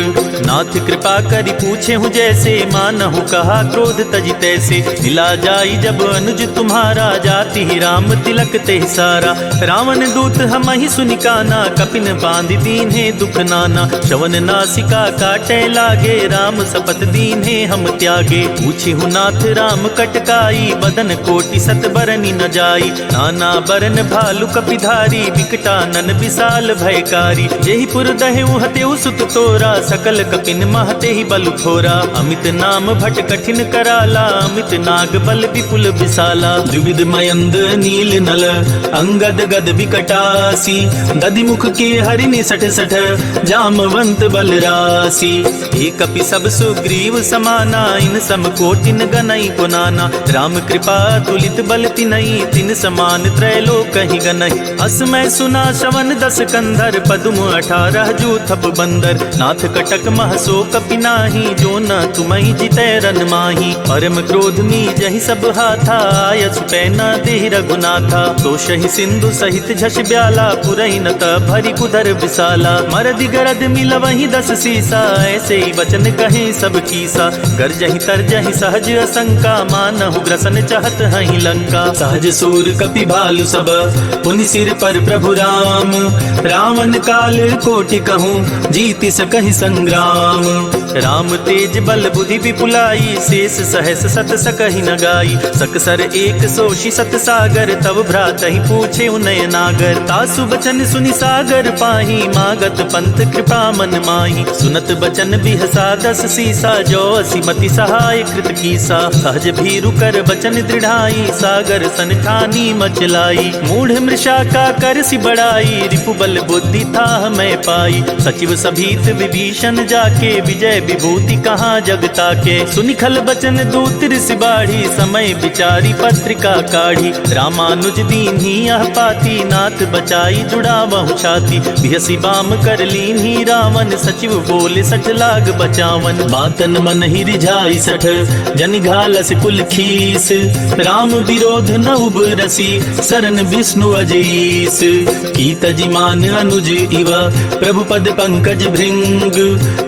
नाथ कृपा करि पूछे हूँ जैसे, मानहु कहा क्रोध तजि तैसे। मिला जाई जब अनुज तुम्हारा, जाति ही राम तिलक ते सारा। रावण दूत हम ही सुनि काना, कपिन बांधि दीन्हे दुख नाना। श्रवण नासिका काटे लागे, राम सपत दीन्हे हम त्यागे। पूछे हूँ नाथ राम कटकाई, बदन कोटि सत बरनि न जाई। नाना बरन भालु कपिधारी, विकटानन विशाल भयकारी। जेहि पुर दहेउ हतेउ सुत तोरा, सकल कपिन महते ही बलु थोरा। अमित नाम भट कठिन कराला, अमित नाग बल विपुल विशाला। द्विविध मयंद नील नल, अंगद गद विकटासी। दधि मुख के हरिनि सठ सठ, जामवंत बलरासी। एक कपि सब सुग्रीव समाना, इन सम कोटिन गनई पुनाना। राम कृपा तुलित बल तिनई, तिन समान त्रैलोक ही गनई। अस मैं सुना श्रवण दस कंधर, पदुम 18 जूथप बंदर। नाथ कटक महसो कपि नाही, जो न तुमहि जितै रन माही। परम क्रोध में जहि सब हाथा, आयस पैना देहि रघुनाथा। तो शहि सिंधु सहित झष ब्याला, पुरहि न भरी कुधर विशाला। मरदि गरद मिलवहि 10 सीसा, ऐसे ही वचन कहे सब कीसा। गरजहि तरजहि सहज असंका, मानहु ग्रसन चाहत हहि लंका। सहज सूर कपि भालु सब, पुनि सिर पर प्रभु राम। रावण काल कोटि कहूँ, जीति सकहि संग्राम। राम तेज बल बुद्धि विपुलाई, शेष सहस सत सकहि न गाई। सकसर एक सोषि सत सागर, तब भ्रातहि पूछे उनय नागर। तासु बचन सुनि सागर पाही, मागत पंथ कृपा मन माही। सुनत बचन बिहसा दस सीसा, जो असिमति सहाय कृत कीसा। सहज भीरु कर बचन दृढ़ाई, सागर सन ठानी मचलाई। मूढ़ मृषा का कर सि बड़ाई, रिपु बल बुद्धि था मैं पाई। सचिव सभीत विभीषण जाके, विजय विभूति कहाँ जगता के। सुनि खल बचन दूत ऋषि बाढ़ी, समय विचारी पत्रिका काढ़ी। रामानुज दीन्ही यह पाती, नाथ बचाई जुड़ावहु छाती। बिहसी बाम कर लीन्ही रावण, सचिव बोले सठ लाग बचावन। बातन मन ही रिझाई सठ, जनि घालस कुल खीस। राम विरोध न उबरसी, सरन विष्णु अजीस। की तजिमान अनुज इव, प्रभु पद पंकज भृंग।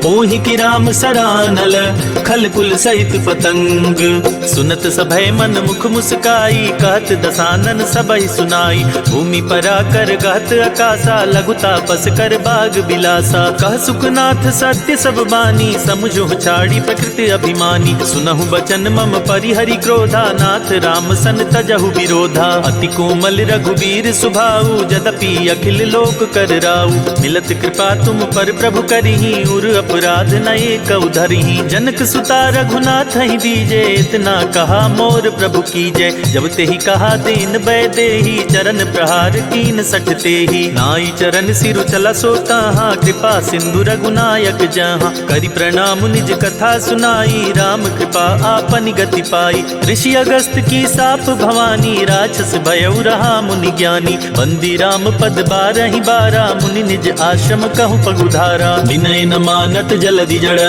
मोहि की राम सरानल, खल कुल सहित पतंग। सुनत सभय मन मुख मुस्काई, कहत दसानन सबहि सुनाई। भूमि परा कर गहत आकाशा, लघु तापस कर बाग बिलासा। कह सुखनाथ सत्य सब बानी, समुझो छाड़ी प्रकृति अभिमानी। सुनहु बचन मम परिहरि क्रोधा, नाथ राम सन तजहु विरोधा। अति कोमल रघुबीर सुभाऊ, जदपि अखिल लोक कर राऊ। मिलत कृपा तुम पर प्रभु करही, उर अपराध नये कउ धरही। जनक सुता रघुनाथ ही दीजे, इतना कहा मोर प्रभु कीजय। जब तेहि कहा दीन बैदेही, चरण प्रहार कीन सठ तेहि। नाई चरण सिरु चला सोताहा, कृपा सिंधु रघुनायक जहाँ। करि प्रणाम निज कथा सुनाई, राम कृपा आपन गति पाई। ऋषि अगस्त की साप भवानी, राक्षस भयउ रहा मुनि ज्ञानी। बंदी राम पद बारहि बारा, मुनि निज आश्रम कहु पगुधारा। विनय न मानत जलधि जड़,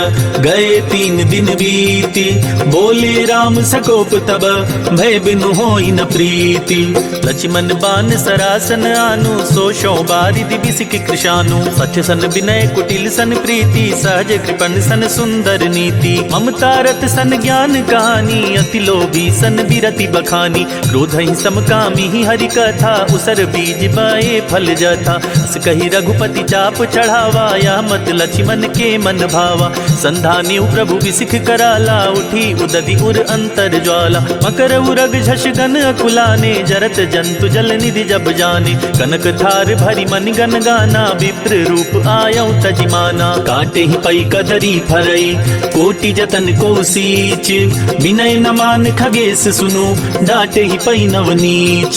गए 3 दिन बीती। बोले राम सकोप तब, भय बिनु होई न प्रीति। लक्ष्मण बान सरासन आनु, सोशो बारिधि बिसिक कृशानु। सच सन विनय कुटिल सन प्रीति, सहज कृपण सन सुंदर नीति। ममता रत सन ज्ञान कहानी, अति लोभी सन बिरति बखानी। क्रोध ही समकामी ही हरि कथा, उसर बीज बाए फल जथा। कही रघुपति चाप चढ़ावा, या मत लक्ष्मण के मन भावा। संधान्यु प्रभु विसिख कराला, उठी उदधि उर अंतर ज्वाला। मकर उरग झष गन अकुलाने, जरत जंतु जल निधि जब जाने। कनक थार भरी मन गन गाना, विप्र रूप आयौ तजिमाना। काटे ही पई कदरी फरई, कोटि जतन को सीच। विनय न मान खगेश सुनु, डाटे ही पई नव नीच।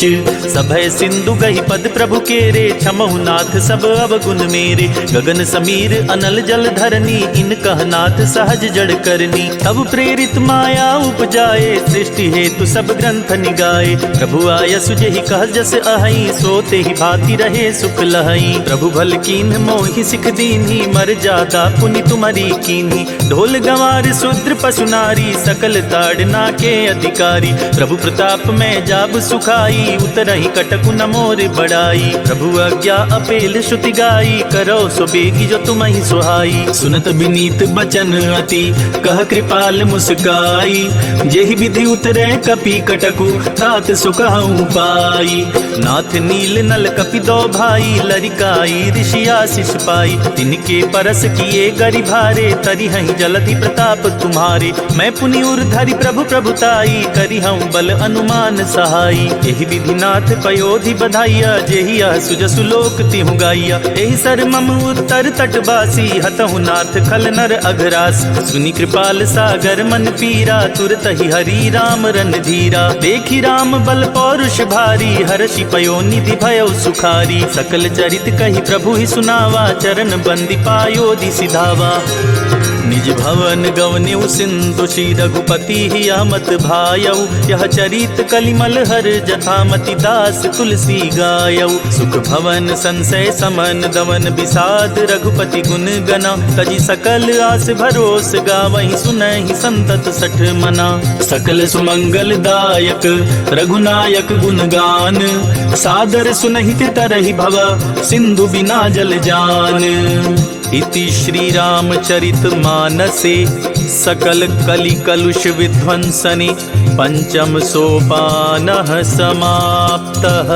सभय सिंधु गहि पद प्रभु केरे, क्षमहु नाथ सब अवगुण मेरे। गगन समीर अनल जल धरनी, इन कहनाथ सहज जड़ करनी। तब प्रेरित माया उपजाए, सृष्टि हेतु सब ग्रंथ निगाए। प्रभु आय सुजहि कह जस अहई, सोते ही भांति रहे सुख लहई। प्रभु भल कीन्ह मोहि सिख दीन्ही, मर जादा पुनि तुम्हारी कीन्ही। ढोल गंवार शूद्र पशु नारी, सकल ताड़ना के अधिकारी। प्रभु प्रताप में जाब सुखाई, उतरहि कटकु न मोर बड़ाई। प्रभु आज्ञा अपेल श्रुति गाई, करो सो बेगी जो तुम्हि सुहाई। सुनत विनीत बचन अति, कह कृपाल मुस्काई। जेहि विधि उतरे कपि कटकु, तात सुखहु पाई। नाथ नील नल कपि दो भाई, लरिकाई ऋषि आशीष पाई। तिनके परस किए गरि भारे, तरिहहि जलधि प्रताप तुम्हारे। मैं पुनि उर धरि प्रभु प्रभुताई, करिहउँ बल अनुमान सहाई। एहि विधि नाथ पयोधि बधाइया, जेहि यह सुजसु लोक तिहु गाइया। एहि सर मम उत्तर तटवासी, हतहु नाथ खल नर अघरास। सुनि कृपाल सागर मन पीरा, तुरत ही हरि राम रन धीरा। देखि राम बल पौरुष भारी, हर्षि पयो निधि भयो सुखारी। सकल चरित कहि प्रभु ही सुनावा, चरण बंदी पायोधि सिधावा। निज भवन गवन्यु सिंधु, श्री रघुपति ही अमत भायऊ। यह चरित कलिमल हर, जथामति दास तुलसी गायऊ। सुख भवन संशय समन, दवन विषाद रघुपति गुण गना। तजी सकल आस भरोस, गावहि सुनहि संतत सठ मना। सकल सुमंगल दायक, रघुनायक गुणगान। सादर सुनहि तरहि भव, सिंधु बिना जल जान। इति श्री रामचरित मानसे, सकल कलि कलुष विध्वंसने। पंचम सोपानः समाप्तः।